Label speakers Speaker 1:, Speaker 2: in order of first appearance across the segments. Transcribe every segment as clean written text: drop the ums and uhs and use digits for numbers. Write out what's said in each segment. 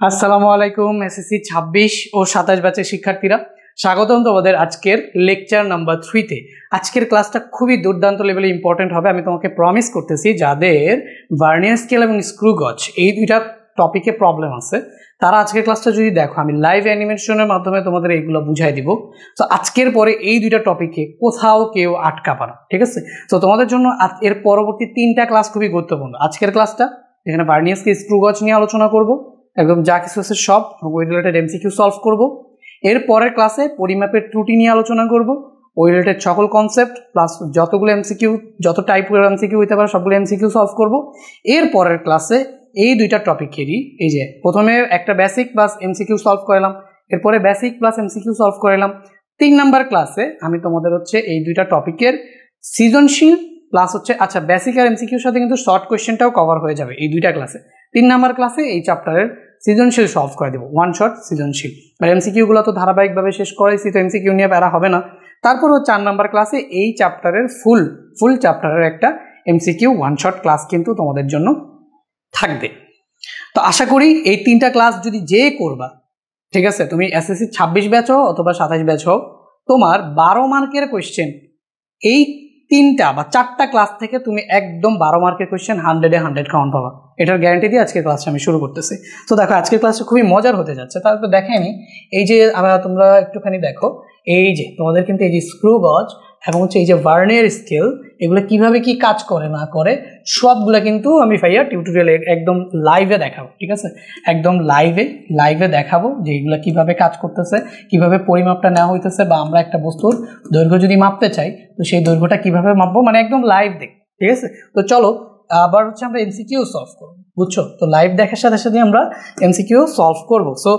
Speaker 1: আসসালামু আলাইকুম এসএসসি 26 ও 27 ব্যাচের শিক্ষার্থীরা, স্বাগতম তোমাদের আজকের লেকচার নাম্বার 3 তে। আজকের ক্লাসটা খুবই দুর্দান্ত লেভেলে ইম্পর্টেন্ট হবে। আমি তোমাকে প্রমিস করতেছি যাদের ভার্নিয়ার স্কেল এবং স্ক্রু গজ এই দুইটা টপিকে প্রবলেম আছে তারা আজকের ক্লাসটা যদি দেখো, আমি লাইভ অ্যানিমেশনের মাধ্যমে তোমাদের এইগুলো বুঝাই দিব। তো আজকের পরে এই দুইটা টপিকে কোথাও কেউ আটকাবে না, ঠিক আছে? তো তোমাদের জন্য এর পরবর্তী 3টা ক্লাস খুবই গুরুত্বপূর্ণ। আজকের ক্লাসটা যেখানে ভার্নিয়ার স্কেল স্ক্রু গজ নিয়ে আলোচনা করব, একদম যা কিছু আছে সব, ওই রিলেটেড এমসিকিউ সলভ করব। এর পরের ক্লাসে পরিমাপের ত্রুটি নিয়ে আলোচনা করব, ওই রিলেটেড সকল কনসেপ্ট প্লাস যতগুলো এমসিকিউ, যত টাইপের এমসিকিউ হইতে পারে সবগুলো এমসিকিউ সলভ করব। এর পরের ক্লাসে এই দুইটা টপিকেরই, এই যে প্রথমে একটা বেসিক প্লাস এমসিকিউ সলভ করালাম, এরপরে বেসিক প্লাস এমসিকিউ সলভ করালাম। 3 নাম্বার ক্লাসে আমি তোমাদের হচ্ছে এই দুইটা টপিকের সৃজনশীল প্লাস হচ্ছে আচ্ছা বেসিক আর এমসিকিউর সাথে কিন্তু শর্ট কোয়েশ্চেনটাও কভার হয়ে যাবে এই দুইটা ক্লাসে। 3 নাম্বার ক্লাসে এই চ্যাপ্টারের সৃজনশীল সলভ করে দেবো, ওয়ান শট সৃজনশীল। আর এমসিকিউগুলো তো ধারাবাহিকভাবে শেষ করাইছি, তো এমসিকিউ নিয়ে প্যারা হবে না। তারপরও 4 নাম্বার ক্লাসে এই চ্যাপ্টারের ফুল চ্যাপ্টারের একটা এমসিকিউ ওয়ান শট ক্লাস কিন্তু তোমাদের জন্য থাকবে। তো আশা করি এই 3টা ক্লাস যদি যে করবা, ঠিক আছে, তুমি এসএসসি 26 ব্যাচ হও অথবা 27 ব্যাচ হও, তোমার 12 মার্কের কোয়েশ্চেন এই 3টা বা 4টা ক্লাস থেকে তুমি একদম 12 মার্কের কোয়েশ্চেন 100-এ 100 কাউন্ট পাবা। এটার গ্যারান্টি দিয়ে আজকের ক্লাসটা আমি শুরু করতেছি। তো দেখো আজকের ক্লাসটা খুবই মজার হতে যাচ্ছে। তারপর দেখেনি এই যে তোমরা একটুখানি দেখো, এই যে তোমাদের কিন্তু এই যে স্ক্রু গজ এবং হচ্ছে এই যে ভার্নিয়ার স্কেল, এগুলো কিভাবে কি কাজ করে না করে সবগুলো কিন্তু আমি ভাইয়া টিউটোরিয়ালে একদম লাইভে দেখাবো, ঠিক আছে? একদম লাইভে দেখাবো যে এগুলো কিভাবে কাজ করতেছে, কিভাবে পরিমাপটা নেওয়া হইতেছে, বা আমরা একটা বস্তুর দৈর্ঘ্য যদি মাপতে চাই তো সেই দৈর্ঘ্যটা কিভাবে মাপবো, মানে একদম লাইভ দেখ, ঠিক আছে? তো চলো আবার হচ্ছে আমরা এমসিকিউ সলভ করবো, বুঝছো? তো লাইভ দেখার সাথে সাথে আমরা এমসিকিউ সলভ করবো। সো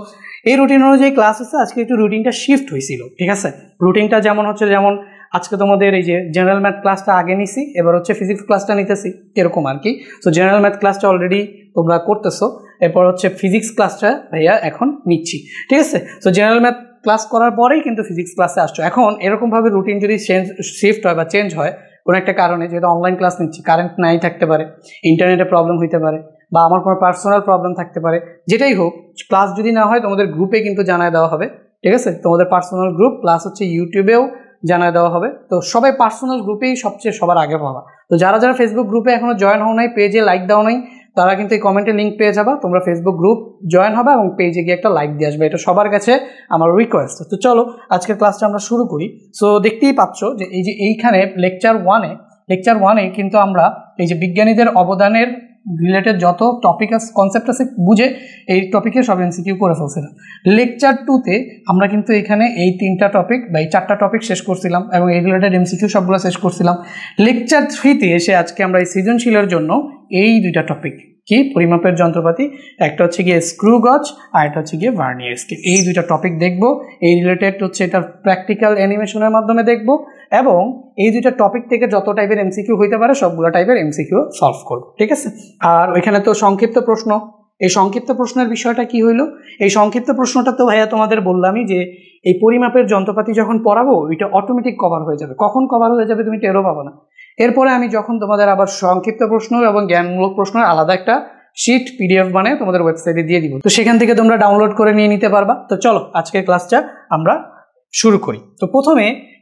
Speaker 1: এই রুটিন অনুযায়ী ক্লাস হচ্ছে, আজকে একটু রুটিনটা শিফট হয়েছিল, ঠিক আছে? রুটিনটা যেমন হচ্ছে, যেমন আজকে তোমাদের এই যে জেনারেল ম্যাথ ক্লাসটা আগে নিছি, এবার হচ্ছে ফিজিক্স ক্লাসটা নিতেছি, এরকম আর কি। সো জেনারেল ম্যাথ ক্লাসটা অলরেডি তোমরা করতেছো, এরপর হচ্ছে ফিজিক্স ক্লাসটা ভাইয়া এখন নিচ্ছি, ঠিক আছে? সো জেনারেল ম্যাথ ক্লাস করার পরেই কিন্তু ফিজিক্স ক্লাসে আসছো। এখন এরকমভাবে রুটিন যদি শিফট হয় বা চেঞ্জ হয় কোনো একটা কারণে, যেহেতু অনলাইন ক্লাস নিচ্ছি, কারেন্ট নাই থাকতে পারে, ইন্টারনেটে প্রবলেম হইতে পারে, বা আমার কোনো পার্সোনাল প্রবলেম থাকতে পারে, যেটাই হোক, ক্লাস যদি না হয় তোমাদের গ্রুপে কিন্তু জানায় দেওয়া হবে, ঠিক আছে? তোমাদের পার্সোনাল গ্রুপ প্লাস হচ্ছে ইউটিউবেও জানায় দেওয়া হবে। তো সবাই পার্সোনাল গ্রুপেই সবার আগে পাবা। তো যারা ফেসবুক গ্রুপে এখনো জয়েন হও নাই, পেজে লাইক দাও নাই, তারা কিন্তু এই কমেন্টে লিঙ্ক পেয়ে যাবা, তোমরা ফেসবুক গ্রুপ জয়েন হবে এবং পেজে গিয়ে একটা লাইক দিয়ে আসবে, এটা সবার কাছে আমার রিকোয়েস্ট। তো চলো আজকের ক্লাসটা আমরা শুরু করি। সো দেখতেই পাচ্ছ যে এই যে এইখানে লেকচার ওয়ানে কিন্তু আমরা এই যে বিজ্ঞানীদের অবদানের রিলেটেড যত টপিক আছে, কনসেপ্ট আছে, বুঝে এই টপিকে সব এমসিকিউ করে ফেলছিলাম। লেকচার 2তে আমরা কিন্তু এখানে এই 3টা টপিক বা এই 4টা টপিক শেষ করছিলাম এবং এই রিলেটেড এমসিকিউ সবগুলো শেষ করছিলাম। লেকচার 3তে এসে আজকে আমরা এই সৃজনশীলের জন্য এই 2টা টপিক, কি পরিমাপের যন্ত্রপাতি, একটা হচ্ছে গিয়ে স্ক্রু গজ আর একটা হচ্ছে গিয়ে ভার্নিয়ার স্কেল, এই 2টা টপিক দেখবো। এই রিলেটেড হচ্ছে এটা প্র্যাকটিক্যাল অ্যানিমেশনের মাধ্যমে দেখবো এবং এই 2টা টপিক থেকে যত টাইপের এমসিকিউ হইতে পারে সবগুলো টাইপের এমসিকিউ সলভ করবো, ঠিক আছে? আর ওইখানে তো সংক্ষিপ্ত প্রশ্ন, এই সংক্ষিপ্ত প্রশ্নের বিষয়টা কি হইলো? এই সংক্ষিপ্ত প্রশ্নটা তো ভাইয়া তোমাদের বললামই যে এই পরিমাপের যন্ত্রপাতি যখন পড়াবো এটা অটোমেটিক কভার হয়ে যাবে। কখন কভার হয়ে যাবে তুমি টেরও পাবো না। এরপরে আমি যখন তোমাদের আবার সংক্ষিপ্ত প্রশ্ন এবং জ্ঞানমূলক প্রশ্নের আলাদা একটা শিট পিডিএফ বানিয়ে তোমাদের ওয়েবসাইটে দিয়ে দিব, তো সেখান থেকে তোমরা ডাউনলোড করে নিয়ে নিতে পারবা। তো চলো আজকের ক্লাসটা আমরা শুরু করি। তো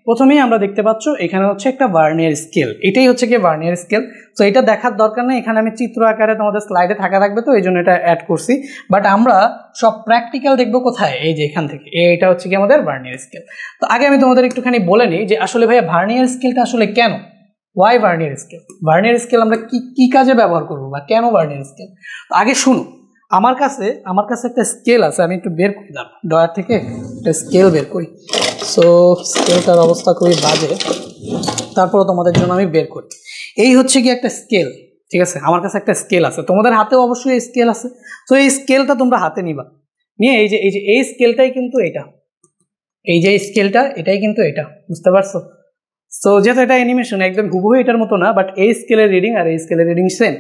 Speaker 1: প্রথমেই আমরা দেখতে পাচ্ছ এখানে হচ্ছে একটা ভার্নিয়ার স্কেল, এটাই হচ্ছে কি ভার্নিয়ার স্কেল। তো এটা দেখার দরকার নেই, এখানে আমি চিত্র আকারে তোমাদের স্লাইডে থাকা রাখবে, তো এই জন্য এটা অ্যাড করছি। বাট আমরা সব প্র্যাকটিক্যাল দেখবো কোথায়, এই যে এখান থেকে, এটা হচ্ছে কি আমাদের ভার্নিয়ার স্কেল। তো আগে আমি তোমাদের একটুখানি বলে নিই যে আসলে ভাইয়া ভার্নিয়ার স্কেলটা আসলে কেন, why vernier scale, vernier scale আমরা কি কাজে ব্যবহার করবো বা কেন ভার্নিয়ার স্কেল। আগে শুনো, আমার কাছে একটা স্কেল আছে, আমি একটু বের করি দাম ডয়ার থেকে একটা স্কেল বের করি। সো স্কেলটার অবস্থা খুবই বাজে, তারপরে তোমাদের জন্য আমি বের করি। এই হচ্ছে কি একটা স্কেল, ঠিক আছে? আমার কাছে একটা স্কেল আছে, তোমাদের হাতেও অবশ্যই স্কেল আছে। তো এই স্কেলটা তোমরা হাতে নিবা, নিয়ে এই স্কেলটাই কিন্তু এটা, এই যে স্কেলটা এটাই কিন্তু এটা, বুঝতে পারছো? সো যেহেতু এটা অ্যানিমেশন একদম হুবহু এটার মতো না, বাট এই স্কেলের রিডিং আর এই স্কেলের রিডিং সেম।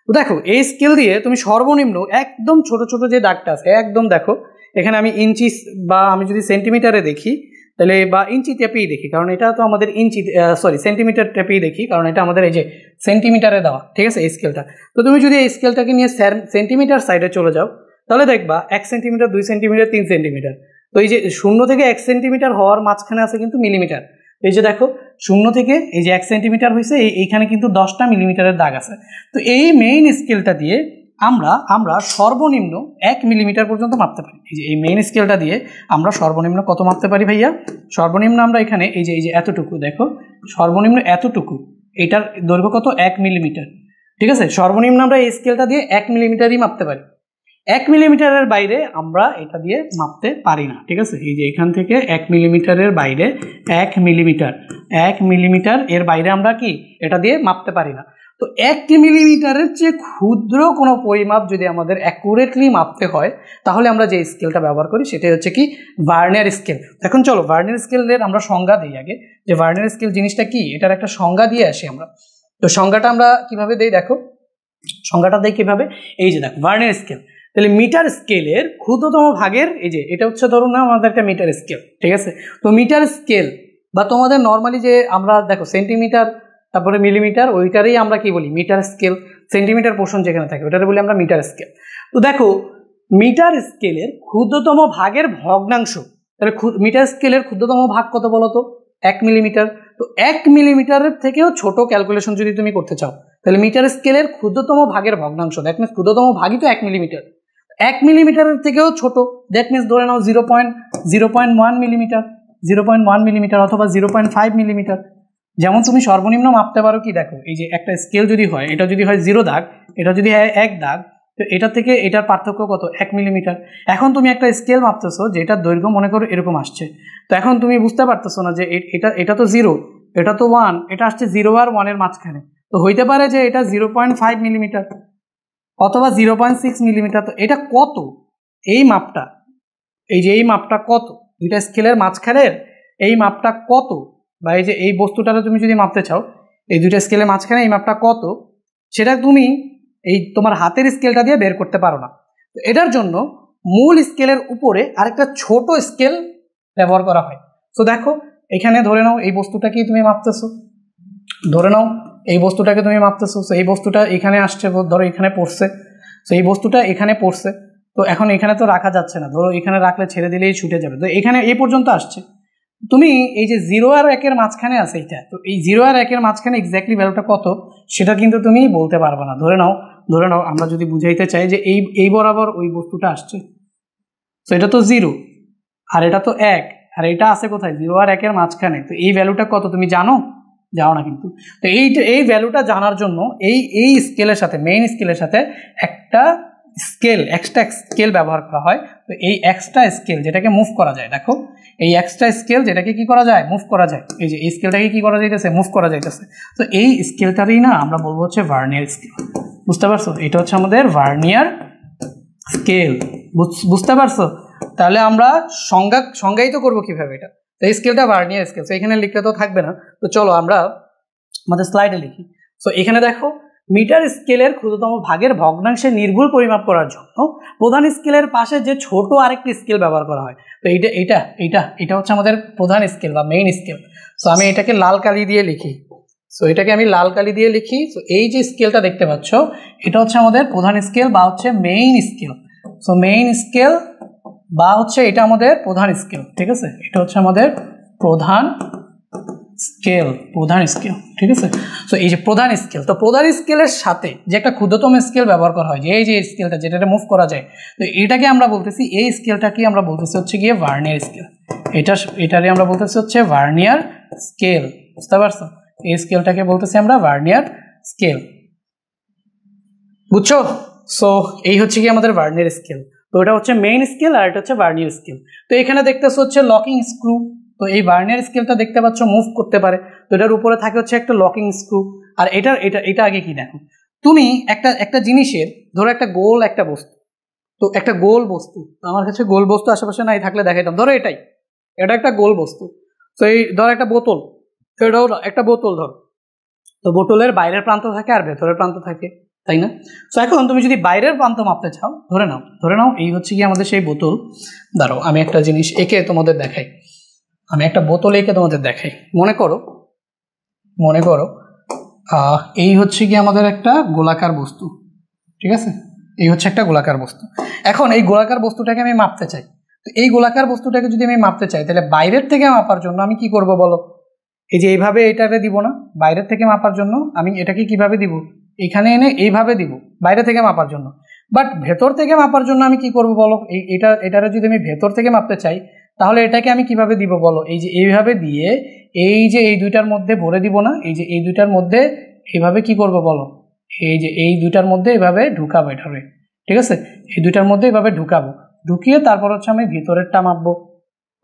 Speaker 1: তো দেখো এই স্কেল দিয়ে তুমি সর্বনিম্ন একদম ছোট ছোট যে দাগটা আছে একদম দেখো, এখানে আমি ইঞ্চি বা আমি যদি সেন্টিমিটারে দেখি তাহলে, বা ইঞ্চি টেপেই দেখি, কারণ এটা তো আমাদের সেন্টিমিটার টেপেই দেখি, কারণ এটা আমাদের এই যে সেন্টিমিটারে দেওয়া, ঠিক আছে এই স্কেলটা। তো তুমি যদি এই স্কেলটাকে নিয়ে সেন্টিমিটার সাইডে চলে যাও, তাহলে দেখবা 1 সেন্টিমিটার, 2 সেন্টিমিটার, 3 সেন্টিমিটার। তো এই যে 0 থেকে 1 সেন্টিমিটার হওয়ার মাঝখানে আছে কিন্তু মিলিমিটার। এই যে দেখো 0 থেকে এই যে 1 সেন্টিমিটার হয়েছে, এইখানে কিন্তু 10টা মিলিমিটারের দাগ আছে। তো এই মেইন স্কেলটা দিয়ে আমরা সর্বনিম্ন 1 মিলিমিটার পর্যন্ত মাপতে পারি। এই যে এই মেইন স্কেলটা দিয়ে আমরা সর্বনিম্ন কত মাপতে পারি ভাইয়া? সর্বনিম্ন আমরা এখানে এই যে এতটুকু দেখো, সর্বনিম্ন এতটুকু, এটার দৈর্ঘ্য কত? 1 মিলিমিটার। ঠিক আছে, সর্বনিম্ন আমরা এই স্কেলটা দিয়ে 1 মিলিমিটারই মাপতে পারি। 1 মিলিমিটারের বাইরে আমরা এটা দিয়ে মাপতে পারি না। ঠিক আছে, এই যে এখান থেকে 1 মিলিমিটারের বাইরে 1 মিলিমিটার এর বাইরে আমরা কি এটা দিয়ে মাপতে পারি না। তো 1 মিলিমিটারের চেয়ে ক্ষুদ্র কোনো পরিমাপ যদি আমাদের অ্যাকুরেটলি মাপতে হয়, তাহলে আমরা যে স্কেলটা ব্যবহার করি সেটাই হচ্ছে কি ভার্নিয়ার স্কেল। এখন চলো ভার্নিয়ার স্কেলের আমরা সংজ্ঞা দিই আগে, যে ভার্নিয়ার স্কেল জিনিসটা কি, এটার একটা সংজ্ঞা দিয়ে আসি আমরা। তো সংজ্ঞাটা আমরা কিভাবে দেই দেখো, সংজ্ঞাটা দেই কিভাবে, এই যে দেখো ভার্নিয়ার স্কেল। তাহলে মিটার স্কেলের ক্ষুদ্রতম ভাগের, এই যে এটা হচ্ছে ধরুন না আমাদের একটা মিটার স্কেল। ঠিক আছে, তো মিটার স্কেল বা তোমাদের নর্মালি যে আমরা দেখো সেন্টিমিটার তারপরে মিলিমিটার, ওইটারই আমরা কি বলি মিটার স্কেল। সেন্টিমিটার পোর্শন যেখানে থাকে ওটারে বলি আমরা মিটার স্কেল। তো দেখো মিটার স্কেলের ক্ষুদ্রতম ভাগের ভগ্নাংশ, তাহলে মিটার স্কেলের ক্ষুদ্রতম ভাগ কত বলো তো? 1 মিলিমিটার। তো 1 মিলিমিটারের থেকেও ছোট ক্যালকুলেশন যদি তুমি করতে চাও, তাহলে মিটার স্কেলের ক্ষুদ্রতম ভাগের ভগ্নাংশ, দ্যাট মিনস ক্ষুদ্রতম ভাগই তো 1 মিলিমিটার। 1 মিলিমিটারের থেকেও ছোট, দ্যাট মিনস ধরে নাও 0.1 মিলিমিটার, 0.1 মিলিমিটার অথবা 0.5 মিলিমিটার। যেমন তুমি সর্বনিম্ন মাপতে পারো কি দেখো, এই যে একটা স্কেল যদি হয়, এটা যদি হয় 0 দাগ, এটা যদি হয় 1 দাগ, তো এটা থেকে এটার পার্থক্য কত? 1 মিলিমিটার। এখন তুমি একটা স্কেল মাপতেছো যেটার দৈর্ঘ্য মনে করো এরকম আসছে, তো এখন তুমি বুঝতে পারতেছো না যে এটা তো 0, এটা তো 1, এটা আসছে 0 আর 1 এর মাঝখানে, তো হইতে পারে যে এটা 0.5 মিলিমিটার অথবা 0.6 মিলিমিটার। তো এটা কত? এই মাপটা, এই যে এই মাপটা কত, দুইটা স্কেলের মাঝখানের এই মাপটা কত, বা এই যে এই বস্তুটাকে তুমি যদি মাপতে চাও এই দুইটা স্কেলের মাঝখানে এই মাপটা কত, সেটা তুমি এই তোমার হাতের স্কেলটা দিয়ে বের করতে পারো না। তো এটার জন্য মূল স্কেলের উপরে আরেকটা ছোট স্কেল ব্যবহার করা হয়। তো দেখো এখানে ধরে নাও এই বস্তুটাকেই তুমি মাপতেছো, ধরে নাও এই বস্তুটাকে তুমি মাপতেছো, তো এই বস্তুটা এখানে আসছে, ধরো এখানে পড়ছে, তো এই বস্তুটা এখানে পড়ছে, তো এখন এখানে তো রাখা যাচ্ছে না, ধরো এখানে রাখলে ছেড়ে দিলেই ছুটে যাবে, তো এখানে এই পর্যন্ত আসছে। তুমি এই যে 0 আর 1 এর মাঝখানে আছে এইটা, তো এই 0 আর 1 এর মাঝখানে এক্স্যাক্টলি ভ্যালুটা কত সেটা কিন্তু তুমি বলতে পারবে না। ধরে নাও আমরা যদি বুঝাইতে চাই যে এই বরাবর ওই বস্তুটা আসছে, তো এটা তো 0 আর এটা তো 1, আর এটা আছে কোথায়? 0 আর 1 এর মাঝখানে, তো এই ভ্যালুটা কত তুমি জানো? যাও না কিন্তু। তো এই ভ্যালুটা জানার জন্য এই স্কেলের সাথে, মেইন স্কেলের সাথে একটা এক্সট্রা স্কেল ব্যবহার করা হয়। তো এই এক্সট্রা স্কেল যেটাকে মুভ করা যায়, দেখো এই এক্সট্রা স্কেল যেটাকে কি করা যায়? মুভ করা যায়। এই যে এই স্কেলটাকে কি করা যাইতেছে? মুভ করা যাইতেছে। তো এই স্কেলটারই না আমরা বলবো হচ্ছে ভার্নিয়ার স্কেল। বুঝতে পারছো? এটা হচ্ছে আমাদের ভার্নিয়ার স্কেল। বুঝতে পারছো? তাহলে আমরা সংজ্ঞায়িত করবো কিভাবে এটা? তো এই স্কেলটা ভার্নিয়ার স্কেল, তো এখানে লিখতে তো থাকবে না, তো চলো আমরা আমাদের স্লাইডে লিখি। তো এখানে দেখো মিটার স্কেলের ক্ষুদ্রতম ভাগের ভগ্নাংশে নির্ভুল পরিমাপ করার জন্য প্রধান স্কেলের পাশে যে ছোট আরেকটি স্কেল ব্যবহার করা হয়। তো এটা হচ্ছে আমাদের প্রধান স্কেল বা মেইন স্কেল। সো আমি এটাকে লাল কালি দিয়ে লিখি, তো এই যে স্কেলটা দেখতে পাচ্ছ এটা হচ্ছে আমাদের প্রধান স্কেল বা হচ্ছে main scale. So main scale বা হচ্ছে এটা আমাদের প্রধান স্কেল। ঠিক আছে, এটা হচ্ছে আমাদের প্রধান স্কেল, ঠিক আছে। সো এই যে প্রধান স্কেল, তো প্রধান স্কেলের সাথে যে একটা ক্ষুদ্রতম স্কেল ব্যবহার করা হয়, যে এই যে স্কেলটা যেটাতে মুভ করা যায়, তো এটাকে আমরা বলতেছি, এই স্কেলটাকে আমরা বলতেছি হচ্ছে গিয়ে ভার্নিয়ার স্কেল। এটারে আমরা বলতেছি হচ্ছে ভার্নিয়ার স্কেল। বুঝতে পারছো? এই স্কেলটাকে বলতেছি আমরা ভার্নিয়ার স্কেল। বুঝছো? সো এই হচ্ছে কি আমাদের ভার্নিয়ার স্কেল। তো এটা হচ্ছে মেইন স্কেল আর এটা হচ্ছে ভার্নিয়ার স্কেল। তো এখানে দেখতেছো হচ্ছে লকিং স্ক্রু। তো এই ভার্নিয়ার স্কেলটা দেখতে পাচ্ছ মুভ করতে পারে, তো এটার উপরে থাকে হচ্ছে একটা লকিং স্ক্রু। আর এটা আগে কি দেখো, তুমি একটা জিনিসের ধরো একটা গোল একটা বস্তু, তো একটা গোল বস্তু, আমার কাছে গোল বস্তু আশেপাশে নাই থাকলে দেখাইতাম, ধরো এটা একটা গোল বস্তু। তো এই ধরো একটা বোতল, এটাও একটা বোতল ধরো, তো বোতলের বাইরের প্রান্ত থাকে আর ভেতরের প্রান্ত থাকে, তাই না? তো এখন তুমি যদি বাইরের প্রান্ত মাপতে চাও, ধরে নাও এই হচ্ছে কি আমাদের সেই বোতল। দাঁড়াও আমি একটা জিনিস এঁকে তোমাদের দেখাই, মনে করো এই হচ্ছে কি আমাদের একটা গোলাকার বস্তু, ঠিক আছে? এই হচ্ছে একটা গোলাকার বস্তু। এখন এই গোলাকার বস্তুটাকে আমি মাপতে চাই, তো এই গোলাকার বস্তুটাকে যদি আমি মাপতে চাই তাহলে বাইরের থেকে মাপার জন্য আমি কি করব বলো? এই যে এইভাবে এটাকে দিব না, বাইরের থেকে মাপার জন্য আমি এটাকে কিভাবে দিব, এখানে এনে এইভাবে দিব বাইরে থেকে মাপার জন্য। বাট ভেতর থেকে মাপার জন্য আমি কি করব বলো? এটারে যদি আমি ভেতর থেকে মাপতে চাই তাহলে এটাকে আমি কিভাবে দিব বলো? এই যে এইভাবে দিয়ে এই যে এই দুইটার মধ্যে ভরে দিব না, এই যে এই দুইটার মধ্যে এইভাবে কি করব বলো? এই যে এই দুইটার মধ্যে এভাবে ঢুকাবো এটারে, ঠিক আছে? এই দুইটার মধ্যে এভাবে ঢুকাবো, ঢুকিয়ে তারপর হচ্ছে আমি ভিতরেরটা মাপবো।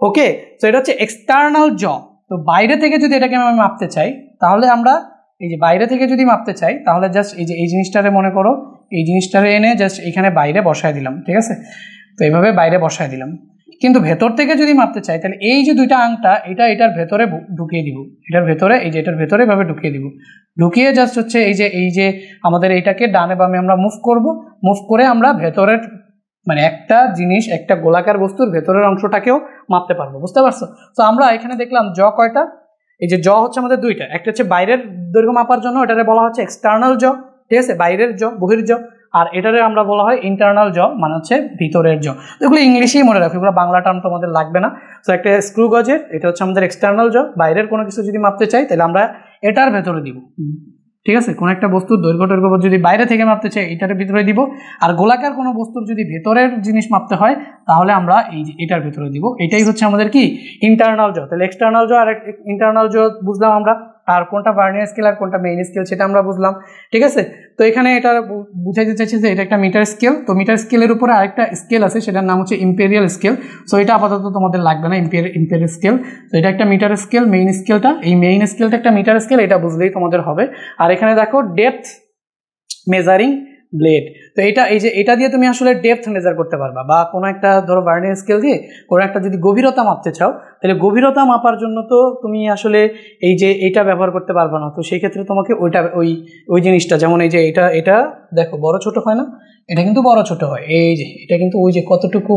Speaker 1: ওকে, তো এটা হচ্ছে এক্সটার্নাল জ। তো বাইরে থেকে যদি এটাকে আমি মাপতে চাই তাহলে আমরা এই যে বাইরে থেকে যদি মাপতে চাই তাহলে জাস্ট এই যে এই জিনিসটারে মনে করো, এই জিনিসটারে এনে জাস্ট এখানে বাইরে বসায় দিলাম, ঠিক আছে? তো এইভাবে বাইরে বসায় দিলাম। কিন্তু ভেতর থেকে যদি মাপতে চাই তাহলে এই যে দুইটা আংটা এটার ভেতরে ঢুকিয়ে দিব, এটার ভেতরে এই যে এটার ভেতরে এভাবে ঢুকিয়ে দিব, ঢুকিয়ে জাস্ট হচ্ছে এই যে আমাদের এইটাকে ডানে বামে আমরা মুভ করব, মুভ করে আমরা ভেতরের মানে একটা জিনিস একটা গোলাকার বস্তুর ভেতরের অংশটাকেও মাপতে পারবো, বুঝতে পারছো? তো আমরা এখানে দেখলাম জ কয়টা, এই যে জ হচ্ছে আমাদের দুইটা, একটা হচ্ছে বাইরের দৈর্ঘ্য মাপার জন্য, এটারে বলা হচ্ছে এক্সটার্নাল জ, ঠিক আছে, বাইরের জ বহির জ, আর এটারে আমরা বলা হয় ইন্টারনাল জ মানে হচ্ছে ভিতরের জ। এগুলো ইংলিশেই মনে রাখো, এগুলো বাংলা টার্ম তোমাদের লাগবে না। তো একটা স্ক্রু গজের এটা হচ্ছে আমাদের এক্সটার্নাল জ, বাইরের কোনো কিছু যদি মাপতে চাই তাহলে আমরা এটার ভেতরে দিব, ঠিক আছে? কোনো একটা বস্তুর দৈর্ঘ্য যদি বাইরে থেকে মাপতে চাই এটার ভিতরে দিব, আর গোলাকার কোনো বস্তুর যদি ভেতরের জিনিস মাপতে হয় তাহলে আমরা এই যে এটার ভেতরে দিব। এটাই হচ্ছে আমাদের কি ইন্টারনাল জ। তাহলে এক্সটার্নাল জ আর ইন্টারনাল জ বুঝলাম আমরা, আর কোনটা ভার্নিয়ার স্কেল আর কোনটা মেইন স্কেল সেটা আমরা বুঝলাম, ঠিক আছে? তো এখানে এটা বুঝাইতে চাইছে যে এটা একটা মিটার স্কেল। তো মিটার স্কেলের উপরে আরেকটা স্কেল আছে, সেটার নাম হচ্ছে ইম্পেরিয়াল স্কেল। সো এটা আপাতত তোমাদের লাগবে না, ইম্পেরিয়াল স্কেল। তো এটা একটা মিটার স্কেল, মেইন স্কেলটা, এই মেইন স্কেলটা একটা মিটার স্কেল, এটা বুঝলেই তোমাদের হবে। আর এখানে দেখো ডেপথ মেজারিং ব্লেড, তো এটা এই যে এটা দিয়ে তুমি আসলে ডেপথ মেজার করতে পারবা, বা কোনো একটা ধরো ভার্নিয়ার স্কেল দিয়ে কোনো একটা যদি গভীরতা মাপতে চাও তাহলে গভীরতা মাপার জন্য তো তুমি আসলে এই যে এটা ব্যবহার করতে পারবে না। তো সেই ক্ষেত্রে তোমাকে ওইটা ওই জিনিসটা, যেমন এই যে এটা দেখো বড় ছোট হয় না, এটা কিন্তু বড় ছোট হয়, এই যে এটা কিন্তু ওই যে কতটুকু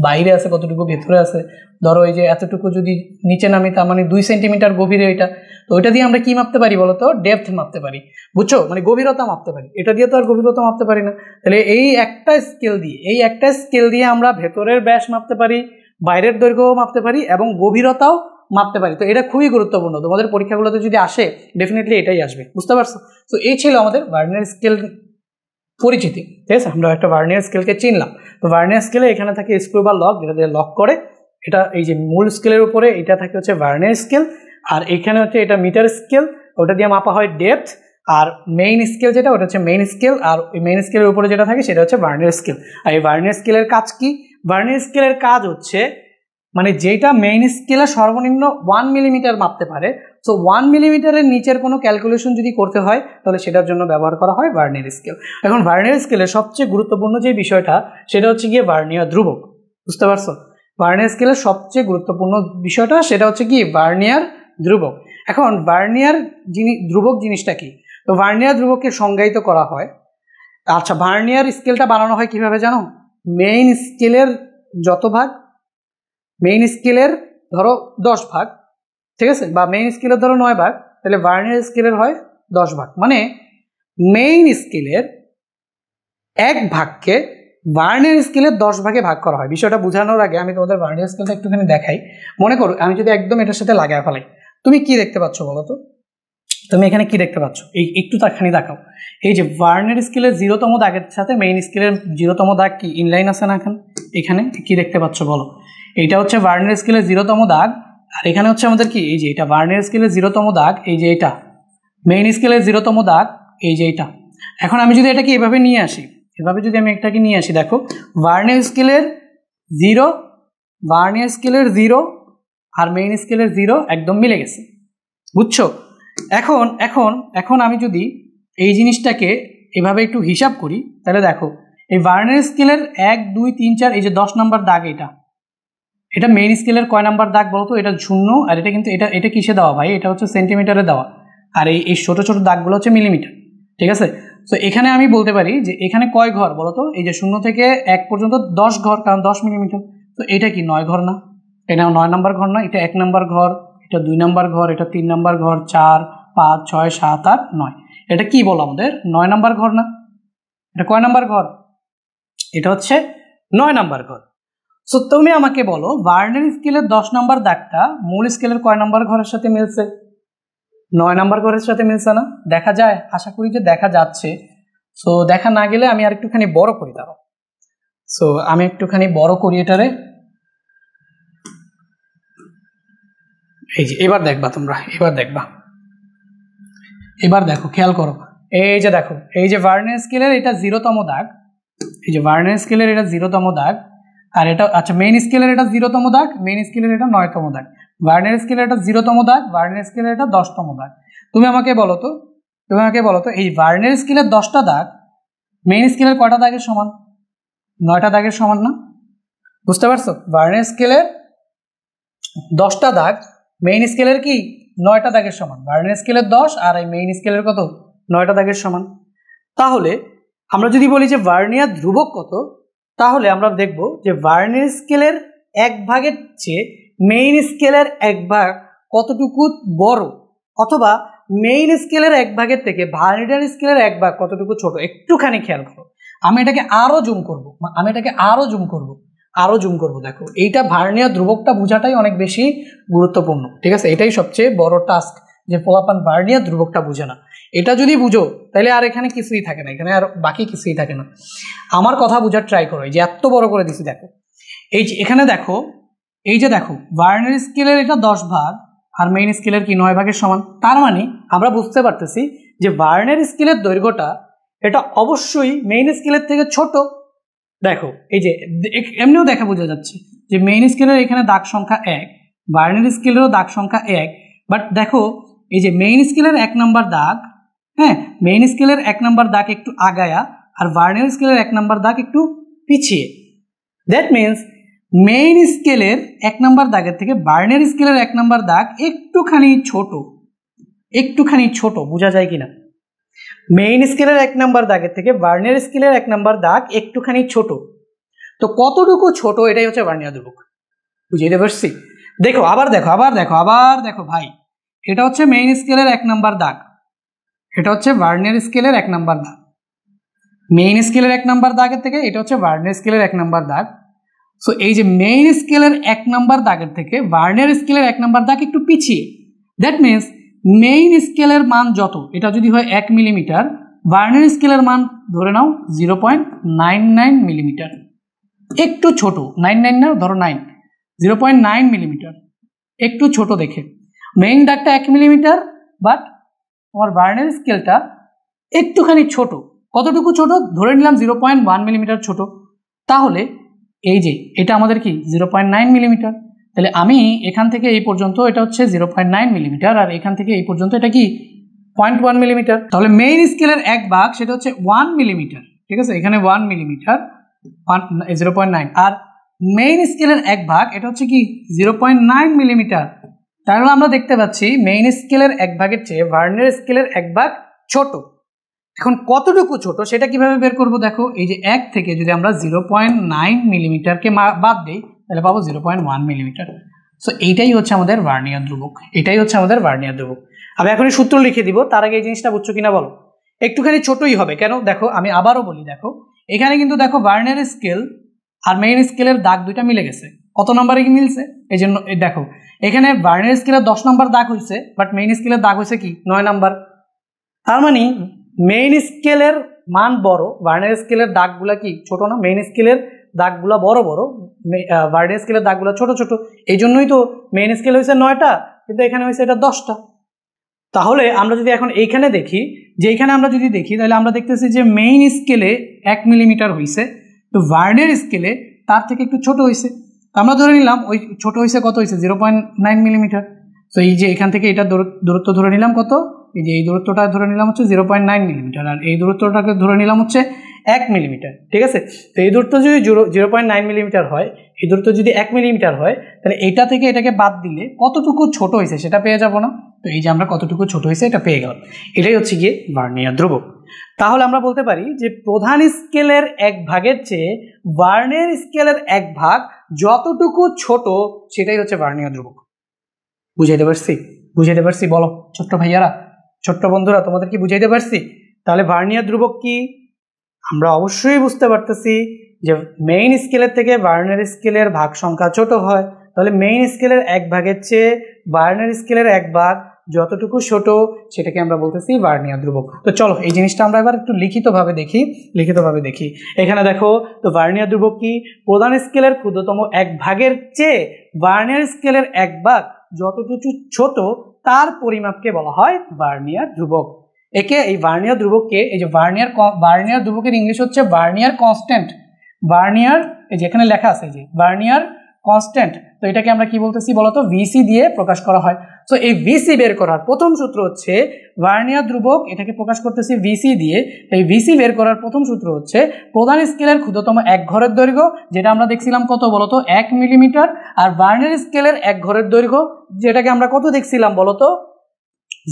Speaker 1: বাইরে আছে কতটুকু ভেতরে আছে, ধরো এই যে এতটুকু যদি নিচে নামি তার মানে 2 সেন্টিমিটার গভীরে এটা, তো ওইটা দিয়ে আমরা কি মাপতে পারি বলো তো? ডেপথ মাপতে পারি, বুঝছো? মানে গভীরতা মাপতে পারি, এটা দিয়ে তো আর গভীরতা মাপতে পারি না। তাহলে এই একটা স্কেল দিয়ে আমরা ভেতরের ব্যাস মাপতে পারি, বাইরের দৈর্ঘ্যও মাপতে পারি এবং গভীরতাও মাপতে পারি। তো এটা খুবই গুরুত্বপূর্ণ, তোমাদের পরীক্ষাগুলোতে যদি আসে ডেফিনেটলি এটাই আসবে, বুঝতে পারছো? তো এই ছিল আমাদের ভার্নিয়ার স্কেল পরিচিতি, ঠিক আছে? আমরা একটা ভার্নিয়ার স্কেলকে চিনলাম। তো ভার্নিয়ার স্কেলে এখানে থাকে স্ক্রু বা লক, যেটা দিয়ে লক করে, এটা এই যে মূল স্কেলের উপরে এটা থাকে হচ্ছে ভার্নিয়ার স্কেল, আর এখানে হচ্ছে এটা মিটার স্কেল, ওটা দিয়ে মাপা হয় ডেপথ। আর মেইন স্কেল যেটা ওটা হচ্ছে মেইন স্কেল, আর ওই মেইন স্কেলের উপরে যেটা থাকে সেটা হচ্ছে ভার্নিয়ার স্কেল। আর এই ভার্নিয়ার স্কেলের কাজ কি? ভার্নিয়ার স্কেলের কাজ হচ্ছে মানে যেটা মেইন স্কেলে সর্বনিম্ন 1 মিলিমিটার মাপতে পারে, সো 1 মিলিমিটারের নিচের কোনো ক্যালকুলেশন যদি করতে হয় তাহলে সেটার জন্য ব্যবহার করা হয় ভার্নিয়ার স্কেল। এখন ভার্নিয়ার স্কেলের সবচেয়ে গুরুত্বপূর্ণ যে বিষয়টা সেটা হচ্ছে গিয়ে ভার্নিয়ার ধ্রুবক, বুঝতে পারছো? ভার্নিয়ার স্কেলের সবচেয়ে গুরুত্বপূর্ণ বিষয়টা সেটা হচ্ছে কি ভার্নিয়ার ধ্রুবক। এখন ভার্নিয়ার ধ্রুবক জিনিসটা কি? তো ভার্নিয়ার ধ্রুবককে সংজ্ঞায়িত করা হয়, আচ্ছা ভার্নিয়ার স্কেলটা বানানো হয় কিভাবে জানো? মেইন স্কেলের যত ভাগ, মেইন স্কেলের ধরো 10 ভাগ, ঠিক আছে, বা মেইন স্কেলের ধরো 9 ভাগ, তাহলে ভার্নিয়ার স্কেলের হয় 10 ভাগ। মানে মেইন স্কেলের 1 ভাগকে ভার্নিয়ার স্কেলের 10 ভাগে ভাগ করা হয়। বিষয়টা বোঝানোর আগে আমি তোমাদের ভার্নিয়ার স্কেলটা একটুখানি দেখাই। মনে করো আমি যদি একদম এটার সাথে লাগায় ফেলাই, তুমি কি দেখতে পাচ্ছ বলো তো? তুমি এখানে কি দেখতে পাচ্ছ? এই একটু তাখানি দেখাও। এই যে ভার্নিয়ার স্কেলের 0তম দাগের সাথে মেইন স্কেলের 0তম দাগ কি ইনলাইন আছে না? এখানে কি দেখতে পাচ্ছ বলো? এইটা হচ্ছে ভার্নিয়ার স্কেলের 0তম দাগ, আর এখানে হচ্ছে আমাদের কি এই যে এটা ভার্নিয়ার স্কেলের 0তম দাগ, এই যে এটা মেইন স্কেলের 0তম দাগ, এই যে এটা। এখন আমি যদি এটাকে এভাবে নিয়ে আসি, এভাবে যদি আমি এটাকে নিয়ে আসি, দেখো ভার্নিয়ার স্কেলের 0, ভার্নিয়ার স্কেলের 0 আর মেইন স্কেলের 0 একদম মিলে গেছে, বুঝছো? এখন আমি যদি এই জিনিসটাকে এভাবে একটু হিসাব করি তাহলে দেখো এই ভার্নিয়ার স্কেলের 1 2 3 4 এই যে 10 নাম্বার দাগ, এটা মেইন স্কেলের কয় নাম্বার দাগ বলতো? এটা 0, আর এটা কিন্তু এটা কিসে দেওয়া ভাই? এটা হচ্ছে সেন্টিমিটারে দেওয়া, আর এই ছোট ছোট দাগগুলো হচ্ছে মিলিমিটার, ঠিক আছে? তো এখানে আমি বলতে পারি যে এখানে কয় ঘর বলতো? এই যে 0 থেকে 1 পর্যন্ত 10 ঘর, কারণ 10 মিলিমিটার। তো এটা কি 9 ঘর না? এটা 9 নাম্বার ঘর না? এটা 1 নাম্বার ঘর, এটা 2 নাম্বার ঘর, এটা 3 নাম্বার ঘর, 4 5 6 7 8 9, এটা কি বলো আমাদের 9 নাম্বার ঘর না? এটা কয় নাম্বার ঘর? এটা হচ্ছে 9 নাম্বার ঘর। সো তুমি আমাকে বলো ভার্নিয়ার স্কেলের 10 নাম্বার দাগটা মূল স্কেলের কয় নাম্বার ঘরের সাথে মিলছে? 9 নাম্বার ঘরের সাথে মিলছে না? দেখা যায়? আশা করি যে দেখা যাচ্ছে। সো দেখা না গেলে আমি আর একটুখানি বড় করি দাও। সো আমি একটুখানি বড় করি এটারে। এই যে এবার দেখবা তোমরা, এবার দেখবা, এবার দেখো, খেয়াল করো। এই যে দেখো, এই যে ভার্নিয়ার স্কেলের এটা 0তম দাগ, এই যে ভার্নিয়ার স্কেলের এটা 0তম দাগ, আর এটা আচ্ছা মেইন স্কেলের এটা 0তম দাগ, মেইন স্কেলের এটা 9তম দাগ, ভার্নিয়ার স্কেলের এটা 0তম দাগ, ভার্নিয়ার স্কেলের এটা 10তম দাগ। তুমি আমাকে বলো তো এই ভার্নিয়ার স্কেলের 10টা দাগ মেইন স্কেলের কয়টা দাগের সমান? 9টা দাগের সমান না? বুঝতে পারছো? ভার্নিয়ার স্কেলের 10টা দাগ মেইন স্কেলের কি 9টা দাগের সমান। ভার্নিয়ার স্কেলের 10 আর এই মেইন স্কেলের কত? 9টা দাগের সমান। তাহলে আমরা যদি বলি যে ভার্নিয়ার ধ্রুবক কত, তাহলে আমরা দেখব যে ভার্নিয়ার স্কেলের 1 ভাগের চেয়ে মেইন স্কেলের 1 ভাগ কতটুকু বড়, অথবা মেইন স্কেলের 1 ভাগের থেকে ভার্নিয়ার স্কেলের 1 ভাগ কতটুকু ছোট। একটুখানি খেয়াল করো, আমি এটাকে আরো জুম করব, দেখো এইটা ভার্নিয়ার ধ্রুবকটা বোঝাটাই অনেক বেশি গুরুত্বপূর্ণ, ঠিক আছে? এটাই সবচেয়ে বড় টাস্ক, যে পোলাপান ভার্নিয়ার ধ্রুবকটা বুঝে না। এটা যদি বুঝো তাহলে আর এখানে কিছুই থাকে না, এখানে আর বাকি কিছুই থাকে না। আমার কথা বোঝার ট্রাই করো। এই যে এত বড় করে দিছি, দেখো এই যে এখানে দেখো, এই যে দেখো ভার্নিয়ার স্কেলের এটা 10 ভাগ আর মেইন স্কেলের কি 9 ভাগের সমান। তার মানে আমরা বুঝতে পারতেছি যে ভার্নিয়ার স্কেলের দৈর্ঘ্যটা এটা অবশ্যই মেইন স্কেলের থেকে ছোট। দেখো এই যে এমনিও দেখা বোঝা যাচ্ছে যে মেইন স্কেলের এখানে দাগ সংখ্যা 1, ভার্নিয়ার স্কেলেরও দাগ সংখ্যা 1, বাট দেখো এই যে মেইন স্কেলের 1 নাম্বার দাগ, হ্যাঁ মেইন স্কেলের 1 নাম্বার দাগ একটু আগায়া আর ভার্নিয়ার স্কেলের 1 নাম্বার দাগ একটু পিছিয়ে। দ্যাট মিনস মেইন স্কেলের 1 নাম্বার দাগের থেকে ভার্নিয়ার স্কেলের 1 নাম্বার দাগ একটুখানি ছোট, বোঝা যায় কিনা? মেইন স্কেলের 1 নাম্বার দাগের থেকে ভার্নিয়ার স্কেলের 1 নাম্বার দাগ একটুখানি ছোট। তো কতটুকু ছোট, এটাই হচ্ছে ভার্নিয়ার ধ্রুবক। বুঝিয়ে পারছি? দেখো আবার দেখো ভাই, এটা হচ্ছে মেইন স্কেলের 1 নাম্বার দাগ, এটা হচ্ছে ভার্নিয়ার স্কেলের 1 নাম্বার দাগ। মেইন স্কেলের 1 নাম্বার দাগের থেকে এটা হচ্ছে ভার্নিয়ার স্কেলের 1 নাম্বার দাগ। সো এই যে মেইন স্কেলের 1 নাম্বার দাগের থেকে ভার্নিয়ার স্কেলের 1 নাম্বার দাগ একটু পিছিয়ে। দ্যাট মিনস মেইন স্কেলের মান যত, এটা যদি হয় 1 মিলিমিটার, ভার্নিয়ার স্কেলের মান ধরে নাও 0.99 মিলিমিটার, একটু ছোট। 99 না, ধরো 9, 0.9 মিলিমিটার, একটু ছোট দেখে। মেইন দাগটা 1 মিলিমিটার, বাট আমার ভার্নিয়ার স্কেলটা একটুখানি ছোট। কতটুকু ছোট? ধরে নিলাম 0.1 মিলিমিটার ছোট। তাহলে এই যে এটা আমাদের কি 0.9 মিলিমিটার। তাহলে আমি এখান থেকে এই পর্যন্ত এটা হচ্ছে 0.9 মিলিমিটার, আর এখান থেকে এই পর্যন্ত এটা কি 0.1 মিলিমিটার। তাহলে মেইন স্কেলের 1 ভাগ সেটা হচ্ছে 1 মিলিমিটার, ঠিক আছে? এখানে 1 মিলিমিটার 0.9, আর মেইন স্কেলের 1 ভাগ এটা হচ্ছে কি 0.9 মিলিমিটার। তাহলে আমরা দেখতে পাচ্ছি মেইন স্কেলের 1 ভাগের চেয়ে ভার্নিয়ার স্কেলের 1 ভাগ ছোট। এখন কতটুকু ছোট সেটা কিভাবে বের করব? দেখো এই যে 1 থেকে যদি আমরা 0.9 মিলিমিটারকে বাদ দিই তাহলে পাবো 0.1 মিলিমিটার। সো এইটাই হচ্ছে আমাদের ভার্নিয়ার ধ্রুবক, আমি এখনই সূত্র লিখে দিব। তার আগে এই জিনিসটা বুঝছো কিনা বলো? একটুখানি ছোটই হবে কেন? দেখো আমি আবারও বলি, দেখো এখানে কিন্তু দেখো ভার্নিয়ার স্কেল আর মেইন স্কেলের দাগ দুইটা মিলে গেছে। কত নম্বরে কি মিলছে? এই জন্য দেখো এখানে ভার্নিয়ার স্কেলের 10 নম্বর দাগ হয়েছে, বাট মেইন স্কেলের দাগ হয়েছে কি 9 নাম্বার। তার মানে মেইন স্কেলের মান বড়, ভার্নিয়ার স্কেলের দাগগুলা কি ছোট না? মেইন স্কেলের দাগগুলা বড়, ভার্নিয়ার স্কেলের দাগগুলা ছোট। এই জন্যই তো মেইন স্কেল হয়েছে 9টা, কিন্তু এখানে হয়েছে এটা 10টা। তাহলে আমরা যদি এখন এইখানে দেখি, তাহলে আমরা দেখতেছি যে মেইন স্কেলে 1 মিলিমিটার হয়েছে, তো ভার্নিয়ার স্কেলে তার থেকে একটু ছোট হয়েছে। আমরা ধরে নিলাম ওই ছোট হয়েছে, কত হয়েছে 0.9 মিলিমিটার। তো এই যে এখান থেকে এটা দূরত্ব ধরে নিলাম কত, এই যে এই দূরত্বটা ধরে নিলাম হচ্ছে 0.9 মিলিমিটার, আর এই দূরত্বটাকে ধরে নিলাম হচ্ছে 1 মিলিমিটার, ঠিক আছে? তো এই দূরত্ব যদি 0.9 মিলিমিটার হয়, এই দূরত্ব যদি 1 মিলিমিটার হয়, তাহলে এটা থেকে এটাকে বাদ দিলে কতটুকু ছোট হয়েছে সেটা পেয়ে যাব না? তো এই যে আমরা কতটুকু ছোট হয়েছে এটা পেয়ে গেলাম, এটাই হচ্ছে গিয়ে ভার্নিয়ার ধ্রুবক। তাহলে আমরা বলতে পারি যে প্রধান স্কেলের 1 ভাগের চেয়ে ভার্নিয়ার স্কেলের 1 ভাগ যতটুকু ছোট সেটাই হচ্ছে ভার্নিয়ার ধ্রুবক। বুঝাইতে পারছি? বলো ছোট্ট ভাইয়ারা, ছোট্ট বন্ধুরা, তোমাদের কি বুঝাইতে পারছি? তাহলে ভার্নিয়ার ধ্রুবক কি আমরা অবশ্যই বুঝতে পারতেছি যে মেইন স্কেলের থেকে ভার্নিয়ার স্কেলের ভাগ সংখ্যা ছোট হয়, তাহলে মেইন স্কেলের 1 ভাগের চেয়ে ভার্নিয়ার স্কেলের 1 ভাগ যতটুকু ছোট সেটাকে আমরা বলতেছি ভার্নিয়ার ধ্রুবক। তো চলো এই জিনিসটা আমরা এবার একটু লিখিতভাবে দেখি। এখানে দেখো, তো ভার্নিয়ার ধ্রুবক কি? প্রধান স্কেলের ক্ষুদ্রতম 1 ভাগের চেয়ে ভার্নিয়ার স্কেলের 1 ভাগ যতটুকু ছোট তার পরিমাপকে বলা হয় ভার্নিয়ার ধ্রুবক। একে এই ভার্নিয়ার ধ্রুবককে, এই যে ভার্নিয়ার ধ্রুবকের ইংলিশ হচ্ছে ভার্নিয়ার কনস্ট্যান্ট। ভার্নিয়ার, এই যে এখানে লেখা আছে যে ভার্নিয়ার কনস্ট্যান্ট, তো এটাকে আমরা কি বলতেছি বলতো? ভিসি দিয়ে প্রকাশ করা হয়। সো এই ভিসি বের করার প্রথম সূত্র হচ্ছে ভার্নিয়ার ধ্রুবক, এটাকে প্রকাশ করতেছি ভিসি দিয়ে। এই ভিসি বের করার প্রথম সূত্র হচ্ছে প্রধান স্কেলের ক্ষুদ্রতম 1 ঘরের দৈর্ঘ্য, যেটা আমরা দেখছিলাম কত বলতো? 1 মিলিমিটার, আর ভার্নিয়ার স্কেলের 1 ঘরের দৈর্ঘ্য যেটাকে আমরা কত দেখছিলাম বলতো?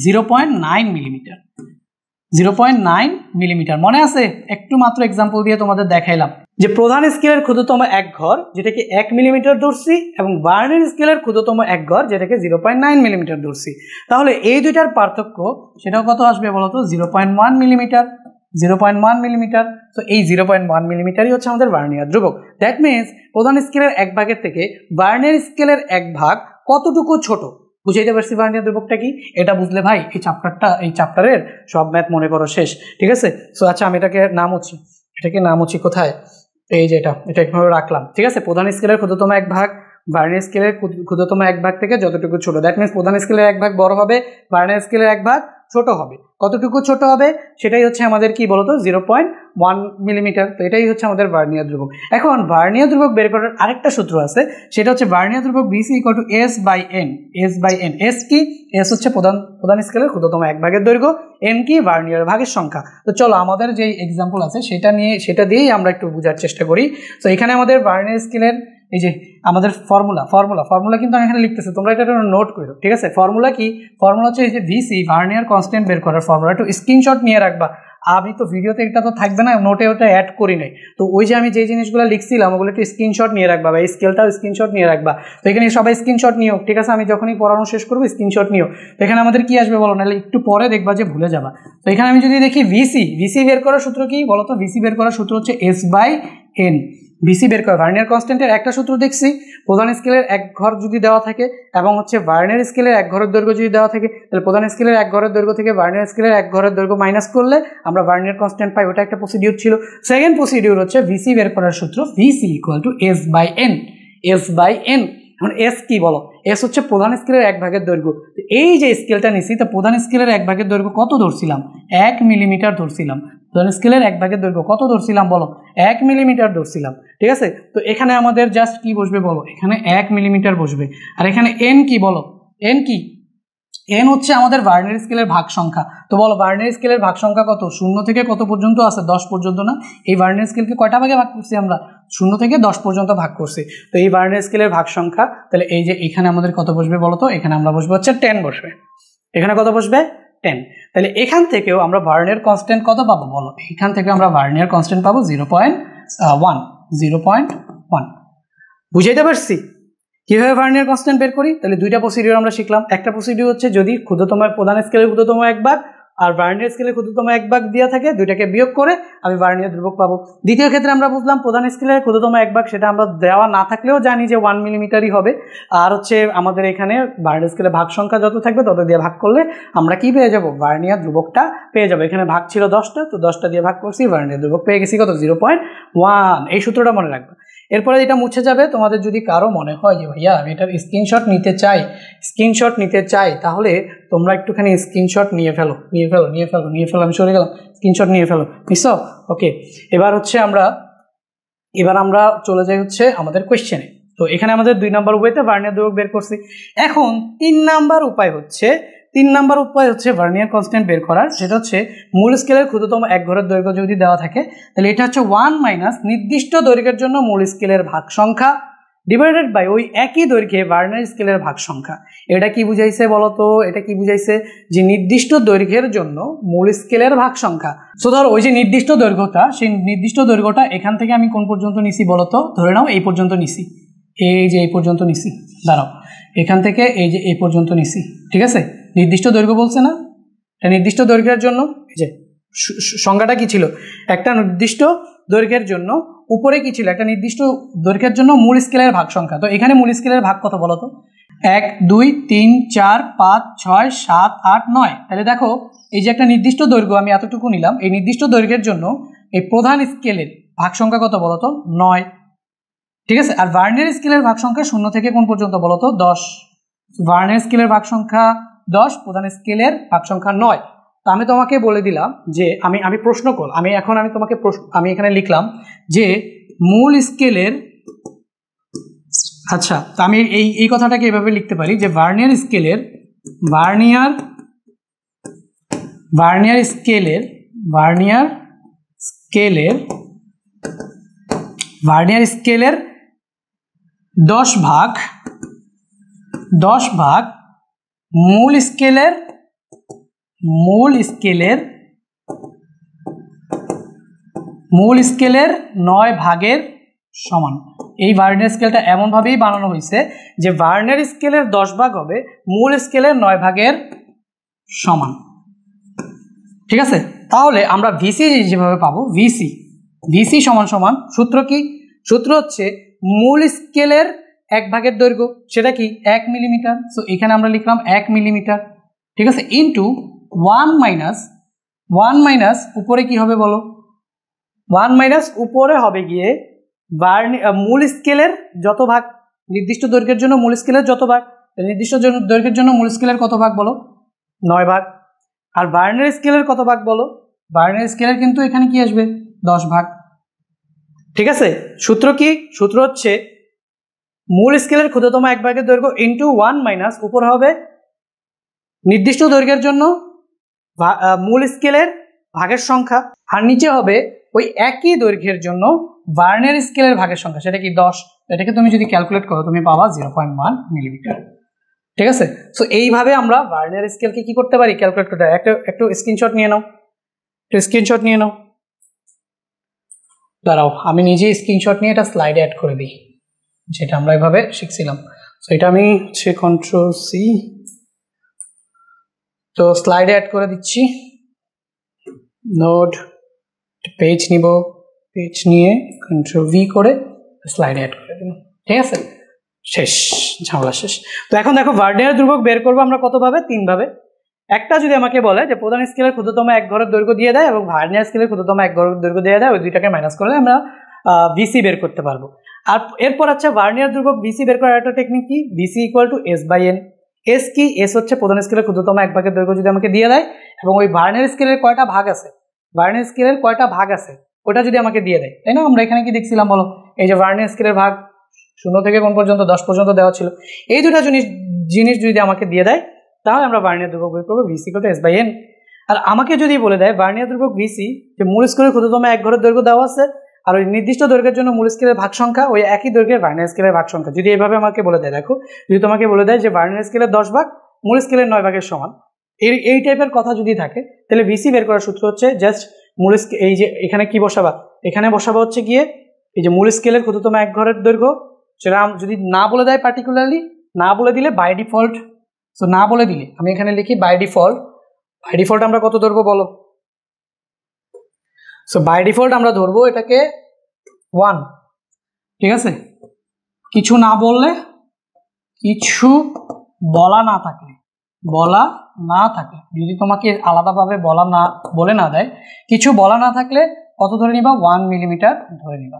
Speaker 1: 0.9 মিলিমিটার। 0.9 মিলিমিটার মনে আছে? একটু মাত্র এক্সাম্পল দিয়ে তোমাদের দেখাইলাম যে প্রধান স্কেলের ক্ষুদ্রতম 1 ঘর যেটাকে 1 মিলিমিটার ধরছি, এবং ভার্নিয়ার স্কেলের ক্ষুদ্রতম 1 ঘর যেটাকে 0.9 মিলিমিটার ধরছি। তাহলে এই দুইটার পার্থক্য সেটাও কত আসবে বলতো? 0.1 মিলিমিটার। 0.1 মিলিমিটার। তো এই 0.1 মিলিমিটারই হচ্ছে আমাদের ভার্নিয়ার ধ্রুবক। দ্যাট মিনস প্রধান স্কেলের 1 ভাগের থেকে ভার্নিয়ার স্কেলের 1 ভাগ কতটুকু ছোট, বুঝাইতে পারছি ভার্নিয়ার ধ্রুবকটা কি? এটা বুঝলে ভাই এই চ্যাপ্টারের সব ম্যাথ মনে করো শেষ, ঠিক আছে? সো আচ্ছা, আমি এটাকে নাম হচ্ছি কোথায়? এই যে এটা একভাবে রাখলাম, ঠিক আছে? প্রধান স্কেলের ক্ষুদ্রতম 1 ভাগ ভার্নিয়ার স্কেলের ক্ষুদ্রতম 1 ভাগ থেকে যতটুকু ছোট, দ্যাট মিনস প্রধান স্কেলের 1 ভাগ বড় হবে, ভার্নিয়ার স্কেলের 1 ভাগ ছোট হবে। কতটুকু ছোট হবে সেটাই হচ্ছে আমাদের কি বলতো? 0.1 মিলিমিটার। তো এটাই হচ্ছে আমাদের ভার্নিয়ার ধ্রুবক। এখন ভার্নিয়ার ধ্রুবক বের করার আরেকটা সূত্র আছে, সেটা হচ্ছে ভার্নিয়ার ধ্রুবক BC = S/N। S কি? S হচ্ছে প্রধান স্কেলের ক্ষুদ্রতম 1 ভাগের দৈর্ঘ্য, N কি? ভার্নিয়ার ভাগের সংখ্যা। তো চলো আমাদের যে এক্সাম্পল আছে সেটা দিয়েই আমরা একটু বোঝার চেষ্টা করি। তো এখানে আমাদের ভার্নিয়ার স্কেলের এই যে আমাদের ফর্মুলা কিন্তু আমি এখানে লিখতেছি, তোমরা এটা নোট করো, ঠিক আছে? ফর্মুলা কি? ফর্মুলা হচ্ছে এই যে ভিসি, ভার্নিয়ার কনস্ট্যান্ট বের করার ফর্মুলা। একটু স্ক্রিনশট নিয়ে রাখবা। আমি তো ভিডিওতে এটা তো থাকবে না, নোটে ওটা অ্যাড করি নাই। তো ওই যে আমি যে জিনিসগুলো লিখছিলাম ওগুলো একটু স্ক্রিনশট নিয়ে রাখবা, বা এই স্কেলটাও স্ক্রিনশট নিয়ে রাখবা। তো এখানে সবাই স্ক্রিনশট নিও, ঠিক আছে? আমি যখনই পড়ানো শেষ করবো স্ক্রিনশট নিও। তো এখানে আমাদের কি আসবে বলো, নাহলে একটু পরে দেখবা যে ভুলে যাবা। তো এখানে আমি যদি দেখি ভিসি বের করার সূত্র কি বলো তো? ভিসি বের করার সূত্র হচ্ছে S/N। ভিসি বের করা ভার্নিয়ার কনস্ট্যান্টের একটা সূত্র দেখছি, প্রধান স্কেলের 1 ঘর যদি দেওয়া থাকে এবং হচ্ছে ভার্নিয়ার স্কেলের 1 ঘরের দৈর্ঘ্য যদি দেওয়া থাকে, তাহলে প্রধান স্কেলের 1 ঘরের দৈর্ঘ্য থেকে ভার্নিয়ার স্কেলের 1 ঘরের দৈর্ঘ্য মাইনাস করলে আমরা ভার্নিয়ার কনস্ট্যান্ট পাই। ওটা একটা প্রসিডিউর ছিল। সেকেন্ড প্রসিডিউর হচ্ছে ভিসি বের করার সূত্র, ভিসি = S/N। S/N। এখন এস কি বলো? এস হচ্ছে প্রধান স্কেলের 1 ভাগের দৈর্ঘ্য। এই যে স্কেলটা নিছি, তো প্রধান স্কেলের 1 ভাগের দৈর্ঘ্য কত ধরছিলাম? 1 মিলিমিটার ধরছিলাম। প্রধান স্কেলের 1 ভাগের দৈর্ঘ্য কত ধরছিলাম বলো? 1 মিলিমিটার ধরছিলাম, ঠিক আছে? তো এখানে আমাদের জাস্ট কি বসবে বলো? এখানে 1 মিলিমিটার বসবে। আর এখানে এন কি বলো? এন কি? এন হচ্ছে আমাদের ভার্নিয়ার স্কেলের ভাগ সংখ্যা। তো বলো ভার্নিয়ার স্কেলের ভাগ সংখ্যা কত? 0 থেকে কত পর্যন্ত আছে? 10 পর্যন্ত না? এই ভার্নিয়ার স্কেলকে কয়টা ভাগে ভাগ করছি আমরা? 0 থেকে 10 পর্যন্ত ভাগ করছি। তো এই ভার্নিয়ার স্কেলের ভাগ সংখ্যা, তাহলে এই যে এখানে আমাদের কত বসবে বলো তো? এখানে আমরা বসবো হচ্ছে 10 বসবে। এখানে কত বসবে? 10। তাহলে এখান থেকেও আমরা ভার্নিয়ার কনস্ট্যান্ট কত পাবো বলো? এখান থেকে আমরা ভার্নিয়ার কনস্ট্যান্ট পাবো 0.1। বুঝাইতে পারছি কিভাবে ভার্নিয়ার কনস্ট্যান্ট বের করি? তাহলে দুইটা প্রসিডিউর আমরা শিখলাম। একটা প্রসিডিউর হচ্ছে যদি প্রধান স্কেলের ক্ষুদ্রতম 1 ভাগ আর ভার্নিয়ার স্কেলের ক্ষুদ্রতম 1 ভাগ দেওয়া থাকে, দুইটাকে বিয়োগ করে আমি ভার্নিয়ার ধ্রুবক পাবো। দ্বিতীয় ক্ষেত্রে আমরা বুঝলাম প্রধান স্কেলের ক্ষুদ্রতম 1 ভাগ, সেটা আমরা দেওয়া না থাকলেও জানি যে 1 মিলিমিটারই হবে। আর হচ্ছে আমাদের এখানে ভার্নিয়ার স্কেলের ভাগ সংখ্যা যত থাকবে তত দিয়ে ভাগ করলে আমরা কি পেয়ে যাব? ভার্নিয়ার ধ্রুবকটা পেয়ে যাবো। এখানে ভাগ ছিল 10টা, তো 10টা দিয়ে ভাগ করছি, ভার্নিয়ার ধ্রুবক পেয়ে গেছি কত? 0.1। এই সূত্রটা মনে রাখবে। এরপরে এটা মুছে যাবে। তোমাদের যদি কারো মনে হয় যে ভাইয়া আমি এটার স্ক্রিনশট নিতে চাই, তাহলে তোমরা একটুখানি স্ক্রিনশট নিয়ে ফেলো। আমি সরে গেলাম, স্ক্রিনশট নিয়ে ফেলো। নিছো? ওকে। এবার আমরা চলে যাই হচ্ছে আমাদের কোয়েশ্চেনে। তো এখানে আমাদের 2 নম্বর উপায়তে ভার্নিয়ার ধ্রুবক বের করছি। এখন 3 নম্বর উপায় হচ্ছে ভার্নিয়ার কনস্ট্যান্ট বের করার। সেটা হচ্ছে মূল স্কেলের ক্ষুদ্রতম 1 ঘরের দৈর্ঘ্য যদি দেওয়া থাকে, তাহলে এটা হচ্ছে 1 মাইনাস নির্দিষ্ট দৈর্ঘ্যের জন্য মূল স্কেলের ভাগ সংখ্যা ডিভাইডেড বাই ওই একই দৈর্ঘ্যে ভার্নিয়ার স্কেলের ভাগ সংখ্যা। এটা কি বুঝাইছে বলো তো? এটা কি বুঝাইছে? যে নির্দিষ্ট দৈর্ঘ্যের জন্য মূল স্কেলের ভাগ সংখ্যা। সো ধর ওই যে নির্দিষ্ট দৈর্ঘ্যটা, সেই নির্দিষ্ট দৈর্ঘ্যটা এখান থেকে আমি কোন পর্যন্ত নিছি বলো তো? ধরে নাও এই পর্যন্ত নিছি, এই যে এই পর্যন্ত নিছি। দাঁড়াও, এখান থেকে এই যে এই পর্যন্ত নিছি, ঠিক আছে? নির্দিষ্ট দৈর্ঘ্য বলছে না? এটা নির্দিষ্ট দৈর্ঘ্যের জন্য এই যে সংজ্ঞাটা কি ছিল? একটা নির্দিষ্ট দৈর্ঘ্যের জন্য উপরে কি ছিল, একটা নির্দিষ্ট দৈর্ঘ্যের জন্য মূল স্কেলের ভাগ সংখ্যা। তো এখানে মূল স্কেলের ভাগ কত বলো তো? 1 2 3 4 5 6 7 8 9। তাহলে দেখো এই যে একটা নির্দিষ্ট দৈর্ঘ্য আমি এতটুকু নিলাম, এই নির্দিষ্ট দৈর্ঘ্যের জন্য এই প্রধান স্কেলের ভাগ সংখ্যা কত বলো তো? 9। ঠিক আছে। আর ভার্নিয়ার স্কেলের ভাগ সংখ্যা 0 থেকে কোন পর্যন্ত বলো তো? 10। ভার্নিয়ার স্কেলের ভাগ সংখ্যা 10, প্রধান স্কেলের ভাগ সংখ্যা 9। তো আমি তোমাকে বলে দিলাম যে আমি প্রশ্ন কর, আমি তোমাকে আমি এখানে লিখলাম যে মূল স্কেলের, আচ্ছা তো আমি এই কথাটাকে এভাবে লিখতে পারি যে ভার্নিয়ার স্কেলের 10 ভাগ মূল স্কেলের 9 ভাগের সমান। এই ভার্নিয়ার স্কেলটা এমনভাবেই বানানো হয়েছে যে ভার্নিয়ার স্কেলের 10 ভাগ হবে মূল স্কেলের 9 ভাগের সমান। ঠিক আছে। তাহলে আমরা ভিসি যেভাবে পাবো, ভিসি সমান সমান সূত্র কি? সূত্র হচ্ছে মূল স্কেলের 1 ভাগের দৈর্ঘ্য, সেটা কি 1 মিলিমিটার। সো এখানে আমরা লিখলাম 1 মিলিমিটার। ঠিক আছে। ইন্টু 1 মাইনাস উপরে কি হবে বলো? 1 মাইনাস উপরে হবে গিয়ে মূল স্কেলের যত ভাগ, নির্দিষ্ট দৈর্ঘ্যের জন্য মূল স্কেলের যত ভাগ, নির্দিষ্ট দৈর্ঘ্যের জন্য মূল স্কেলের কত ভাগ বলো? 9 ভাগ। আর ভার্নিয়ার স্কেলের কত ভাগ বলো? ভার্নিয়ার স্কেলের কিন্তু এখানে কি আসবে? 10 ভাগ। ঠিক আছে। সূত্র কি? সূত্র হচ্ছে মূল স্কেলের ক্ষুদ্রতম 1 ভাগের দৈর্ঘ্য ইন্টু 1 মাইনাস উপর হবে নির্দিষ্ট দৈর্ঘ্যের জন্য মূল স্কেলের ভাগের সংখ্যা, আর নিচে হবে ওই একই দৈর্ঘ্যের জন্য ভার্নিয়ার স্কেলের ভাগের সংখ্যা, সেটা কি 10। এটাকে তুমি যদি ক্যালকুলেট করো তুমি পাবা 0.1 মিলিমিটার। ঠিক আছে। সো এইভাবে আমরা ভার্নিয়ার স্কেলকে কি করতে পারি? ক্যালকুলেট করতে পারি। একটু স্ক্রিনশট নিয়ে নাও, দাঁড়াও আমি নিজেই স্ক্রিনশট নিয়ে এটা স্লাইডে অ্যাড করে দিই, যেটা আমরা এভাবে শিখছিলাম। সো এটা আমি হচ্ছে কন্ট্রোল সি, তো স্লাইডে অ্যাড করে দিচ্ছি। নোট পেজ নিব, পেজ নিয়ে কন্ট্রোল ভি করে স্লাইডে অ্যাড করে দিলাম। ঠিক আছে, শেষ, ঝামেলা শেষ। তো এখন দেখো ভার্নিয়ার ধ্রুবক বের করবো আমরা কতভাবে? 3 ভাবে। একটা যদি আমাকে বলে যে প্রধান স্কেলের ক্ষুদ্রতম 1 ঘরের দৈর্ঘ্য দিয়ে দেয় এবং ভার্নিয়ার স্কেলের ক্ষুদ্রতম 1 ঘরের দৈর্ঘ্য দিয়ে দেয়, ওই দুইটাকে মাইনাস করলে আমরা ভিসি বের করতে পারবো। আর এরপর আচ্ছা ভার্নিয়ার ধ্রুবক ভিসি বের করার একটা টেকনিক কি? VC equal to S by N. S কি? এস হচ্ছে প্রধান স্কেলের ক্ষুদ্রতম 1 ভাগের দৈর্ঘ্য যদি আমাকে দিয়ে দেয় এবং ওই ভার্নিয়ার স্কেলের কয়টা ভাগ আছে, ওটা যদি আমাকে দিয়ে দেয়, তাই না? আমরা এখানে কি দেখছিলাম বলো? এই যে ভার্নিয়ার স্কেলের ভাগ 0 থেকে কোন পর্যন্ত? 10 পর্যন্ত দেওয়া ছিল। এই দুটা জিনিস যদি আমাকে দিয়ে দেয় তাহলে আমরা ভার্নিয়ার ধ্রুবক বের করবো VC equal to S by N. আর আমাকে যদি বলে দেয় ভার্নিয়ার ধ্রুবক ভিসি, যে মূল স্কেলের ক্ষুদ্রতম 1 ঘরের দৈর্ঘ্য দেওয়া আছে আর ওই নির্দিষ্ট দৈর্ঘ্যের জন্য মূল স্কেলের ভাগ সংখ্যা ওই একই দৈর্ঘ্যের ভার্নিয়ার স্কেলের ভাগ সংখ্যা, যদি এইভাবে আমাকে বলে দেয়, দেখো যদি তোমাকে বলে দেয় যে ভার্নিয়ার স্কেলের 10 ভাগ মূল স্কেলের 9 ভাগের সমান, এই টাইপের কথা যদি থাকে, তাহলে ভিসি বের করার সূত্র হচ্ছে জাস্ট মূল এই যে এখানে কি বসাবা? এখানে বসাবা হচ্ছে গিয়ে এই যে মূল স্কেলের ক্ষুদ্রতম 1 ঘরের দৈর্ঘ্য, সেটা যদি না বলে দেয় পার্টিকুলারলি, না বলে দিলে বাই ডিফল্ট, সো না বলে দিলে আমি এখানে লিখি বাই ডিফল্ট আমরা কত ধরবো বলো? সো বাই ডিফল্ট আমরা ধরবো এটাকে 1। ঠিক আছে। কিছু না বললে, কিছু বলা না থাকলে যদি তোমাকে আলাদাভাবে বলে না দেয়, কিছু বলা না থাকলে কত ধরে নিবা? 1 মিলিমিটার ধরে নিবা।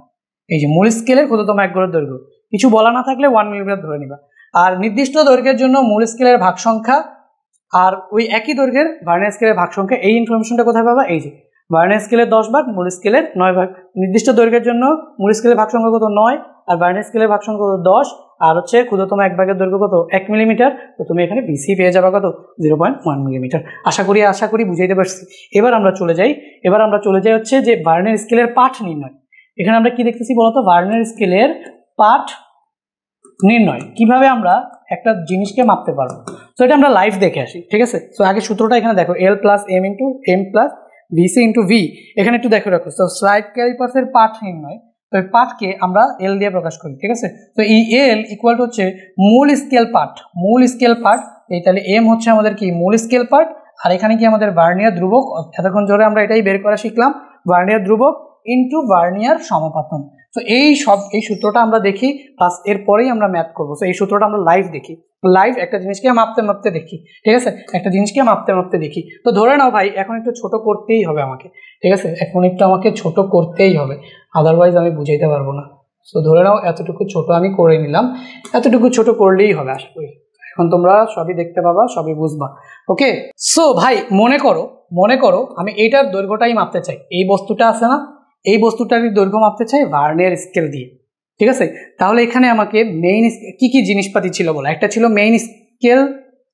Speaker 1: এই যে মূল স্কেলের ক্ষুদ্রতম 1 ঘরের দৈর্ঘ্য, কিছু বলা না থাকলে 1 মিলিমিটার ধরে নিবা। আর নির্দিষ্ট দৈর্ঘ্যের জন্য মূল স্কেলের ভাগ সংখ্যা আর ওই একই দৈর্ঘ্যের ভার্নিয়ার স্কেলের ভাগ সংখ্যা, এই ইনফরমেশনটা কোথায় পাবা? এই যে ভার্নিয়ার স্কেলের 10 ভাগ মূল স্কেলের 9 ভাগ, নির্দিষ্ট দৈর্ঘ্যের জন্য মূল স্কেলের ভাগ সংখ্যা কত? 9, আর ভার্নিয়ার স্কেলের ভাগ সংখ্যা কত? 10, আর হচ্ছে ক্ষুদ্রতম 1 ভাগের দৈর্ঘ্য কত? 1 মিলিমিটার। তো তুমি এখানে ভিসি পেয়ে যাবে কত? 0.1 মিলিমিটার। আশা করি বুঝাইতে পারছি। এবার আমরা চলে যাই হচ্ছে যে ভার্নিয়ার স্কেলের পাঠ নির্ণয়। এখানে আমরা কি দেখতেছি বলতো? ভার্নিয়ার স্কেলের পাঠ নির্ণয় কিভাবে আমরা একটা জিনিসকে মাপতে পারবো। তো এটা আমরা লাইভ দেখে আসি। ঠিক আছে। তো আগে সূত্রটা এখানে দেখো, L plus M into M plus VC into V. এখানে একটু দেখে রাখো। তো স্লাইড ক্যালিপার্সের পাঠ নির্ণয়, তো এই পাঠকে আমরা এল দিয়ে প্রকাশ করি। ঠিক আছে। তো এই এল ইকুয়াল টু হচ্ছে মূল স্কেল পাঠ। এই তাহলে এম হচ্ছে আমাদের কি? মূল স্কেল পাঠ। আর এখানে কি আমাদের ভার্নিয়ার ধ্রুবক, এতক্ষণ ধরে আমরা এটাই বের করা শিখলাম, ভার্নিয়ার ধ্রুবক ইন্টু ভার্নিয়ার সমাপতন। তো এই সূত্রটা আমরা দেখি, প্লাস এরপরেই আমরা ম্যাথ করবো। তো এই সূত্রটা আমরা লাইভ দেখি, লাইভ একটা জিনিসকে মাপতে মাপতে দেখি, ঠিক আছে, একটা জিনিসকে মাপতে মাপতে দেখি। তো ধরে নাও ভাই এখন একটু ছোট করতেই হবে আমাকে, ঠিক আছে, এখন একটু আমাকে ছোট করতেই হবে, আদারওয়াইজ আমি বুঝাইতে পারবো না। সো ধরে নাও এতটুকু ছোট আমি করে নিলাম, এতটুকু ছোট করলেই হবে আশা করি। এখন তোমরা সবই দেখতে পাবা, সবই বুঝবা। ওকে, সো ভাই মনে করো আমি এইটার দৈর্ঘ্যটাই মাপতে চাই, এই বস্তুটা আছে না, এই বস্তুটারই দৈর্ঘ্য মাপতে চাই ভার্নিয়ার স্কেল দিয়ে, ঠিক আছে। তাহলে এখানে আমাকে মেইন কি জিনিসপাতি ছিল বলো, একটা ছিল মেইন স্কেল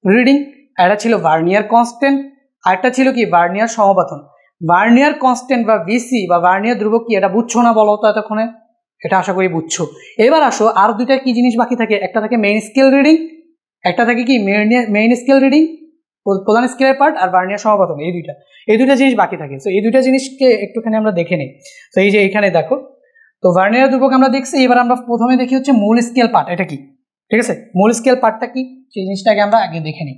Speaker 1: রিডিং, একটা ছিল ভার্নিয়ার কনস্ট্যান্ট, আরেকটা ছিল কি ভার্নিয়ার সমাপতন। ভার্নিয়ার কনস্ট্যান্ট বা ভিসি বা ভার্নিয়ার ধ্রুবক কি, এটা বুঝছো না বলো তো এতক্ষণে? এটা আশা করি বুঝছো। এবার আসো আর দুইটা কি জিনিস বাকি থাকে, একটা থাকে মেইন স্কেল রিডিং, একটা থাকে কি মেইন স্কেল রিডিং প্রধান স্কেলের পার্ট, আর ভার্নিয়ার সমাপতন, এই দুইটা জিনিস বাকি থাকে। তো এই দুইটা জিনিসকে একটুখানি আমরা দেখে নিই। তো এই যে এখানে দেখো, তো ভার্নিয়ার ধ্রুবক আমরা দেখছি, এবার আমরা প্রথমে দেখি হচ্ছে মূল স্কেল পার্ট, এটা কি, ঠিক আছে, মূল স্কেল পার্টটা কি সেই জিনিসটাকে আমরা আগে দেখে নিই।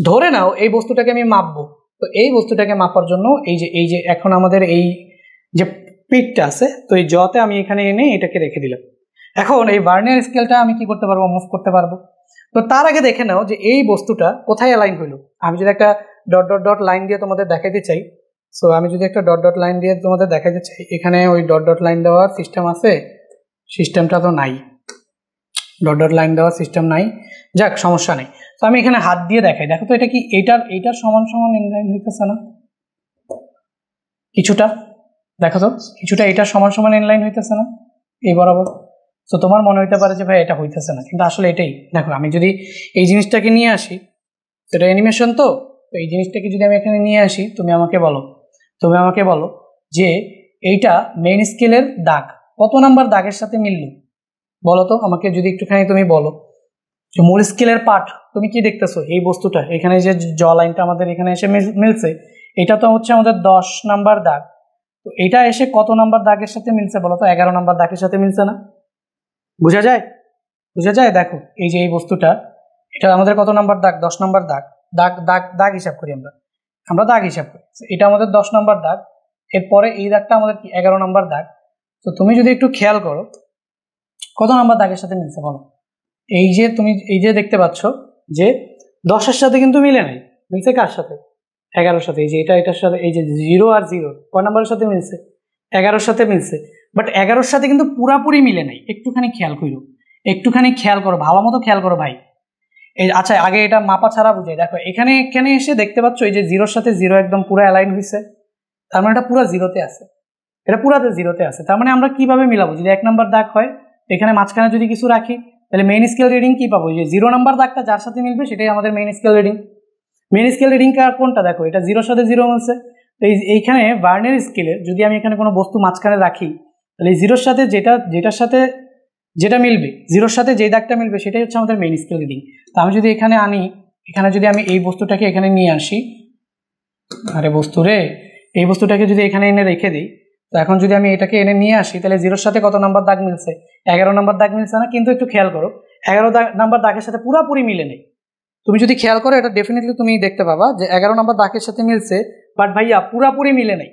Speaker 1: ধরে নাও এই বস্তুটাকে আমি মাপবো, তো এই বস্তুটাকে মাপার জন্য এই যে এখন আমাদের এই যে পিকটা আছে, তো এই জতে আমি এখানে এনে এটাকে রেখে দিলাম। এখন এই ভার্নিয়ার স্কেলটা আমি কি করতে পারবো, মুভ করতে পারবো। তো তার আগে দেখে নাও যে এই বস্তুটা কোথায় অ্যালাইন হইলো। আমি যদি একটা ডট ডট ডট লাইন দিয়ে তোমাদের দেখাইতে চাই, সো আমি যদি একটা ডট ডট লাইন দিয়ে তোমাদের দেখাইতে চাই, এখানে ওই ডট ডট লাইন দেওয়ার সিস্টেম আছে, সিস্টেমটা তো নাই, ডট ডট লাইন দেওয়ার সিস্টেম নাই, যাক সমস্যা নেই। তো আমি এখানে হাত দিয়ে দেখাই, দেখো তো এটা কি এইটার সমান সমান ইনলাইন হইতেছে না, কিছুটা দেখো তো, কিছুটা এটার সমান সমান ইনলাইন হইতেছে না এই বরাবর। তো তোমার মনে হইতে পারে যে ভাই এটা হইতেছে না, কিন্তু আসলে এটাই। দেখো আমি যদি এই জিনিসটাকে নিয়ে আসি, সেটা অ্যানিমেশন, তো এই জিনিসটাকে যদি আমি এখানে নিয়ে আসি, তুমি আমাকে বলো যে এইটা মেইন স্কেলের দাগ কত নাম্বার দাগের সাথে মিলল বলো তো আমাকে, যদি একটুখানি তুমি বলো যে মূল স্কেলের পার্ট তুমি কি দেখতেছো, এই বস্তুটা এখানে যে জ লাইনটা আমাদের এখানে এসে মিলছে, এটা তো হচ্ছে আমাদের 10 নাম্বার দাগ। তো এটা এসে কত নাম্বার দাগের সাথে মিলছে বলো তো, 11 নাম্বার দাগের সাথে মিলছে না? বোঝা যায়। দেখো এই যে এই বস্তুটা, এটা আমাদের কত নাম্বার দাগ, 10 নাম্বার দাগ, দাগ হিসাব করি আমরা দাগ হিসাব করি, এটা আমাদের 10 নাম্বার দাগ, এরপরে এই দাগটা আমাদের কি 11 নাম্বার দাগ। তো তুমি যদি একটু খেয়াল করো কত নাম্বার দাগের সাথে মিলছে বলো, তুমি এই যে দেখতে পাচ্ছ যে 10-এর সাথে কিন্তু মিলে নাই, মিলছে কার সাথে, 11-এর সাথে। এই যে এটার সাথে এই যে 0 আর 0 কয় নাম্বারের সাথে মিলছে, 11-এর সাথে মিলছে, বাট 11-এর সাথে কিন্তু পুরাপুরি মিলে নাই, একটুখানি খেয়াল করো, ভালো মতো খেয়াল করো ভাই। এই আচ্ছা আগে এটা মাপা ছাড়া বুঝাই, দেখো এখানে এসে দেখতে পাচ্ছ এই যে 0-এর সাথে 0 একদম পুরো অ্যালাইন হয়েছে, তার মানে এটা পুরো 0-তে আছে, তার মানে আমরা কিভাবে মিলাবো, যদি 1 নাম্বার দাগ হয় এখানে মাঝখানে যদি কিছু রাখি, তাহলে মেইন স্কেল রিডিং কি পাবো, যে 0 নাম্বার দাগটা যার সাথে মিলবে সেটাই আমাদের মেইন স্কেল রিডিং কোনটা, দেখো এটা 0-এর সাথে 0 মিলছে। তো এইখানে ভার্নিয়ার স্কেলের যদি আমি এখানে কোনো বস্তু মাঝখানে রাখি, তাহলে 0-এর সাথে যেটার সাথে যেটা মিলবে, 0-এর সাথে যে দাগটা মিলবে সেটাই হচ্ছে আমাদের মেইন স্কেল রিডিং। তো আমি যদি এখানে আনি, এখানে যদি আমি এই বস্তুটাকে এখানে নিয়ে আসি, এই বস্তুটাকে যদি এখানে এনে রেখে দিই, তো এখন যদি আমি এটাকে এনে নিয়ে আসি, তাহলে 0-এর সাথে কত নাম্বার দাগ মিলছে, 11 নাম্বার দাগ মিলছে না? কিন্তু একটু খেয়াল করো 11 নাম্বার দাগের সাথে পুরোপুরি মিলে নেই। তুমি যদি খেয়াল করো এটা ডেফিনেটলি তুমি দেখতে পাবা যে 11 নাম্বার দাগের সাথে মিলছে, বাট ভাইয়া পুরোপুরি মিলে নেই,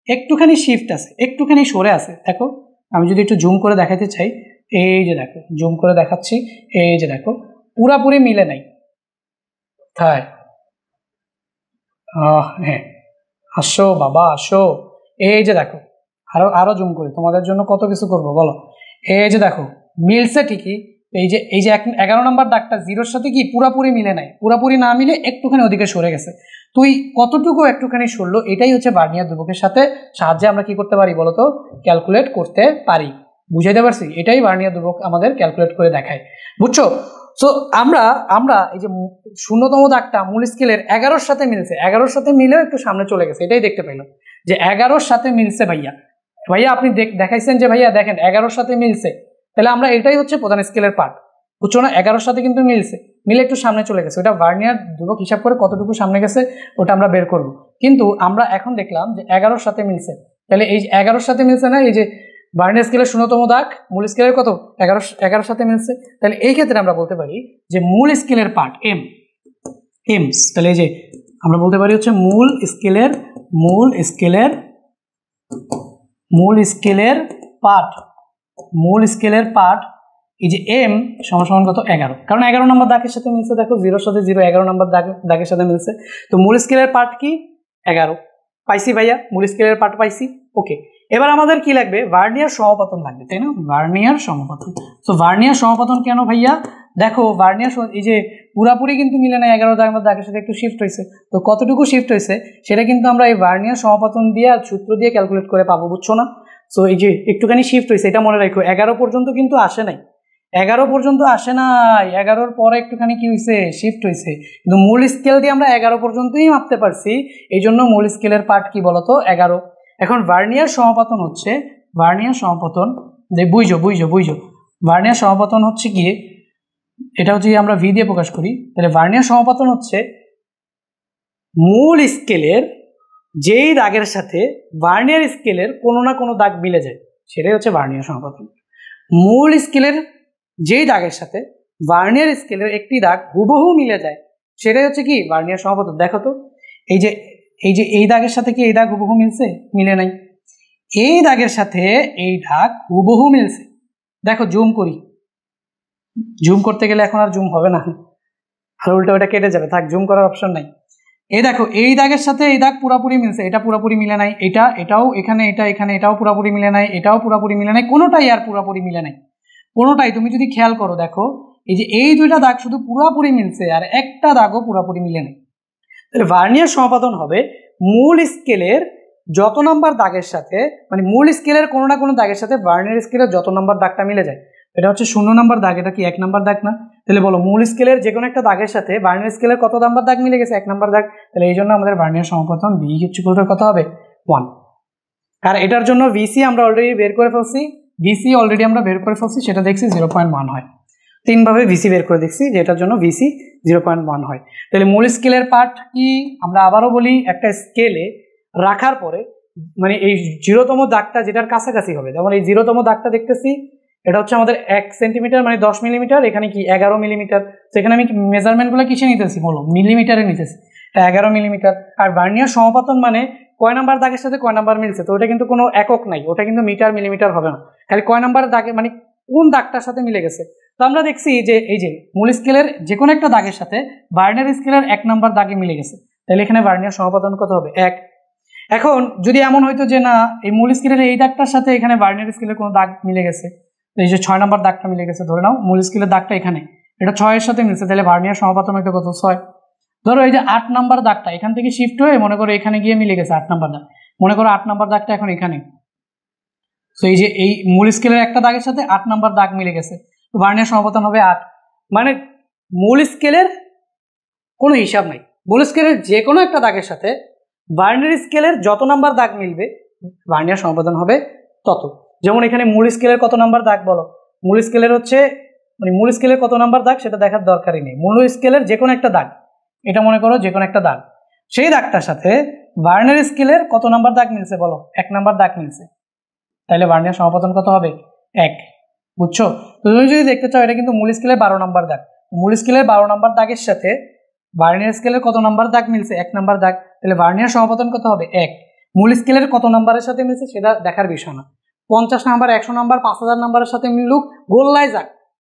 Speaker 1: একটুখানি শিফট আছে, একটুখানি সরে আছে। দেখো আমি যদি একটু জুম করে দেখাতে চাই, এই যে দেখো জুম করে দেখাচ্ছি, এই যে দেখো পুরোপুরি মিলে নাই, তাই হ্যাঁ আসো বাবা আসো, এই যে দেখো আরো জুম করে তোমাদের জন্য কত কিছু করবো বলো, এই যে দেখো মিলছে ঠিকই। এই যে 11 নাম্বার দাগটা 0-এর সাথে কি পুরোপুরি মিলে নাই, পুরোপুরি না মিলে একটুখানি ওদিকে সরে গেছে। তুই কতটুকু একটুখানি সরলো, এটাই হচ্ছে ভার্নিয়ার ধ্রুবকের সাহায্যে আমরা কি করতে পারি বলতো, ক্যালকুলেট করতে পারি। বুঝাইতে পারছি? এটাই ভার্নিয়ার ধ্রুবক আমাদের ক্যালকুলেট করে দেখায়, বুঝছো? সো আমরা এই যে 0তম দাগটা মূল স্কেলের 11-এর সাথে মিলছে, 11-এর সাথে মিলে একটু সামনে চলে গেছে, এটাই দেখতে পেলাম যে 11-এর সাথে মিলছে। ভাইয়া আপনি দেখাইছেন যে ভাইয়া দেখেন 11-এর সাথে মিলছে, তাহলে আমরা এটাই হচ্ছে প্রধান স্কেলের পার্ট, বুঝছো না? 11-এর সাথে কিন্তু মিলে একটু সামনে চলে গেছে, ওটা ভার্নিয়ার ধ্রুবক হিসাব করে কতটুকু সামনে গেছে ওটা আমরা বের করব। কিন্তু আমরা এখন দেখলাম যে 11-এর সাথে মিলছে, তাহলে এই 11-এর সাথে মিলছে না, এই যে ভার্নিয়ার স্কেলের 0তম দাগ মূল স্কেলের কত 11-এর সাথে মিলছে, তাহলে এই ক্ষেত্রে আমরা বলতে পারি যে মূল স্কেলের পার্ট এমস, তাহলে এই যে আমরা বলতে পারি হচ্ছে মূল স্কেলের মূল স্কেলের পার্ট এই যে এম সমান কত 11, কারণ 11 নম্বর দাগের সাথে মিলছে, দেখো 0 সাথে 0 11 নম্বর দাগের সাথে মিলছে, তো মূল স্কেলের পার্ট কি 11 পাইছি ভাইয়া, মূল স্কেলের পার্ট পাইছি। ওকে, এবার আমাদের কি লাগবে, ভার্নিয়ার সমপতন লাগবে, তাই না, ভার্নিয়ার সমপতন। তো ভার্নিয়ার সমপতন কেন ভাইয়া, দেখো ভার্নিয়ার এই যে পুরাপুরি কিন্তু মিলে না 11 দাগের সাথে একটু শিফট হয়েছে, তো কতটুকু শিফট হয়েছে সেটা কিন্তু আমরা এই ভার্নিয়ার সমপতন দিয়ে আর সূত্র দিয়ে ক্যালকুলেট করে পাবো, বুঝছো না। সো এই যে একটুখানি শিফট হয়েছে এটা মনে রাখো, 11 পর্যন্ত কিন্তু আসে নাই, 11 পর্যন্ত আসে নাই, 11-র পরে একটুখানি কি হয়েছে, শিফট হয়েছে, কিন্তু মূল স্কেল দিয়ে আমরা 11 পর্যন্তই মাপতে পারছি, এই জন্য মূল স্কেলের পার্ট কি বলতো 11। এখন ভার্নিয়ার সমপতন হচ্ছে, ভার্নিয়ার সমপতন বুঝো ভার্নিয়ার সমপতন হচ্ছে কি, এটা হচ্ছে আমরা ভি দিয়ে প্রকাশ করি, তাহলে ভার্নিয়ার সমপতন হচ্ছে মূল স্কেলের যেই দাগের সাথে ভার্নিয়ার স্কেলের কোনো না কোনো দাগ মিলে যায়, সেটাই হচ্ছে ভার্নিয়ার সমপতন। মূল স্কেলের যেই দাগের সাথে ভার্নিয়ার স্কেলের একটি দাগ হুবহু মিলে যায়, সেটাই হচ্ছে কি ভার্নিয়ার সমপতন। দেখো তো এই দাগের সাথে কি এই দাগ হুবহু মিলছে, মিলে নাই, এই দাগের সাথে এই দাগ হুবহু মিলছে, দেখো জুম করি, জুম করতে গেলে এখন আর জুম হবে না, আর উল্টো ওটা কেটে যাবে, থাক জুম করার অপশন নাই। এই দেখো এই দাগের সাথে এই দাগ পুরোপুরি মিলছে, এটা পুরোপুরি মিলে নাই, এটাও এখানে এটাও পুরোপুরি মিলে নাই, এটাও পুরোপুরি মিলে নাই, কোনোটাই আর পুরোপুরি মিলে নাই, কোনোটাই। তুমি যদি খেয়াল করো দেখো এই যে এই দুইটা দাগ শুধু পুরোপুরি মিলছে আর একটা দাগও পুরোপুরি মিলে নাই, তাহলে ভার্নিয়ার সমপতন হবে মূল স্কেলের যত নাম্বার দাগের সাথে, মানে মূল স্কেলের কোনো না কোনো দাগের সাথে ভার্নিয়ার স্কেলের যত নাম্বার দাগটা মিলে যায়, এটা হচ্ছে 0 নাম্বার দাগ, এটা কি 1 নাম্বার দাগ না, তাহলে বলো মূল স্কেলের যে কোনো একটা দাগের সাথে ভার্নিয়ার স্কেলের কত নাম্বার দাগ মিলে গেছে, 1 নাম্বার দাগ, তাহলে এই জন্য আমাদের ভার্নিয়ার সমপতন ভি ইকুয়াল টু কত হবে 1। আর এটার জন্য ভিসি আমরা অলরেডি বের করে ফেলছি, সেটা দেখছি 0.1 হয়, 3 ভাবে ভিসি বের করে দেখছি যে এটার জন্য ভিসি 0.1 হয়। তাহলে মূল স্কেলের পার্ট কি, আমরা আবারও বলি, একটা স্কেলে রাখার পরে মানে এই 0তম দাগটা যেটার কাছাকাছি হবে, যেমন এই 0তম দাগটা দেখতেছি, এটা হচ্ছে আমাদের 1 সেন্টিমিটার মানে 10 মিলিমিটার, এখানে কি 11 মিলিমিটার, সেখানে আমি মেজারমেন্টগুলো কিসে নিতেছি বলো, মিলিমিটারে নিতেছি, এটা 11 মিলিমিটার। আর ভার্নিয়ার সমপতন মানে কয় নাম্বার দাগের সাথে কয় নাম্বার মিলছে, তো ওটা কিন্তু কোনো একক নাই, ওটা কিন্তু মিটার মিলিমিটার হবে না, খালি কয় নাম্বার দাগে মানে কোন দাগটার সাথে মিলে গেছে। তো আমরা দেখছি যে এই যে মূল স্কেলের যে কোনো একটা দাগের সাথে ভার্নিয়ার স্কেলের 1 নাম্বার দাগে মিলে গেছে, তাহলে এখানে ভার্নিয়ার সমপতন কত হবে 1। এখন যদি এমন হইতো যে না এই মূল স্কেলের এই দাগটার সাথে এখানে ভার্নিয়ার স্কেলের কোনো দাগ মিলে গেছে, এই যে 6 নাম্বার দাগটা মিলে গেছে, ধরে নাও মূল স্কেলের দাগটা এখানে, এটা 6 এর সাথে মিলছে, তাহলে ভার্নিয়ার সমপতন হইতো কত 6। ধরো এই যে 8 নাম্বার দাগটা এখান থেকে শিফট হয়ে মনে করো এখানে গিয়ে মিলে গেছে 8 নাম্বার দাগ, মনে করো 8 নাম্বার দাগটা এখন এখানে, তো এই যে এই মূল স্কেলের একটা দাগের সাথে 8 নাম্বার দাগ মিলে গেছে, তো ভার্নিয়ার সমপতন হবে 8। মানে মূল স্কেলের কোনো হিসাব নাই, মূল স্কেলের যে কোনো একটা দাগের সাথে ভার্নিয়ার স্কেলের যত নাম্বার দাগ মিলবে ভার্নিয়ার সমপতন হবে তত। যেমন এখানে মূল স্কেলের কত নাম্বার দাগ বলো, মূল স্কেলের হচ্ছে মানে মূল স্কেলের কত নাম্বার দাগ সেটা দেখার দরকারই নেই, মূল স্কেলের যে কোনো একটা দাগ, এটা মনে করো যে কোনো একটা দাগ, সেই দাগটার সাথে ভার্নিয়ার স্কেলের কত নাম্বার দাগ মিলছে বলো, 1 নাম্বার দাগ মিলছে, তাহলে ভার্নিয়ার সমপতন কত হবে 1, বুঝছো। তো তুমি যদি দেখতে চাও এটা কিন্তু মূল স্কেলের 12 নাম্বার দাগ, মূল স্কেলের 12 নাম্বার দাগের সাথে ভার্নিয়ার স্কেলের কত নাম্বার দাগ মিলছে 1 নাম্বার দাগ, তাহলে ভার্নিয়ার সমপতন কত হবে 1। মূল স্কেলের কত নাম্বারের সাথে মিলছে সেটা দেখার বিষয় না, 50 নাম্বার 100 নাম্বার 5000 নাম্বারের সাথে মিলুক গোল্লায় যাক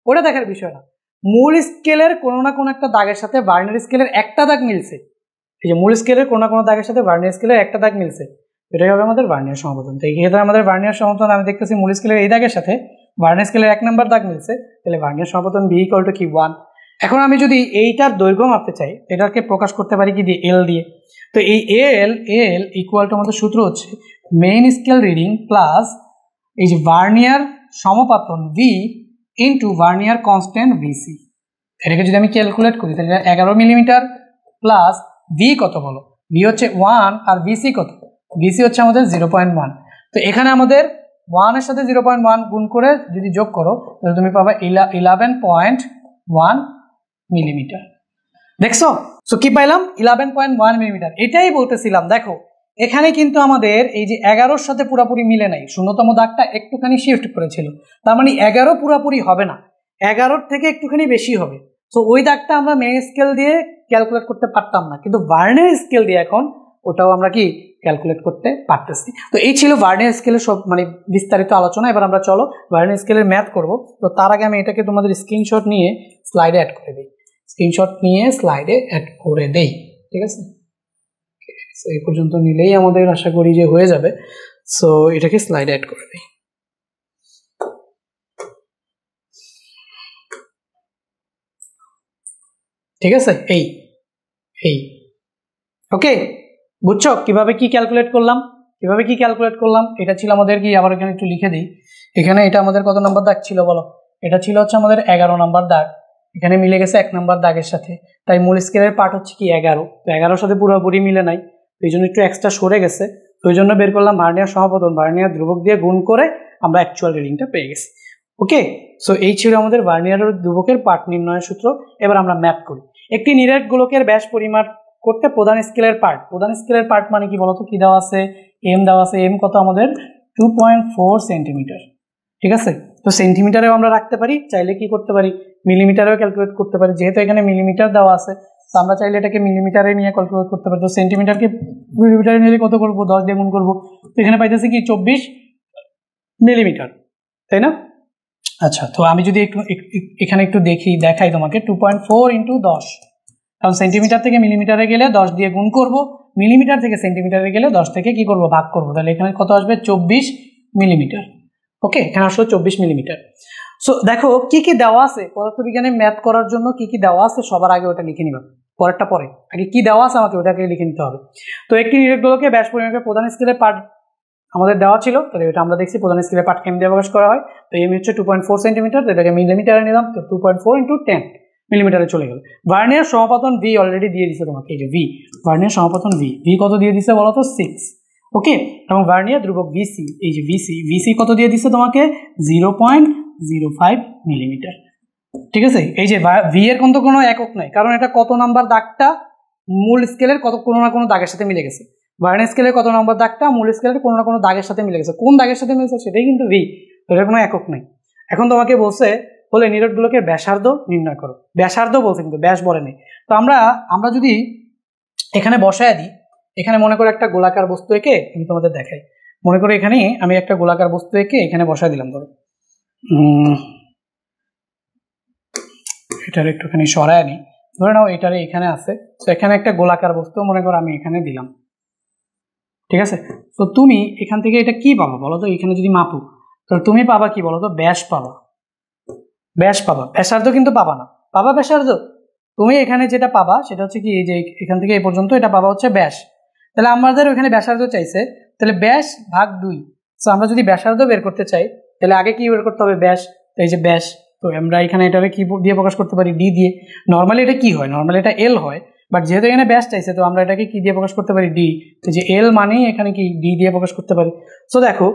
Speaker 1: ওটা দেখার বিষয় না, মূল স্কেলের কোনো না কোনো একটা দাগের সাথে ভার্নিয়ার স্কেলের একটা দাগ মিলছে, এই যে মূল স্কেলের কোনো না কোনো দাগের সাথে ভার্নিয়ার স্কেলের একটা দাগ মিলছে, এটাই হবে আমাদের ভার্নিয়ার সমপতন। তো এই ক্ষেত্রে আমাদের ভার্নিয়ার সমপতন আমি দেখতেছি মূল স্কেলের এই দাগের সাথে ভার্নিয়ার স্কেলের 1 নাম্বার দাগ মিলছে, তাহলে ভার্নিয়ার সমপতন ভি ইকুয়াল টু কি 1। এখন আমি যদি এইটার দৈর্ঘ্য মাপতে চাই এটাকে প্রকাশ করতে পারি কি দিয়ে, এল দিয়ে। তো এই এল ইকুয়াল টু আমাদের সূত্র হচ্ছে মেইন স্কেল রিডিং প্লাস এই যে ভার্নিয়ার সমপতন V into vernier constant VC. এটাকে যদি আমি ক্যালকুলেট করি তাহলে 11 মিলিমিটার প্লাস ভি কত বলো, ভি হচ্ছে 1 আর ভিসি কত, ভিসি হচ্ছে আমাদের 0.1। তো এখানে আমাদের 1 এর সাথে 0.1 গুণ করে যদি যোগ করো তাহলে তুমি পাবা 11.1 মিলিমিটার, দেখছো। সো কি পাইলাম 11.1 মিলিমিটার, এটাই বলতেছিলাম। দেখো এখানে কিন্তু আমাদের এই যে 11-র সাথে পুরোপুরি মিলে নাই, 0তম দাগটা একটুখানি শিফট করেছিল, তার মানে 11 পুরোপুরি হবে না, 11-র থেকে একটুখানি বেশি হবে। সো ওই দাগটা আমরা মেইন স্কেল দিয়ে ক্যালকুলেট করতে পারতাম না, কিন্তু ভার্নিয়ার স্কেল দিয়ে এখন ওটাও আমরা কি ক্যালকুলেট করতে পারতেছি। তো এই ছিল ভার্নিয়ার স্কেলের সব মানে বিস্তারিত আলোচনা। এবার আমরা চলো ভার্নিয়ার স্কেলের ম্যাথ করব। তো তার আগে আমি এটাকে তোমাদের স্ক্রিনশট নিয়ে স্লাইডে অ্যাড করে দিই, ঠিক আছে। সো এই পর্যন্ত নিলেই আমাদের আশা করি যে হয়ে যাবে। সো এটাকে স্লাইডে অ্যাড করে দিই। ঠিক আছে, এই ওকে, বুঝছো কিভাবে কি ক্যালকুলেট করলাম? এটা ছিল আমাদের কি, আবার এখানে একটু লিখে দিই। এখানে এটা আমাদের কত নাম্বার দাগ ছিল বলো? এটা ছিল হচ্ছে আমাদের 11 নাম্বার দাগ। এখানে মিলে গেছে 1 নাম্বার দাগের সাথে, তাই মূল স্কেলের পার্ট হচ্ছে কি 11। তো 11-র সাথে পুরোপুরি মিলে নাই, এই জন্য একটু এক্সট্রা সরে গেছে। তো ওই জন্য বের করলাম ভার্নিয়ার সমাপতন, ভার্নিয়ার ধ্রুবক দিয়ে গুণ করে আমরা অ্যাকচুয়াল রিডিংটা পেয়ে গেছি। ওকে, সো এই ছিল আমাদের ভার্নিয়ার ধ্রুবকের পার্ট নির্ণয়ের সূত্র। এবার আমরা ম্যাথ করি। একটি নিরেট গোলকের ব্যাস পরিমাপ করতে প্রধান স্কেলের পার্ট মানে কি বলতো? কি দেওয়া আছে? এম দেওয়া আছে। এম কত আমাদের? 2.4 সেন্টিমিটার। ঠিক আছে, তো সেন্টিমিটারেও আমরা রাখতে পারি, চাইলে কি করতে পারি মিলিমিটারেও ক্যালকুলেট করতে পারি। যেহেতু এখানে মিলিমিটার দেওয়া আছে, তো আমরা চাইলে এটাকে মিলিমিটারে নিয়ে ক্যালকুলেট করতে পারি। তো সেন্টিমিটারকে মিলিমিটারে নিলে কত করবো? 10 দিয়ে গুণ করবো। তো এখানে পাইতেছি কি 24 মিলিমিটার, তাই না? আচ্ছা, তো আমি যদি এখানে একটু দেখাই তোমাকে 2.4 × 10, কারণ সেন্টিমিটার থেকে মিলিমিটারে গেলে 10 দিয়ে গুণ করব, মিলিমিটার থেকে সেন্টিমিটারে গেলে 10 থেকে কি করব? ভাগ করব। তাহলে এখানে কত আসবে? 24 মিলিমিটার। ওকে, এখানে আসলে 24 মিলিমিটার। সো দেখো কি কি দেওয়া আছে পদার্থবিজ্ঞানে ম্যাথ করার জন্য, কি কি দেওয়া আছে সবার আগে ওটা লিখে নিবা, পরেরটা পরে। আগে কি দেওয়া আছে আমাকে ওটাকে লিখে নিতে হবে। তো একটি নিরেট গোলকের ব্যাস পরিমাপের প্রধান স্কেলের পার্ট আমাদের দেওয়া ছিল, তাহলে এটা আমরা দেখছি প্রধান স্কেলের পার্টকে এম দিয়ে প্রকাশ করা হয়। তো এম হচ্ছে 2.4 সেন্টিমিটার, এটাকে মিলিমিটারে নিলাম, তো 2.4 × 10 মিলিমিটারে চলে গেল। ভার্নিয়ার সমাপতন ভি অলরেডি দিয়ে দিছে তোমাকে, এই যে ভি, ভার্নিয়ার সমাপতন ভি কত দিয়ে দিছে বলো তো? 6। ওকে, এবং ভার্নিয়ার ধ্রুবক ভিসি, এই যে ভিসি কত দিয়ে দিছে তোমাকে? 0.05 মিলিমিটার। ঠিক আছে, এই যে ভি এর কিন্তু কোনো একক নাই, কারণ এটা কত নাম্বার দাগটা মূল স্কেলের কোনো না কোনো দাগের সাথে মিলে গেছে। ভার্নিয়ার স্কেলের কত নাম্বার দাগটা মূল স্কেলের কোনো না কোনো দাগের সাথে মিলে গেছে। কোন দাগের সাথে মিলেছে সেটাই কিন্তু ভি, এটার কোনো একক নাই। এখন তোমাকে বলছে বলে নিরেট গোলকের ব্যাসার্ধ নির্ণয় করো। ব্যাসার্ধ বলছে, কিন্তু ব্যাস বলে নেই। তো আমরা যদি এখানে বসায় দিই, এখানে মনে করে একটা গোলাকার বস্তু এঁকে আমি তোমাদের দেখাই। মনে করে এখানে আমি একটা গোলাকার বস্তু এঁকে এখানে বসায় দিলাম। ধরো এটার একটুখানি সরায় নিই, ধরে নাও এটারে এখানে আছে। তো এখানে একটা গোলাকার বস্তু মনে করো আমি এখানে দিলাম। ঠিক আছে, তো তুমি এখান থেকে এটা কি পাবা বলো তো? এখানে যদি মাপো তাহলে তুমি পাবা কি বলো তো? ব্যাস পাবা। ব্যাসার্ধ কিন্তু পাবা না, পাবা ব্যাসার্ধ। তুমি এখানে যেটা পাবা সেটা হচ্ছে কি, এই যে এখান থেকে এই পর্যন্ত এটা পাবা হচ্ছে ব্যাস। তাহলে আমাদের ওইখানে ব্যাসার্ধ চাইছে, তাহলে ব্যাস ভাগ 2। তো আমরা যদি ব্যাসার্ধ বের করতে চাই তাহলে আগে কি বের করতে হবে? ব্যাস। তো এই যে ব্যাস, তো আমরা এখানে এটাকে কি দিয়ে প্রকাশ করতে পারি? ডি দিয়ে। নর্মালি এটা কি হয়? নর্মালি এটা এল হয়, বাট যেহেতু এখানে ব্যাস চাইছে তো আমরা এটাকে কি দিয়ে প্রকাশ করতে পারি? ডি। তো যে এল মানেই এখানে কি ডি দিয়ে প্রকাশ করতে পারি। সো দেখো,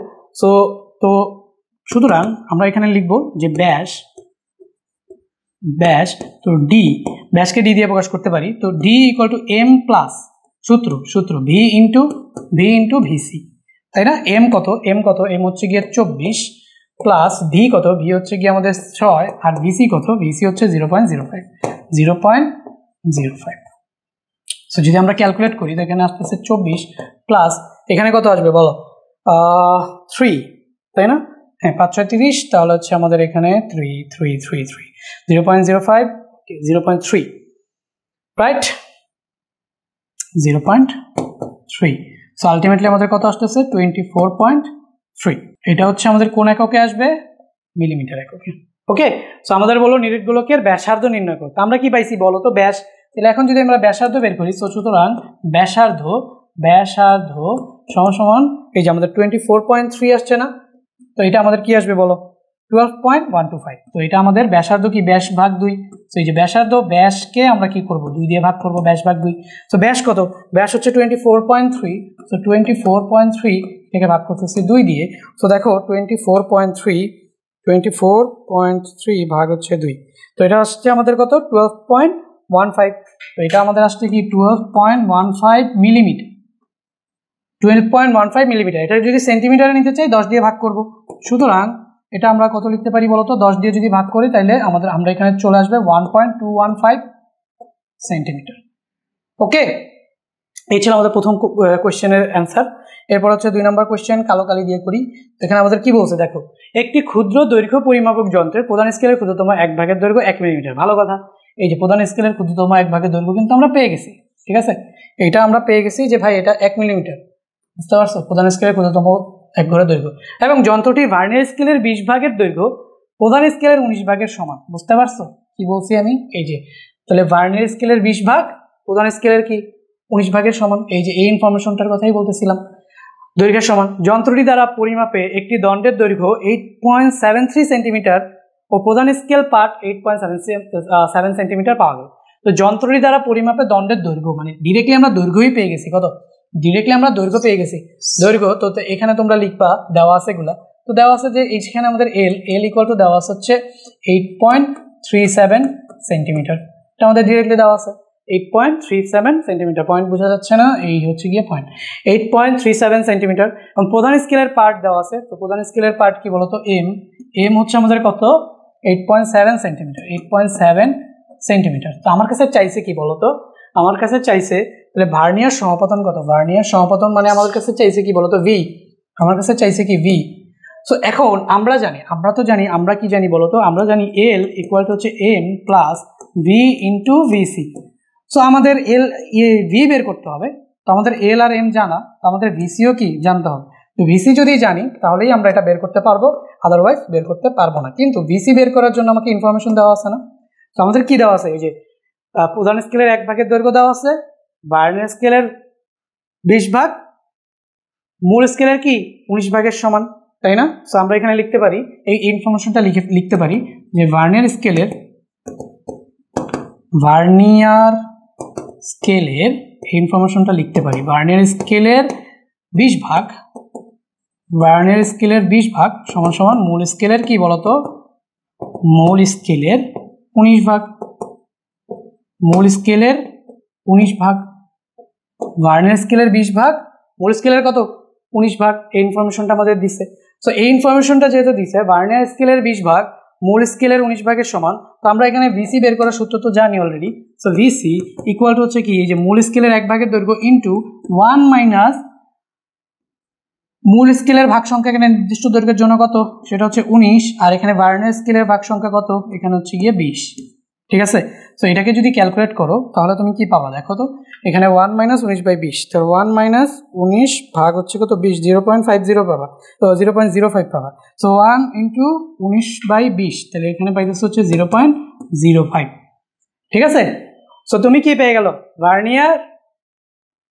Speaker 1: তো সুতরাং আমরা এখানে লিখবো যে ব্যাস, তো ডি, ব্যাসকে ডি দিয়ে প্রকাশ করতে পারি। তো ডি = এম প্লাস সূত্র ভি ইন্টু ভিসি, তাই না? এম কত? এম হচ্ছে গিয়ে 24 প্লাস ভি কত? ভি হচ্ছে গিয়ে আমাদের 6, আর ভিসি কত? ভিসি হচ্ছে 0.05। সো যদি আমরা ক্যালকুলেট করি তো এখানে আসতেছে 24 প্লাস এখানে কত আসবে বলো? 3, তাই না? হ্যাঁ, 5 6 30, তাহলে হচ্ছে আমাদের এখানে 3 0.05 0.3, রাইট? 0.3। সো আলটিমেটলি আমাদের কত আসতেছে? 24.3। এটা হচ্ছে আমাদের কোন এককে আসবে? মিলিমিটার এককে। ওকে, সো আমাদের বলো নিরেট গোলকের ব্যাসার্ধ নির্ণয় করতে। আমরা কি পাইছি বলো তো? ব্যাস। তাহলে এখন যদি আমরা ব্যাসার্ধ বের করি, তো সুতরাং ব্যাসার্ধ সমান এই যে আমাদের 24.3 আসছে না? তো এটা আমাদের কি আসবে বলো? 12.125। তো এটা আমাদের ব্যাসার্ধ কি? ব্যাস ভাগ 2। তো এই যে ব্যাসার্ধ, ব্যাসকে আমরা কি করব? 2 দিয়ে ভাগ করব, ব্যাস ভাগ 2। তো ব্যাস কত? ব্যাস হচ্ছে 24.3। তো 24.3 থেকে ভাগ করতেছি 2 দিয়ে। তো দেখো 24.3 ভাগ হচ্ছে 2, তো এটা আসছে আমাদের কত? 12.15। তো এটা আমাদের আসছে কি? 12.15 মিলিমিটার। 12.15 মিলিমিটার। এটা যদি সেন্টিমিটারে নিতে চাই 10 দিয়ে ভাগ করব। সুতরাং এটা আমরা কত লিখতে পারি বলতো? 10 দিয়ে যদি ভাগ করি তাহলে আমরা এখানে চলে আসবে 1.215 সেন্টিমিটার। ওকে, এই ছিল আমাদের প্রথম কোশ্চেনের অ্যান্সার। এরপর হচ্ছে 2 নম্বর কোশ্চেন, কালো কালি দিয়ে করি। এখানে আমাদের কি বলছে দেখো, একটি ক্ষুদ্র দৈর্ঘ্য পরিমাপক যন্ত্রের প্রধান স্কেলের ক্ষুদ্রতম 1 ভাগের দৈর্ঘ্য 1 মিলিমিটার। ভালো কথা, এই যে প্রধান স্কেলের ক্ষুদ্রতম 1 ভাগের দৈর্ঘ্য কিন্তু আমরা পেয়ে গেছি, ঠিক আছে। এটা আমরা পেয়ে গেছি যে ভাই এটা 1 মিলিমিটার, বুঝতে পারছো, প্রধান স্কেলের ক্ষুদ্রতম 1 ঘরের দৈর্ঘ্য। এবং যন্ত্রটি ভার্নিয়ার স্কেলের 20 ভাগের দৈর্ঘ্য প্রধান স্কেলের 19 ভাগের সমান। বুঝতে পারছো কি বলছি আমি? এই যে তাহলে ভার্নিয়ার স্কেলের 20 ভাগ প্রধান স্কেলের কি 19 ভাগের সমান। এই যে এই ইনফরমেশনটার কথাই বলতেছিলাম, দৈর্ঘ্যের সমান। যন্ত্রটি দ্বারা পরিমাপে একটি দণ্ডের দৈর্ঘ্য 8.73 সেন্টিমিটার ও প্রধান স্কেল পার্ট 8.7 সেন্টিমিটার পাওয়া গেল। তো যন্ত্রটি দ্বারা পরিমাপে দণ্ডের দৈর্ঘ্য মানে ডিরেক্টলি আমরা দৈর্ঘ্যই পেয়ে গেছি। কত? ডিরেক্টলি আমরা দৈর্ঘ্য পেয়ে গেছি, দৈর্ঘ্য। তো এখানে তোমরা লিখবা, দেওয়া আছে এগুলা, তো দেওয়া আছে যে এইখানে আমাদের এল ইকুয়াল টু দেওয়া আছে হচ্ছে 8.37 সেন্টিমিটার। এটা আমাদের ডিরেক্টলি দেওয়া আছে 8.37 সেন্টিমিটার। পয়েন্ট বোঝা যাচ্ছে না, এই হচ্ছে গিয়ে পয়েন্ট, 8.37 সেন্টিমিটার। এবং প্রধান স্কেলের পার্ট দেওয়া আছে, তো প্রধান স্কেলের পার্ট কি বলতো? এম হচ্ছে আমাদের কত? 8.7 সেন্টিমিটার, 8.7 সেন্টিমিটার। তো আমার কাছে চাইছে কি বলতো? আমার কাছে চাইছে তাহলে ভার্নিয়ার সমাপতন কত? ভার্নিয়ার সমাপতন মানে আমাদের কাছে চাইছে কি বলতো? ভি। আমার কাছে চাইছে কি? ভি। সো এখন আমরা জানি, আমরা কি জানি বলতো? আমরা জানি এল ইকুয়াল টু হচ্ছে M plus V into VC. So আমাদের ভি বের করতে হবে, তো আমাদের এল আর এম জানা, তো আমাদের ভিসিও কি জানতে হবে। তো ভিসি যদি জানি তাহলেই আমরা এটা বের করতে পারবো, আদারওয়াইজ বের করতে পারবো না। কিন্তু ভিসি বের করার জন্য আমাকে ইনফরমেশন দেওয়া আছে না। তো আমাদের কি দেওয়া আছে? এই যে প্রধান স্কেলের 1 ভাগের দৈর্ঘ্য দেওয়া আছে, ভার্নিয়ার স্কেলের 20 ভাগ, মূল স্কেলের কি 19 ভাগের সমান, তাই না? সো আমরা এখানে লিখতে পারি, এই ইনফরমেশনটা লিখতে পারি যে ভার্নিয়ার স্কেলের ইনফরমেশনটা লিখতে পারি, ভার্নিয়ার স্কেলের 20 ভাগ, ভার্নিয়ার স্কেলের 20 ভাগ সমান সমান মূল স্কেলের কি বলতো? মূল স্কেলের 19 ভাগ, মূল স্কেলের 19 ভাগ, ভার্নিয়ার স্কেলের 20 ভাগ, মূল স্কেলের কত? 19 ভাগ। এই ইনফরমেশনটা আমাদের দিচ্ছে। সো এই ইনফরমেশনটা যেহেতু দিচ্ছে, ভার্নিয়ার স্কেলের 20 ভাগ মূল স্কেলের 19 ভাগের সমান, তো আমরা এখানে ভিসি বের করার সূত্র তো জানি already. So VC equal to হচ্ছে কি? এই যে মূল স্কেলের 1 ভাগের দৈর্ঘ্য ইন্টু 1 মাইনাস মূল স্কেলের ভাগ সংখ্যা, এখানে নির্দিষ্ট দৈর্ঘ্যের জন্য কত? সেটা হচ্ছে 19, আর এখানে ভার্নিয়ার স্কেলের ভাগ সংখ্যা কত? এখানে হচ্ছে গিয়ে 20, ঠিক আছে। সো এটাকে যদি ক্যালকুলেট করো তাহলে তুমি কি পাবা দেখো তো, এখানে 1 মাইনাস 19/20, তো 1 মাইনাস 19 ভাগ হচ্ছে কত? 20, 0.50 পাবা, তো 0.05 পাবা। সো 1 ইন্টু 19/20, তাহলে এখানে পাইতেছে হচ্ছে 0.05, ঠিক আছে। সো তুমি কি পেয়ে গেল? ভার্নিয়ার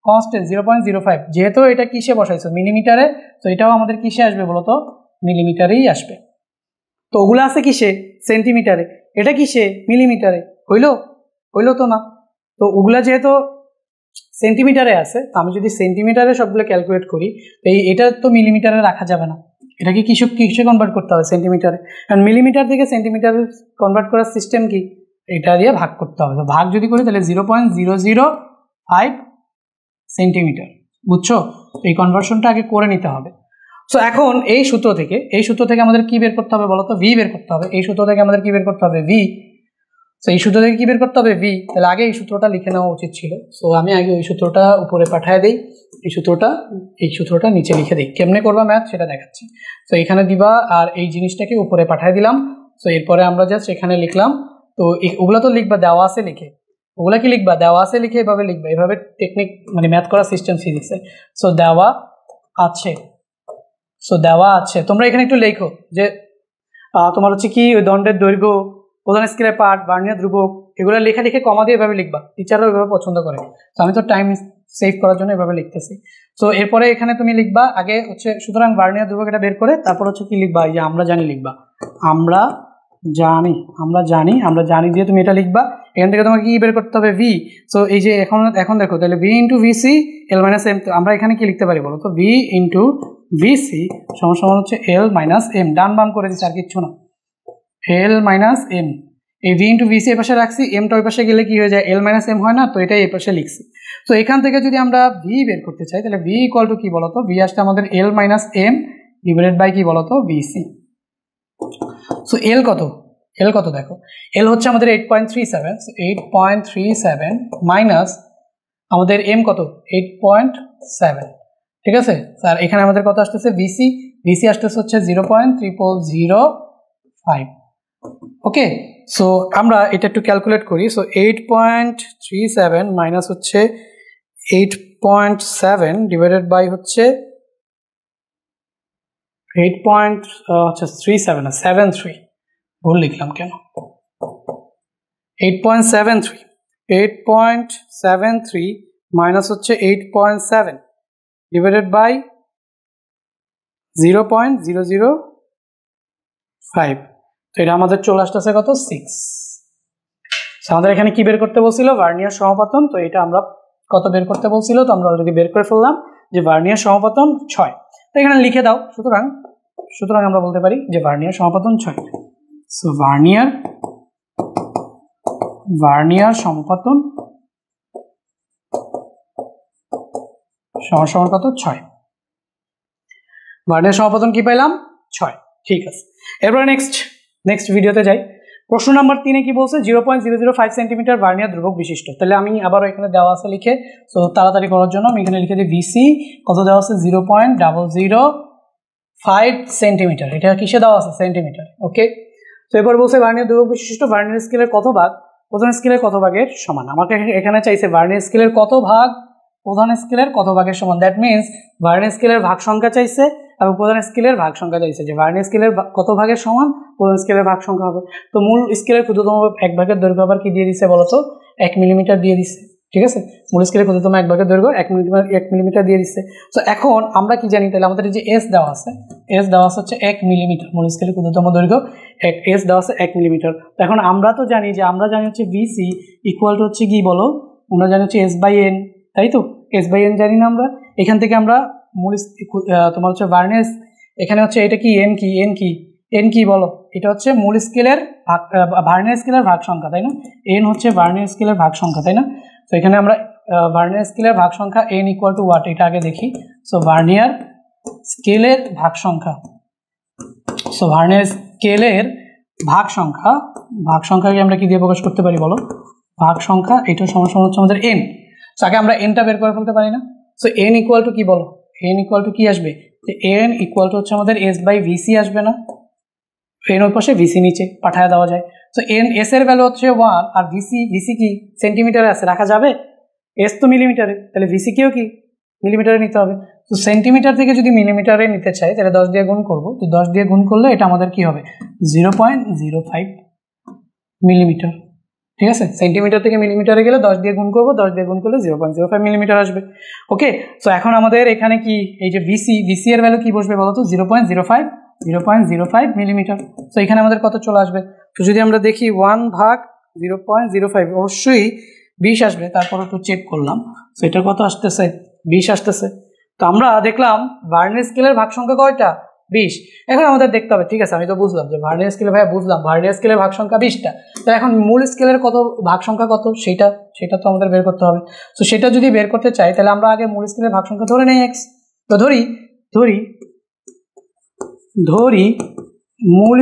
Speaker 1: কনস্ট্যান্ট 0.05, যেহেতু এটা কিসে বসাইছো? মিলিমিটারে, তো এটাও আমাদের কিসে আসবে বলো তো? মিলিমিটারেই আসবে। তো ওগুলো আছে কিসে? সেন্টিমিটারে। এটা কিসে? মিলিমিটারে। হইলো তো না। তো ওগুলা যেহেতু সেন্টিমিটারে আছে, তো আমি যদি সেন্টিমিটারে সবগুলো ক্যালকুলেট করি, তো এটা তো মিলিমিটারে রাখা যাবে না, এটাকে কিসে কনভার্ট করতে হবে? সেন্টিমিটারে। কারণ মিলিমিটার থেকে সেন্টিমিটারে কনভার্ট করার সিস্টেম কি? এটা দিয়ে ভাগ করতে হবে। তো ভাগ যদি করি তাহলে 0.005 সেন্টিমিটার, বুঝছো? এই কনভার্সনটা আগে করে নিতে হবে। সো এখন এই সূত্র থেকে আমাদের কি বের করতে হবে বলো তো? ভি বের করতে হবে। এই সূত্র থেকে আমাদের কি বের করতে হবে? ভি। সো এই সূত্র থেকে কি বের করতে হবে? ভি। তাহলে আগে এই সূত্রটা লিখে নেওয়া উচিত ছিল। সো আমি আগে ওই সূত্রটা উপরে পাঠিয়ে দিই, এই সূত্রটা নিচে লিখে দিই। কেমনে করবা ম্যাথ সেটা দেখাচ্ছি। সো এখানে দিবা, আর এই জিনিসটাকে উপরে পাঠিয়ে দিলাম। সো এরপরে আমরা জাস্ট এখানে লিখলাম। তো ওগুলা তো লিখবা দেওয়া আছে লিখে, ওগুলা কি লিখবা? দেওয়া আছে লিখে এভাবে লিখবা, এভাবে টেকনিক মানে ম্যাথ করার সিস্টেম ফিজিক্সে। সো দেওয়া আছে, তোমরা এখানে একটু লেখো যে তোমার হচ্ছে কি ওই দণ্ডের দৈর্ঘ্য, প্রধান স্কেলের পার্ট, ভার্নিয়ার ধ্রুবক, এগুলো লেখা লিখে কমা দিয়ে এভাবে লিখবা। টিচাররাও এভাবে পছন্দ করে, তো আমি তো টাইম সেভ করার জন্য এভাবে লিখতেছি। সো এরপরে এখানে তুমি লিখবা আগে হচ্ছে, সুতরাং ভার্নিয়ার ধ্রুবক এটা বের করে তারপর হচ্ছে কি লিখবা? এই যে আমরা জানি লিখবা, আমরা জানি দিয়ে তুমি এটা লিখবা। এখান থেকে তোমাকে কি বের করতে হবে? ভি। সো এই যে এখন দেখো, তাহলে V into VC L minus M. আমরা এখানে কি লিখতে পারি বলো তো? ভি ইন্টু ভিসি সমান হচ্ছে এল মাইনাস এম। ডান বাম করে দিচ্ছি, আর কিচ্ছু না, এল মাইনাস এম। এই ভি ইন্টু ভিসি এ পাশে রাখছি, এমটা ওই পাশে গেলে কি হয়ে যায়? এল মাইনাস এম হয় না? তো এটাই এই পাশে লিখছি। তো এখান থেকে যদি আমরা ভি বের করতে চাই তাহলে ভি ইকুয়াল টু কি বলতো? ভি আসলে আমাদের L minus M divided by কি বলতো? ভিসি। সো এল কত দেখো, এল হচ্ছে আমাদের 8.37, 8.37 মাইনাস আমাদের এম কত 8.7, ঠিক আছে স্যার। এখানে আমাদের কত আসতেছে ভিসি, ভিসি আসতেছে হচ্ছে 0.0005। ওকে, সো আমরা এটা একটু ক্যালকুলেট করি। সো 8.37 মাইনাস হচ্ছে 8.7 ডিভাইডেড বাই হচ্ছে 8.73 ভুল লিখলাম কেন, 8.73 মাইনাস হচ্ছে 8.7 ডিভাইডেড বাই 0.005। তো এটা আমাদের চলে আসতেছে কত 6। আমাদের এখানে কি বের করতে বলছিল ভার্নিয়ার সমাপতন, তো এটা আমরা কত বের করতে বলছিল, তো আমরা অলরেডি বের করে ফেললাম যে ভার্নিয়ার সমাপতন 6। তো এখানে লিখে দাও, সুতরাং আমরা বলতে পারি যে ভার্নিয়ার সমাপতন 6। সো ভার্নিয়ার সমাপতন সমান কত 6। ভার্নিয়ার সমাপতন কি পাইলাম 6, ঠিক আছে। এরপর নেক্সট ভিডিওতে যাই। প্রশ্ন নাম্বার 3 কি বলছে 0.005 সেন্টিমিটার ভার্নিয়ার ধ্রুবক বিশিষ্ট। তাহলে আমি আবারও এখানে দেওয়া আছে লিখে, তো তাড়াতাড়ি করার জন্য আমি এখানে লিখে দিই ভিসি কত দেওয়া আছে 0.005 সেন্টিমিটার। এটা কিসে দেওয়া আছে সেন্টিমিটার। ওকে, তো এরপর বলছে ভার্নিয়ার ধ্রুবক বিশিষ্ট ভার্নিয়ার স্কেলের কত ভাগ প্রধান স্কেলের কত ভাগের সমান। আমাকে এখানে চাইছে ভার্নিয়ার স্কেলের কত ভাগ প্রধান স্কেলের কত ভাগের সমান। দ্যাট মিনস ভার্নিয়ার স্কেলের ভাগ সংখ্যা চাইছে এবং প্রধান স্কেলের ভাগ সংখ্যা চাইছে, যে ভার্নিয়ার স্কেলের কত ভাগের সমান প্রধান স্কেলের ভাগ সংখ্যা হবে। তো মূল স্কেলের ক্ষুদ্রতম 1 ভাগের দৈর্ঘ্য আবার কি দিয়ে দিচ্ছে বলতো 1 মিলিমিটার দিয়ে দিচ্ছে, ঠিক আছে। মূল স্কেলের ক্ষুদ্রতম 1 ভাগের দৈর্ঘ্য 1 মিলিমিটার দিয়ে দিচ্ছে। তো এখন আমরা কি জানি, তাহলে আমাদের যে এস দেওয়া আছে হচ্ছে 1 মিলিমিটার, মূল স্কেলের ক্ষুদ্রতম দৈর্ঘ্য এস দেওয়া আছে 1 মিলিমিটার। তো এখন আমরা জানি হচ্ছে ভিসি ইকুয়াল টু হচ্ছে কি বলো, আমরা জানি হচ্ছে এস বাই এন, তাই তো। এস বাই এন জানি না আমরা, এখান থেকে আমরা মূল তোমার হচ্ছে ভার্নিয়ার, এখানে হচ্ছে এটা কি এন কি বলো, এটা হচ্ছে মূল স্কেলের ভার্নিয়ার স্কেলের ভাগ সংখ্যা, তাই না। এন হচ্ছে ভার্নিয়ার স্কেলের ভাগ সংখ্যা, তাই না। তো এখানে আমরা ভার্নিয়ার স্কেলের ভাগ সংখ্যা এন ইকুয়াল টু হোয়াট, এটা আগে দেখি। সো ভার্নিয়ার স্কেলের ভাগ সংখ্যা, ভাগ সংখ্যাকে আমরা কি দিয়ে প্রকাশ করতে পারি বলো, ভাগ সংখ্যা, এটা সমান হচ্ছে আমাদের এন। সো আগে আমরা এনটা বের করে ফেলতে পারি না। সো এন ইকুয়াল টু কি বলো, এন ইকুয়াল টু কি আসবে, এন ইকুয়াল টু হচ্ছে আমাদের এস বাই ভিসি আসবে না। এন ওই পাশে ভিসি নিচে পাঠায় দেওয়া যায়। সো এন এস এর ভ্যালু হচ্ছে 1 আর ভিসি কি সেন্টিমিটারে আছে, রাখা যাবে, এস তো মিলিমিটারে, তাহলে ভিসি কেও কি মিলিমিটারে নিতে হবে। তো সেন্টিমিটার থেকে যদি মিলিমিটারে নিতে চাই তাহলে 10 দিয়ে গুণ করবো, তো 10 দিয়ে গুণ করলে এটা আমাদের কি হবে 0.05 মিলিমিটার, ঠিক আছে। সেন্টিমিটার থেকে মিলিমিটারে গেলে 10 দিয়ে গুণ করবো, 10 দিয়ে গুণ করলে 0.05 মিলিমিটার আসবে। ওকে, সো এখন আমাদের এখানে কি এই যে ভিসি এর ভ্যালু কি বসবে বলো তো 0.05 মিলিমিটার। সো এখানে আমাদের কত চলে আসবে, তো যদি আমরা দেখি 1 ভাগ 0.05 অবশ্যই 20 আসবে। তারপর একটু চেক করলাম, সো এটা কত আসতেছে 20 আসতেছে। তো আমরা দেখলাম ভার্নিয়ার স্কেলের ভাগ সংখ্যা কয়টা 20। এখন আমাদের দেখতে হবে, ঠিক আছে আমি তো বুঝলাম যে ভার্নিয়ার স্কেলে বুঝলাম ভার্নিয়ার স্কেলের ভাগ সংখ্যা 20টা। তো এখন মূল স্কেলের কত ভাগ সংখ্যা কত সেটা তো আমাদের বের করতে হবে। তো সেটা যদি বের করতে চাই তাহলে আমরা আগে মূল স্কেলের ভাগ সংখ্যা ধরে নেই x। তো ধরি মূল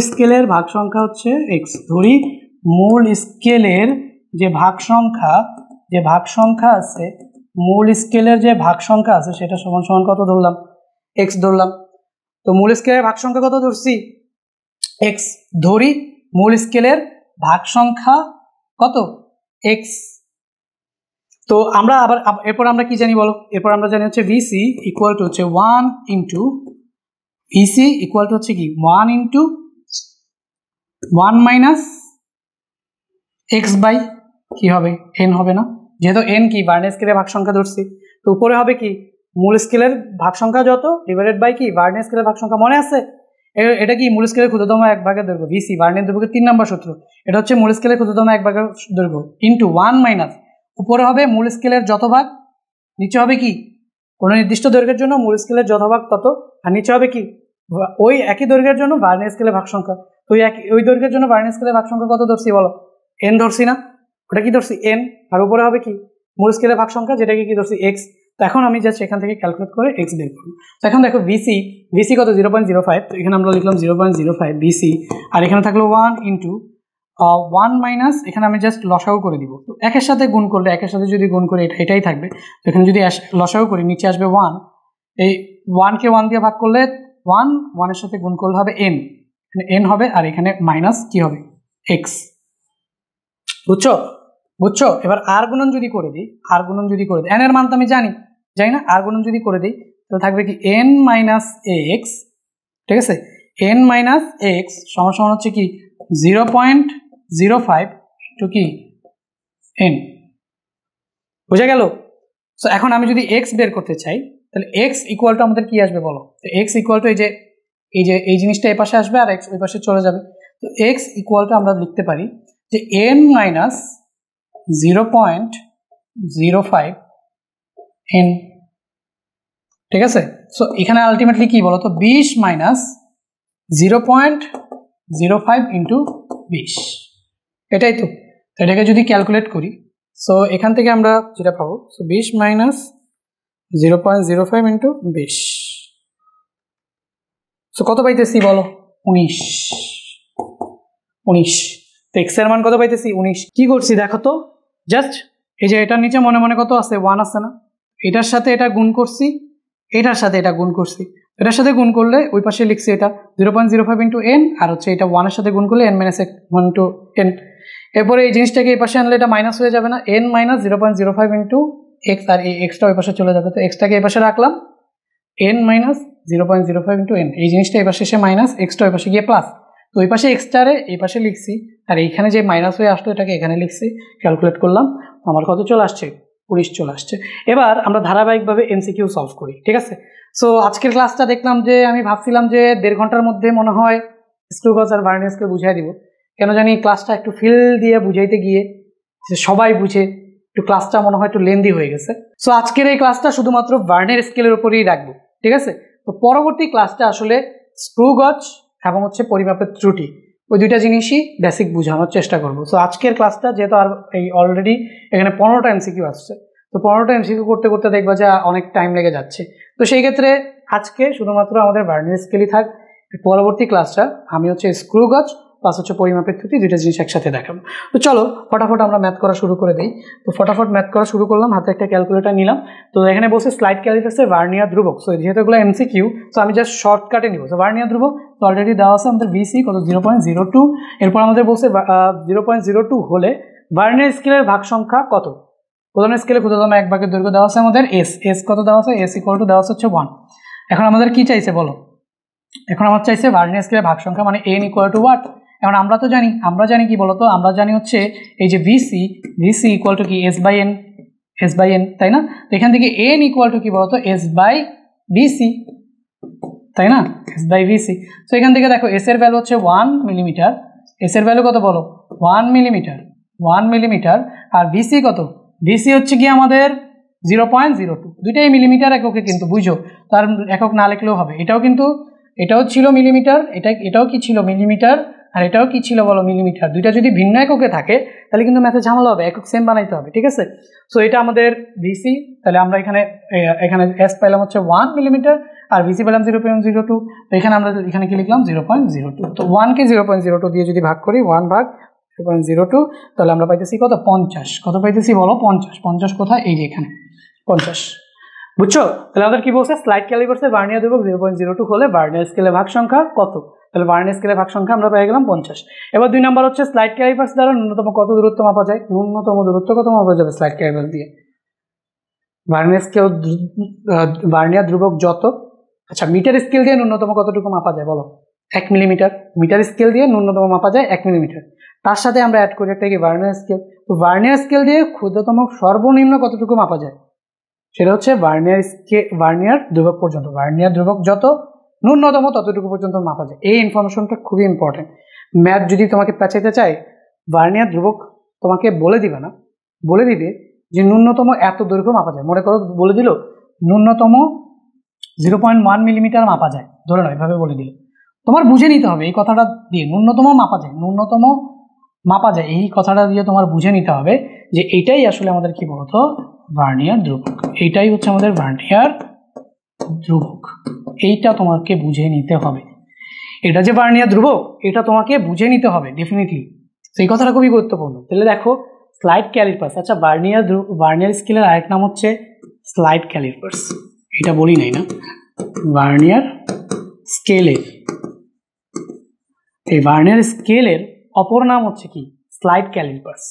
Speaker 1: স্কেলের ভাগ সংখ্যা হচ্ছে x। ধরি মূল স্কেলের যে ভাগ সংখ্যা আছে, মূল স্কেলের যে ভাগ সংখ্যা আছে সেটা সমান কত ধরলাম x ধরলাম। তো মূল স্কেলের ভাগ সংখ্যা কত ধরছি x, ধরি মূল স্কেলের ভাগ সংখ্যা কত x। তো আমরা আবার এরপর আমরা কি জানি বলো, এরপর আমরা জানি হচ্ছে ভিসি ইকুয়াল টু হচ্ছে 1 ইন্টু ভিসি ইকুয়াল টু হচ্ছে কি 1 ইন্টু 1 মাইনাস এক্স বাই কি হবে এন হবে না, যেহেতু এন কি ভার্নিয়ার স্কেলের ভাগ সংখ্যা ধরছি। তো উপরে হবে কি মূল স্কেলের ভাগ সংখ্যা যত ডিভাইডেড বাই কি ভার্নিয়ার স্কেলের ভাগ সংখ্যা, মনে আছে এটা কি মূল স্কেলের ক্ষুদ্রতম 1 ভাগের দৈর্ঘ্য ভিসি, ভার্নিয়ার দৈর্ঘ্যের 3 নম্বর সূত্র। এটা হচ্ছে মূল স্কেলের ক্ষুদ্রতম 1 ভাগের দৈর্ঘ্য ইন্টু 1 মাইনাস উপরে হবে মূল স্কেলের যত ভাগ, নিচে হবে কি কোনো নির্দিষ্ট দৈর্ঘ্যের জন্য মূল স্কেলের যত ভাগ তত, আর নিচে হবে কি ওই একই দৈর্ঘ্যের জন্য ভার্নিয়ার স্কেলের ভাগ সংখ্যা। তো ওই দৈর্ঘ্যের জন্য ভার্নিয়ার স্কেলের ভাগ সংখ্যা কত ধরছি বলো, এন ধরছি না, ওটা কি ধরছি এন, আর উপরে হবে কি মূল স্কেলের ভাগ সংখ্যা যেটাকে কি ধরছি এক্স। তো এখন আমি জাস্ট এখান থেকে ক্যালকুলেট করে এক্স বের করব। তো এখন দেখো ভিসি কত 0.05, তো এখানে আমরা লিখলাম 0.05 ভিসি, আর এখানে থাকলো 1 ইন্টু 1 মাইনাস, এখানে আমি জাস্ট লসাগু করে দিব। তো একের সাথে গুণ করলে, একের সাথে যদি গুণ করে এটাই থাকবে। তো এখানে যদি লসাগু করি, নিচে আসবে 1, এই 1কে 1 দিয়ে ভাগ করলে 1 এর সাথে গুণ করলে হবে n, এখানে n হবে, আর এখানে মাইনাস কি হবে x। বুঝছো? বুঝছো? এবার আর গুণন যদি করে দিই, n এর মান তো আমি জানি না, আর গুণন যদি করে দিই তাহলে থাকবে কি n মাইনাস x, ঠিক আছে, n মাইনাস x সমান সমান হচ্ছে কি 0.05 ইন্টু কি n। বুঝা গেল? সো এখন আমি যদি x বের করতে চাই তাহলে x ইকুয়াল টু আমাদের কি আসবে বলো? তো x ইকুয়াল টু এই জিনিসটা এই পাশে আসবে আর x ওই পাশে চলে যাবে। তো x ইকুয়াল টু আমরা লিখতে পারি যে n মাইনাস 0.05 n, ঠিক আছে। সো এখানে আলটিমেটলি কি বলো তো 20 মাইনাস 0.05 ইন্টু 20, এটাই তো। এটাকে যদি ক্যালকুলেট করি, সো এখান থেকে আমরা যেটা পাবো, সো 20 মাইনাস 0.05 ইন্টু 20, সো কত পাইতেছি বলো? 19। তো এক্স এর মান কত পাইতেছি? 19। কি করছি দেখো তো, জাস্ট এই যে এটার নিচে মনে মনে কত আছে? 1 আছে না? এটার সাথে এটা গুণ করছি, এটার সাথে এটা গুণ করছি, এটার সাথে গুণ করলে ওই পাশে লিখছি এটা 0.05 ইন্টু n, আর হচ্ছে এটা 1 এর সাথে গুণ করলে n মাইনাস 1 ইন্টু n। এরপরে এই জিনিসটাকে এই পাশে আনলে এটা মাইনাস হয়ে যাবে না, n মাইনাস 0.05 ইন্টু এক্স, আর এই এক্সটা ওই পাশে চলে যাবে। তো এক্সটাকে এই পাশে রাখলাম, n মাইনাস 0.05 ইন্টু n, এই জিনিসটা এই পাশে এসে মাইনাস, এক্সটা ওই পাশে গিয়ে প্লাস। তো ওই পাশে এক্সটারে এই পাশে লিখছি, আর এইখানে যে মাইনাস হয়ে আসতো এটাকে এখানে লিখছি, ক্যালকুলেট করলাম, আমার কত চলে আসছে? 19 চলে আসছে। এবার আমরা ধারাবাহিকভাবে এমসিকিউ সলভ করি, ঠিক আছে। সো আজকের ক্লাসটা দেখলাম যে আমি ভাবছিলাম যে 1.5 ঘন্টার মধ্যে মনে হয় স্ক্রু গজ আর ভার্নিয়ার বুঝাই দিব, কেন জানি ক্লাসটা একটু ফিল দিয়ে বুঝাইতে গিয়ে যে সবাই বুঝে একটু ক্লাসটা মনে হয় একটু লেন্দি হয়ে গেছে। সো আজকের এই ক্লাসটা শুধুমাত্র ভার্নিয়ার স্কেলের উপরেই রাখবো, ঠিক আছে। তো পরবর্তী ক্লাসটা আসলে স্ক্রু গজ এবং হচ্ছে পরিমাপের ত্রুটি, ওই দুইটা জিনিসই বেসিক বোঝানোর চেষ্টা করব। সো আজকের ক্লাসটা যেহেতু আর এই অলরেডি এখানে 15টা এমসিকিউ আসছে, তো 15টা এমসিকিউ করতে করতে দেখবা যে অনেক টাইম লেগে যাচ্ছে। তো সেই ক্ষেত্রে আজকে শুধুমাত্র আমাদের ভার্নিয়ার স্কেলই থাক। পরবর্তী ক্লাসটা আমি হচ্ছে স্ক্রু গজ প্লাস হচ্ছে পরিমাপের ত্রুটি, দুইটা জিনিস একসাথে দেখাবো। তো চলো ফটাফট আমরা ম্যাথ করা শুরু করে দিই। তো ফটাফট ম্যাথ করা শুরু করলাম, হাতে একটা ক্যালকুলেটার নিলাম। তো এখানে বসে স্লাইড ক্যালিপার্সের ভার্নিয়ার ধ্রুবক, সো যেহেতু এগুলো এমসিকিউ, তো আমি জাস্ট শর্টকাটে নিব। তো ভার্নিয়ার ধ্রুবক তো অলরেডি দেওয়া আছে আমাদের ভিসি কত 0.02, এরপর আমাদের বলছে 0.02 হলে ভার্নিয়ার স্কেলের ভাগ সংখ্যা কত? প্রধান স্কেলে ক্ষুদ্রতম এক ভাগের দৈর্ঘ্য দেওয়া আছে আমাদের এস কত দেওয়া আছে? এস ইকুয়াল টু দেওয়া হচ্ছে 1। এখন আমাদের কি চাইছে বলো? এখন আমার চাইছে ভার্নিয়ার স্কেলের ভাগ সংখ্যা, মানে n ইকুয়াল টু হোয়াট? এখন আমরা জানি কি বলতো, আমরা জানি হচ্ছে এই যে ভিসি ইকুয়াল টু কি এস বাই এন, তাই না? তো এখান থেকে n ইকুয়াল টু কি বলতো? এস বাই ভিসি, তাই না? S by VC. তো এখান থেকে দেখো এস এর ভ্যালু হচ্ছে 1 মিলিমিটার, এস এর ভ্যালু কত বলো? 1 মিলিমিটার, আর ভিসি কত? ভিসি হচ্ছে কি আমাদের 0.02, দুইটাই মিলিমিটার এককে কিন্তু, বুঝো, তার একক না লিখলেও হবে। এটাও ছিল মিলিমিটার, এটাও কি ছিল? মিলিমিটার, আর এটাও কি ছিল বলো? মিলিমিটার। দুইটা যদি ভিন্ন এককে থাকে তাহলে কিন্তু ম্যাথে ঝামেলা হবে, একক সেম বানাইতে হবে, ঠিক আছে। সো এটা আমাদের ভিসি, তাহলে আমরা এখানে এস পাইলাম হচ্ছে 1 মিলিমিটার, আর ভিসি পেলাম 0.02। তো এখানে কি লিখলাম? 0.02। তো 1কে 0.02 দিয়ে যদি ভাগ করি, 1 ভাগ 0.02, তাহলে আমরা পাইতেছি কত? 50। কত পাইতেছি বলো? 50 কোথায়? এই যে এখানে 50, বুঝছো? তাহলে আমাদের কি বলছে? স্লাইড ক্যালিপার্সের ভার্নিয়ার ধ্রুবক 0.02 হলে ভার্নিয়ার স্কেলের ভাগ সংখ্যা কত? তাহলে ভার্নিয়ার স্কেলের ভাগ সংখ্যা আমরা পেয়ে গেলাম 50। এবার 2 নাম্বার হচ্ছে স্লাইড ক্যালিপার্স দ্বারা ন্যূনতম কত দূরত্ব মাপা যায়? ন্যূনতম দূরত্ব কত মাপা যাবে স্লাইড ক্যালিপার্স দিয়ে? ভার্নিয়ার ধ্রুবক যত, আচ্ছা মিটার স্কেল দিয়ে ন্যূনতম কতটুকু মাপা যায় বলো? 1 মিলিমিটার। মিটার স্কেল দিয়ে ন্যূনতম মাপা যায় 1 মিলিমিটার। তার সাথে আমরা অ্যাড করি একটা কি? Vernier scale. তো ভার্নিয়ার স্কেল দিয়ে ক্ষুদ্রতম সর্বনিম্ন কতটুকু মাপা যায়? সেটা হচ্ছে ভার্নিয়ার ধ্রুবক পর্যন্ত। ভার্নিয়ার ধ্রুবক যত ন্যূনতম ততটুকু পর্যন্ত মাপা যায়। এই ইনফরমেশনটা খুবই ইম্পর্টেন্ট। ম্যাথ যদি তোমাকে পেঁচাইতে চায়, ভার্নিয়ার ধ্রুবক তোমাকে বলে দিবে না, বলে দিবে যে ন্যূনতম এত দৈর্ঘ্য মাপা যায়। মনে করো বলে দিল ন্যূনতম 0.1 মিলিমিটার মাপা যায়, ধরে নাও এভাবে বলে দিল, তোমার বুঝে নিতে হবে এই কথাটা দিয়ে ন্যূনতম মাপা যায়, এই কথাটা দিয়ে তোমার বুঝে নিতে হবে যে এইটাই আসলে আমাদের কি বলতো? ভার্নিয়ার ধ্রুবক। এইটাই হচ্ছে আমাদের ভার্নিয়ার ধ্রুবক, এইটা তোমাকে বুঝে নিতে হবে। এটা যে ভার্নিয়ার ধ্রুবক, এটা তোমাকে বুঝে নিতে হবে ডেফিনেটলি। তো এই কথাটা খুবই গুরুত্বপূর্ণ। তাহলে দেখো স্লাইড ক্যালিপার্স, আচ্ছা ভার্নিয়ার স্কেলের আরেক নাম হচ্ছে স্লাইড ক্যালিপার্স, এটা বলি নাই না। ভার্নিয়ার স্কেলের, এই ভার্নিয়ার স্কেলের অপর নাম হচ্ছে কি? স্লাইড ক্যালিপার্স,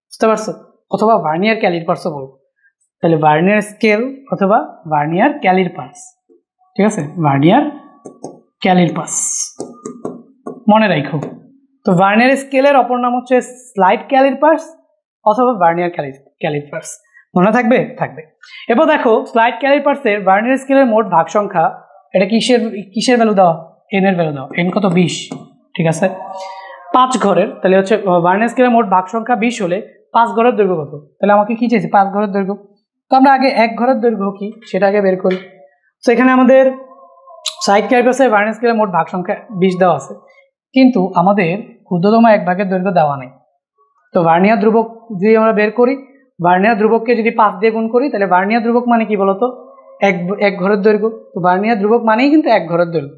Speaker 1: বুঝতে পারছো? অথবা ভার্নিয়ার ক্যালিপার্সও বলবো। তাহলে ভার্নিয়ার স্কেল অথবা ভার্নিয়ার ক্যালিপার্স, ঠিক আছে? ভার্নিয়ার ক্যালিপার্স মনে রাখো। তো ভার্নিয়ার স্কেলের অপর নাম হচ্ছে স্লাইড ক্যালিপার্স অথবা ভার্নিয়ার ক্যালিপার্স, মনে থাকবে? থাকবে। এবার দেখো স্লাইড ক্যালিপার্সের ভার্নিয়ার স্কেলের মোট ভাগ সংখ্যা, এটা কিসের ভ্যালু দেওয়া? এন এর ভ্যালু দেওয়া। এন কত? 20, ঠিক আছে? 5 ঘরের, তাহলে হচ্ছে ভার্নিয়ার স্কেলের মোট ভাগ সংখ্যা 20 হলে 5 ঘরের দৈর্ঘ্য কত? তাহলে আমাকে কি চাইছে? 5 ঘরের দৈর্ঘ্য। তো আমরা আগে 1 ঘরের দৈর্ঘ্য কি সেটা আগে বের করি। তো এখানে আমাদের স্লাইড ক্যালিপার্সের ভার্নিয়ার স্কেলের মোট ভাগ সংখ্যা 20 দেওয়া আছে, কিন্তু আমাদের ক্ষুদ্রতম 1 ভাগের দৈর্ঘ্য দেওয়া নেই। তো ভার্নিয়ার ধ্রুবক যদি আমরা বের করি, ভার্নিয়ার ধ্রুবককে যদি 5 দিয়ে গুণ করি, তাহলে ভার্নিয়ার ধ্রুবক মানে কি বলতো? এক ঘরের দৈর্ঘ্য। তো ভার্নিয়ার ধ্রুবক মানেই কিন্তু 1 ঘরের দৈর্ঘ্য,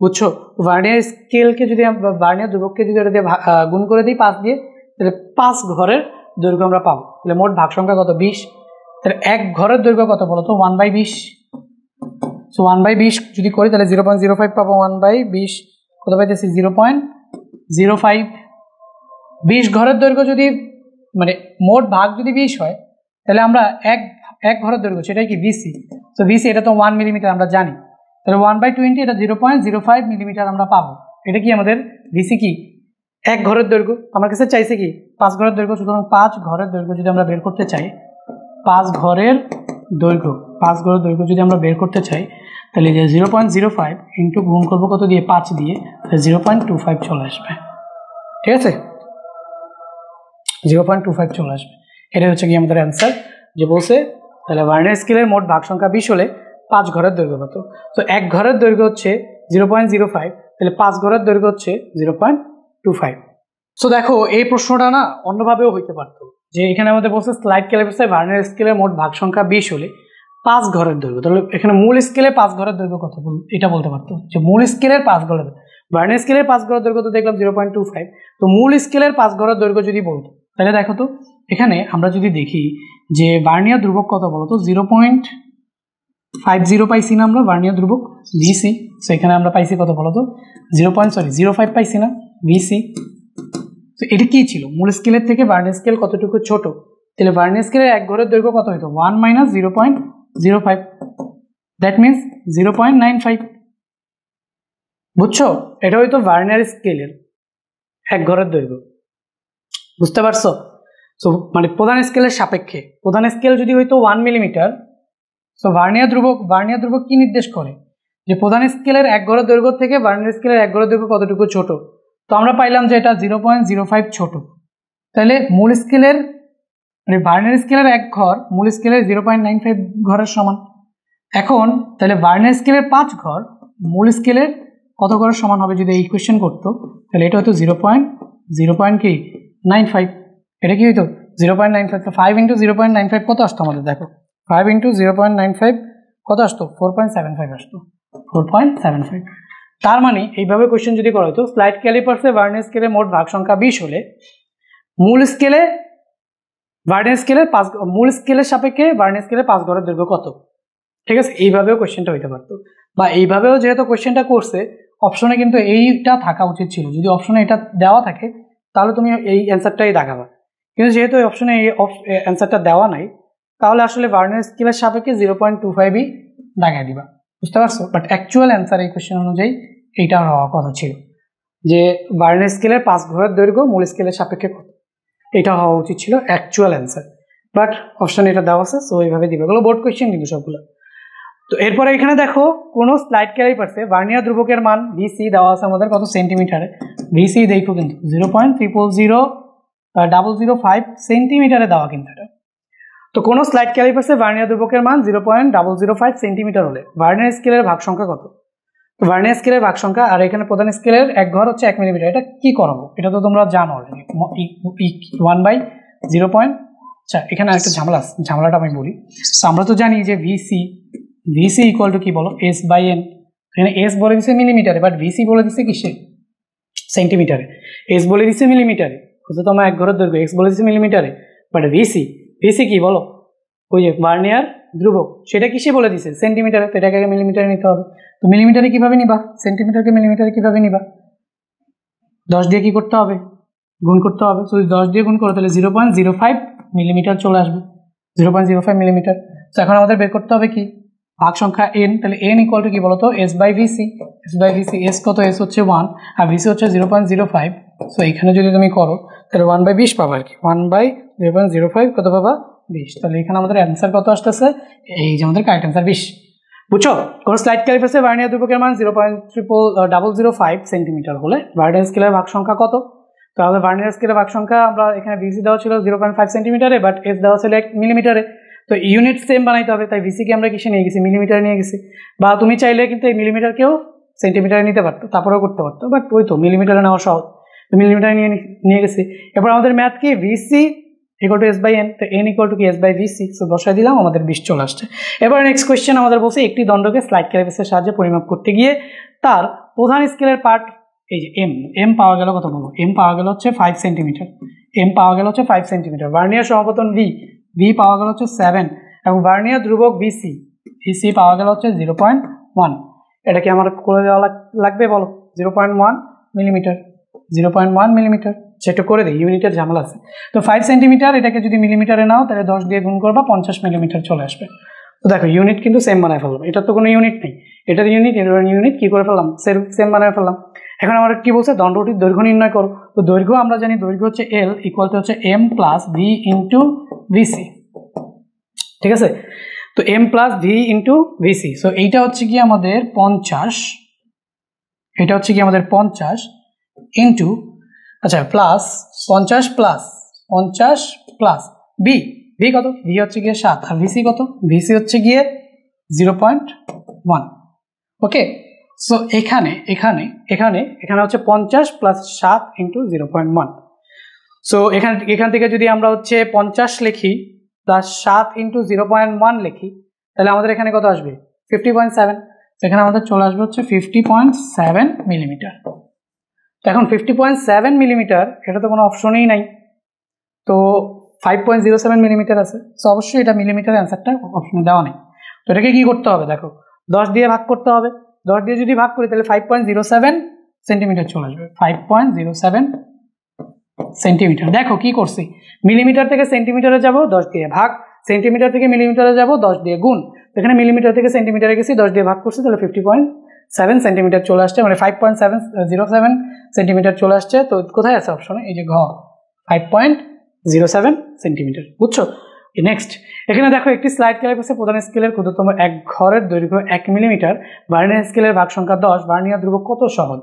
Speaker 1: বুঝছো? ভার্নিয়ার স্কেলকে যদি ভার্নিয়ার ধ্রুবককে যদি ওটা দিয়ে গুণ করে দিই 5 দিয়ে, তাহলে 5 ঘরের দৈর্ঘ্য আমরা পাবো। তাহলে মোট ভাগ সংখ্যা কত? 20। তাহলে 1 ঘরের দৈর্ঘ্য কত বলতো? 1/20। সো 1/20 যদি করি তাহলে 0.05 পাবো। 1/20 কত পাইতেছি? 0.05। 20 ঘরের দৈর্ঘ্য যদি মানে মোট ভাগ যদি 20 হয়, তাহলে আমরা এক ঘরের দৈর্ঘ্য সেটাই কি? BC। তো BC এটা তো 1 মিলিমিটার আমরা জানি, তাহলে 1/20 এটা 0.05 মিলিমিটার আমরা পাবো। এটা কি আমাদের BC কি? 1 ঘরের দৈর্ঘ্য। আমার কাছে চাইছে কি? 5 ঘরের দৈর্ঘ্য। সুতরাং 5 ঘরের দৈর্ঘ্য যদি আমরা বের করতে চাই, 5 ঘরের দৈর্ঘ্য যদি আমরা বের করতে চাই, তাহলে যে 0.05 ইন্টু গুণ করবো কত দিয়ে? 5 দিয়ে, তাহলে 0.25 চলে আসবে, ঠিক আছে? 0.25 চলে আসবে। এটাই হচ্ছে কি আমাদের অ্যান্সার, যে বলছে তাহলে ভার্নিয়ার স্কেলের মোট ভাগ সংখ্যা 20 হলে 5 ঘরের দৈর্ঘ্য কত? তো 1 ঘরের দৈর্ঘ্য হচ্ছে 0.05, তাহলে 5 ঘরের দৈর্ঘ্য হচ্ছে 0.25। সো দেখো এই প্রশ্নটা না অন্যভাবেও হইতে পারতো, যে এখানে আমাদের বলছে স্লাইড ক্যালিপার্সে ভার্নিয়ার স্কেলের মোট ভাগ সংখ্যা 20 হলে 5 ঘরের দৈর্ঘ্য, তাহলে এখানে মূল স্কেলে 5 ঘরের দৈর্ঘ্য কত এটা বলতে পারতো, যে মূল স্কেলের 5 ঘরের, ভার্নিয়ার স্কেলের 5 ঘরের দৈর্ঘ্য তো দেখলাম 0.25, তো মূল স্কেলের 5 ঘরের দৈর্ঘ্য যদি বলতো, তাহলে দেখো তো এখানে আমরা যদি দেখি যে ভার্নিয়ার ধ্রুবক কত বলতো? 0.50 পাইছি না আমরা ভার্নিয়ার ধ্রুবক VC। সো এখানে আমরা পাইছি কত বলতো? 0.05 পাইছি না VC। তো এটা কি ছিল? মূল স্কেলের থেকে ভার্নিয়ার স্কেল কতটুকু ছোট, তাহলে ভার্নিয়ার স্কেলের 1 ঘরের দৈর্ঘ্য কত হইতো? 1 - 0.05, দ্যাট মিনস 0.95, বুঝছো? এটা হয়তো ভার্নিয়ার স্কেলের 1 ঘরের দৈর্ঘ্য, বুঝতে পারছো? সো মানে প্রধান স্কেলের সাপেক্ষে, প্রধান স্কেল যদি হইতো 1 মিলিমিটার, সো ভার্নিয়ার ধ্রুবক কি নির্দেশ করে? যে প্রধান স্কেলের 1 ঘরের দৈর্ঘ্য থেকে ভার্নিয়ার স্কেলের 1 ঘরের দৈর্ঘ্য কতটুকু ছোট। তো আমরা পাইলাম যে এটা 0.05 ছোট, তাহলে মূল স্কেলের মানে ভার্নিয়ার স্কেলের 1 ঘর মূল স্কেলের 0.95 ঘরের সমান। এখন তাহলে ভার্নিয়ার স্কেলের 5 ঘর মূল স্কেলের কত ঘরের সমান হবে? যদি এই ইকুয়েশন করতো, তাহলে এটা হয়তো 0.95, এটা কি হইতো? 0.95। তো 5 × 0.95 কত আসতো আমাদের? দেখো 5 × 0.95 কত আসতো? 4.75 আসতো, 4.75। তার মানে এইভাবে কোয়েশ্চেন যদি করা হতো, স্লাইড ক্যালিপার্সে ভার্নিয়ার স্কেলের মোট ভাগ সংখ্যা 20 হলে মূল স্কেলের সাপেক্ষে ভার্নিয়ার স্কেলের 5 ঘরের দৈর্ঘ্য কত, ঠিক আছে? এইভাবেও কোয়েশ্চেনটা হইতে পারতো, বা এইভাবেও যেহেতু কোয়েশ্চেনটা করছে অপশনে কিন্তু এইটা থাকা উচিত ছিল। যদি অপশনে এটা দেওয়া থাকে তাহলে তুমি এই অ্যান্সারটাই দেখাবা, কিন্তু যেহেতু এই অপশনে এই অ্যান্সারটা দেওয়া নাই, তাহলে আসলে ভার্নিয়ার স্কেলের সাপেক্ষে 0.25ই দেখাই দিবা, বুঝতে পারছো? বাট অ্যাকচুয়াল অ্যান্সার এই কোয়েশ্চেন অনুযায়ী এইটা হওয়ার কথা ছিল, যে ভার্নিয়ার স্কেলের 5 ঘরের দৈর্ঘ্য মূল স্কেলের সাপেক্ষে কত, এটা হওয়া উচিত ছিল অ্যাকচুয়াল অ্যান্সার। বাট অপশন এটা দেওয়া আছে, সো এইভাবে দিবে। এগুলো বোর্ড কোয়েশ্চেন কিন্তু সবগুলো। তো এরপরে এখানে দেখো কোন স্লাইড ক্যালিপার্সে ভার্নিয়ার ধ্রুবকের মান VC দেওয়া আছে আমাদের কত সেন্টিমিটারে। VC দেখো কিন্তু 0.0005 সেন্টিমিটারে দেওয়া কিন্তু এটা। তো কোন স্লাইড ক্যালিপার্সে ভার্নিয়ার ধ্রুবকের মান 0.005 সেন্টিমিটার হলে ভার্নিয়ার স্কেলের ভাগ সংখ্যা কত? তো ভার্নিয়ার স্কেলের ভাগ সংখ্যা, আর এখানে প্রধান স্কেলের 1 ঘর হচ্ছে 1 মিলিমিটার। এটা কি করাবো? এটা তো তোমরা জানো অলরেডি, 1/0. আচ্ছা এখানে আরেকটা ঝামেলাটা আমি বলি। তো আমরা তো জানি যে VC ইকুয়াল টু কি বলো? S/N। এখানে S বলে দিচ্ছে মিলিমিটারে, বাট VC বলে দিচ্ছে কিসে? সেন্টিমিটারে। S বলে দিচ্ছে মিলিমিটারে, ক্ষুদ্রতম এক ঘরের দৈর্ঘ্য, এক্স বলেছি মিলিমিটারে, বাট ভিসি কি বলো, ওই যে ভার্নিয়ার ধ্রুবক, সেটা কিসে বলে দিছে সেন্টিমিটারে, তো এটাকে মিলিমিটারে নিতে হবে। তো মিলিমিটারে কিভাবে নিবা, সেন্টিমিটারকে মিলিমিটারে কিভাবে নিবা, 10 দিয়ে কি করতে হবে, গুণ করতে হবে। তো 10 দিয়ে গুণ করো তাহলে 0.05 মিলিমিটার চলে আসবে, 0.05 মিলিমিটার। তো এখন আমাদের বের করতে হবে কি ভাগ সংখ্যা n, তাহলে n ইকুয়াল টু কি বলতো s/vc, s কত, s হচ্ছে 1 আর vc হচ্ছে 0.05। সো এখানে যদি তুমি করো তাহলে 1/20 পাবা আর কি, 1/0.05 কত পাবা 20। তাহলে এখানে আমাদের অ্যান্সার কত আসতেছে, এই যে আমাদের কারেক্ট অ্যান্সার 20। বুঝছো, কোন স্লাইড ক্যালিপার্সে ভার্নিয়ার ধ্রুবকের মান 0.005 সেন্টিমিটার হলে ভার্নিয়ার স্কেলের ভাগ সংখ্যা কত। তো আমাদের ভার্নিয়ার স্কেলের ভাগ সংখ্যা আমরা এখানে ভিসি দেওয়া ছিল 0.5 সেন্টিমিটারে, বাট এস দেওয়া ছিল 1 মিলিমিটারে। তো ইউনিট সেম বানাইতে হবে, তাই ভিসিকে আমরা কিসে নিয়ে গেছি, মিলিমিটারে নিয়ে গেছি। বা তুমি চাইলে কিন্তু এই মিলিমিটারকেও সেন্টিমিটারে নিতে পারতো, তারপরেও করতে পারতো, বাট ওই তো মিলিমিটারে নেওয়া সহজ, তো মিলিমিটারে নিয়ে গেছি। এবার আমাদের ম্যাথ কি, ভিসি ইকুয়াল টু s/n, তো n ইকুয়াল টু কি s/vc, সো বসাই দিলাম, আমাদের 20 চলে আসছে। এবার নেক্সট কোয়েশ্চেন আমাদের বলছে একটি দণ্ডকে স্লাইড ক্যালিপার্সের সাহায্যে পরিমাপ করতে গিয়ে তার প্রধান স্কেলের পার্ট, এই যে এম পাওয়া গেল কত বলো, এম পাওয়া গেল হচ্ছে 5 সেন্টিমিটার, এম পাওয়া গেল হচ্ছে 5 সেন্টিমিটার। ভার্নিয়ার সমাপতন ভি পাওয়া গেল হচ্ছে 7 এবং ভার্নিয়ার ধ্রুবক ভিসি পাওয়া গেল হচ্ছে 0.1। এটা কি আমার করে দেওয়া লাগবে বলো, 0.1 মিলিমিটার, 0.1 মিলিমিটার, সেটা করে দিই, ইউনিটের ঝামেলা আছে। তো 5 সেন্টিমিটার, এটাকে যদি মিলিমিটারে নাও তাহলে 10 দিয়ে গুণ করবা 50 মিলিমিটার চলে আসবে। তো দেখো ইউনিট কিন্তু সেম বানায় ফেললাম, এটার তো কোনো ইউনিট নেই, এটার ইউনিট কি করে ফেললাম, সেম বানায় ফেললাম। এখন আমরা কি বলছে, দণ্ডটির দৈর্ঘ্য নির্ণয় করো। তো দৈর্ঘ্য আমরা জানি দৈর্ঘ্য হচ্ছে এল ইকুয়াল টু হচ্ছে M plus V into VC, ঠিক আছে। তো M plus V into VC, so এইটা হচ্ছে কি আমাদের 50, এটা হচ্ছে কি আমাদের 50 ইন্টু, আচ্ছা প্লাস 50 প্লাস ভি কত, ভি হচ্ছে গিয়ে 7 আর ভিসি কত, ভিসি হচ্ছে গিয়ে 0.1। ওকে, সো এখানে হচ্ছে 50 প্লাস 7 ইন্টু 0.1। সো এখান থেকে যদি আমরা হচ্ছে 50 লিখি প্লাস 7 ইন্টু 0.1 লিখি, তাহলে আমাদের এখানে কত আসবে 50.7। এখানে আমাদের চলে আসবে হচ্ছে 50.7 মিলিমিটার। তো এখন 50.7 মিলিমিটার, এটা তো কোনো অপশনেই নাই, তো 5.07 মিলিমিটার আছে, সো অবশ্যই এটা মিলিমিটার অ্যান্সারটা অপশনে দেওয়া নেই। তো এটাকে কি করতে হবে, দেখো 10 দিয়ে ভাগ করতে হবে, 10 দিয়ে যদি ভাগ করি তাহলে 5.07 সেন্টিমিটার চলে আসবে, 5.07 সেন্টিমিটার। দেখো কি করছি, মিলিমিটার থেকে সেন্টিমিটারে যাব 10 দিয়ে ভাগ, সেন্টিমিটার থেকে মিলিমিটারে যাব 10 দিয়ে গুণ, এখানে মিলিমিটার থেকে সেন্টিমিটারে গেছি 10 দিয়ে ভাগ করছি, তাহলে 50.7 সেন্টিমিটার চলে আসছে, মানে 5.707 সেন্টিমিটার চলে আসছে। তো কোথায় আছে অপশনে, এই যে ঘ 5.07 সেন্টিমিটার, বুঝছো। নেক্সট এখানে দেখো একটি স্লাইড ক্যালিপার্সে প্রধান স্কেলের ক্ষুদ্রতম এক ঘরের দৈর্ঘ্য 1 মিলিমিটার, ভার্নিয়ার স্কেলের ভাগ সংখ্যা 10, ভার্নিয়ার ধ্রুবক কত সহজ।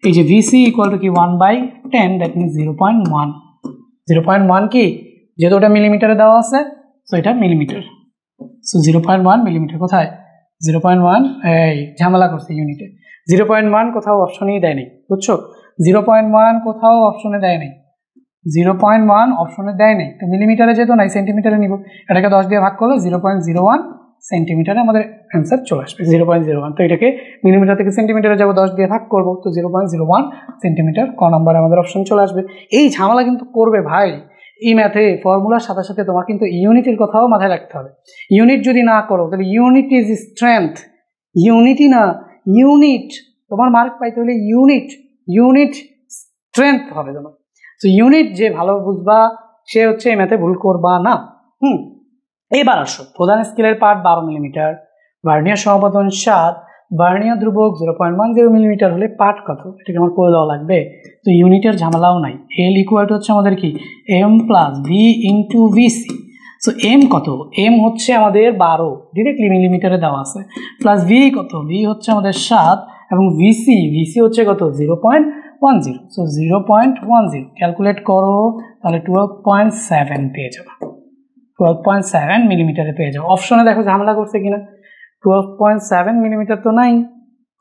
Speaker 1: এই যে ভিসি ইকুয়াল টু কি 1/10, দ্যাট মিনস 0.1। 0.1 কি, যেহেতু ওটা মিলিমিটারে দেওয়া আছে, সো এটা মিলিমিটার, সো 0.1 মিলিমিটার। কোথায় 0.1, এই ঝামেলা করছে ইউনিটে, 0.1 কোথাও অপশনেই দেয় নাই, বুঝছো, 0.1 কোথাও অপশনে দেয় নাই, 0.1 অপশনে দেয় নাই। তো মিলিমিটারে যেহেতু নাই, সেন্টিমিটারে নিব, এটাকে 10 দিয়ে ভাগ করলে 0.01 সেন্টিমিটারে আমাদের অ্যান্সার চলে আসবে, 0.01। তো এটাকে মিলিমিটার থেকে সেন্টিমিটারে যাব, 10 দিয়ে ভাগ করব, তো 0.01 সেন্টিমিটার, ক নম্বরে আমাদের অপশন চলে আসবে। এই ঝামেলা কিন্তু করবে ভাই, এই ম্যাথে ফর্মুলার সাথে সাথে তোমার কিন্তু ইউনিটের কথাও মাথায় রাখতে হবে। ইউনিট যদি না করো তাহলে ইউনিট ইজ স্ট্রেংথ, ইউনিটই না ইউনিট, তোমার মার্ক পাইতে হলে ইউনিট স্ট্রেংথ হবে তোমার। তো ইউনিট যে ভালো বুঝবা সে হচ্ছে এই ম্যাথে ভুল করবা না। এবার আসো, প্রধান স্কেলের পার্ট 12 মিলিমিটার, ভার্নিয়ার সমাপতন 7, ভার্নিয়ার ধ্রুবক 0.10 মিলিমিটার হলে পার্ট কত, এটাকে আমার করে দেওয়া লাগবে। তো ইউনিটের ঝামেলাও নাই, এল ইকুয়াল টু হচ্ছে আমাদের কি M plus V into VC. So M কত, এম হচ্ছে আমাদের 12, ডিরেক্টলি মিলিমিটারে দেওয়া আছে, প্লাস ভি কত, ভি হচ্ছে আমাদের 7 এবং ভিসি হচ্ছে কত 0.10। সো 0.10 ক্যালকুলেট করো, তাহলে 12.7 পেয়ে যাবে, 12.7 মিলিমিটারে পেয়ে যাও। অপশনে দেখো ঝামেলা করছে কিনা, 12.7 মিলিমিটার তো নাই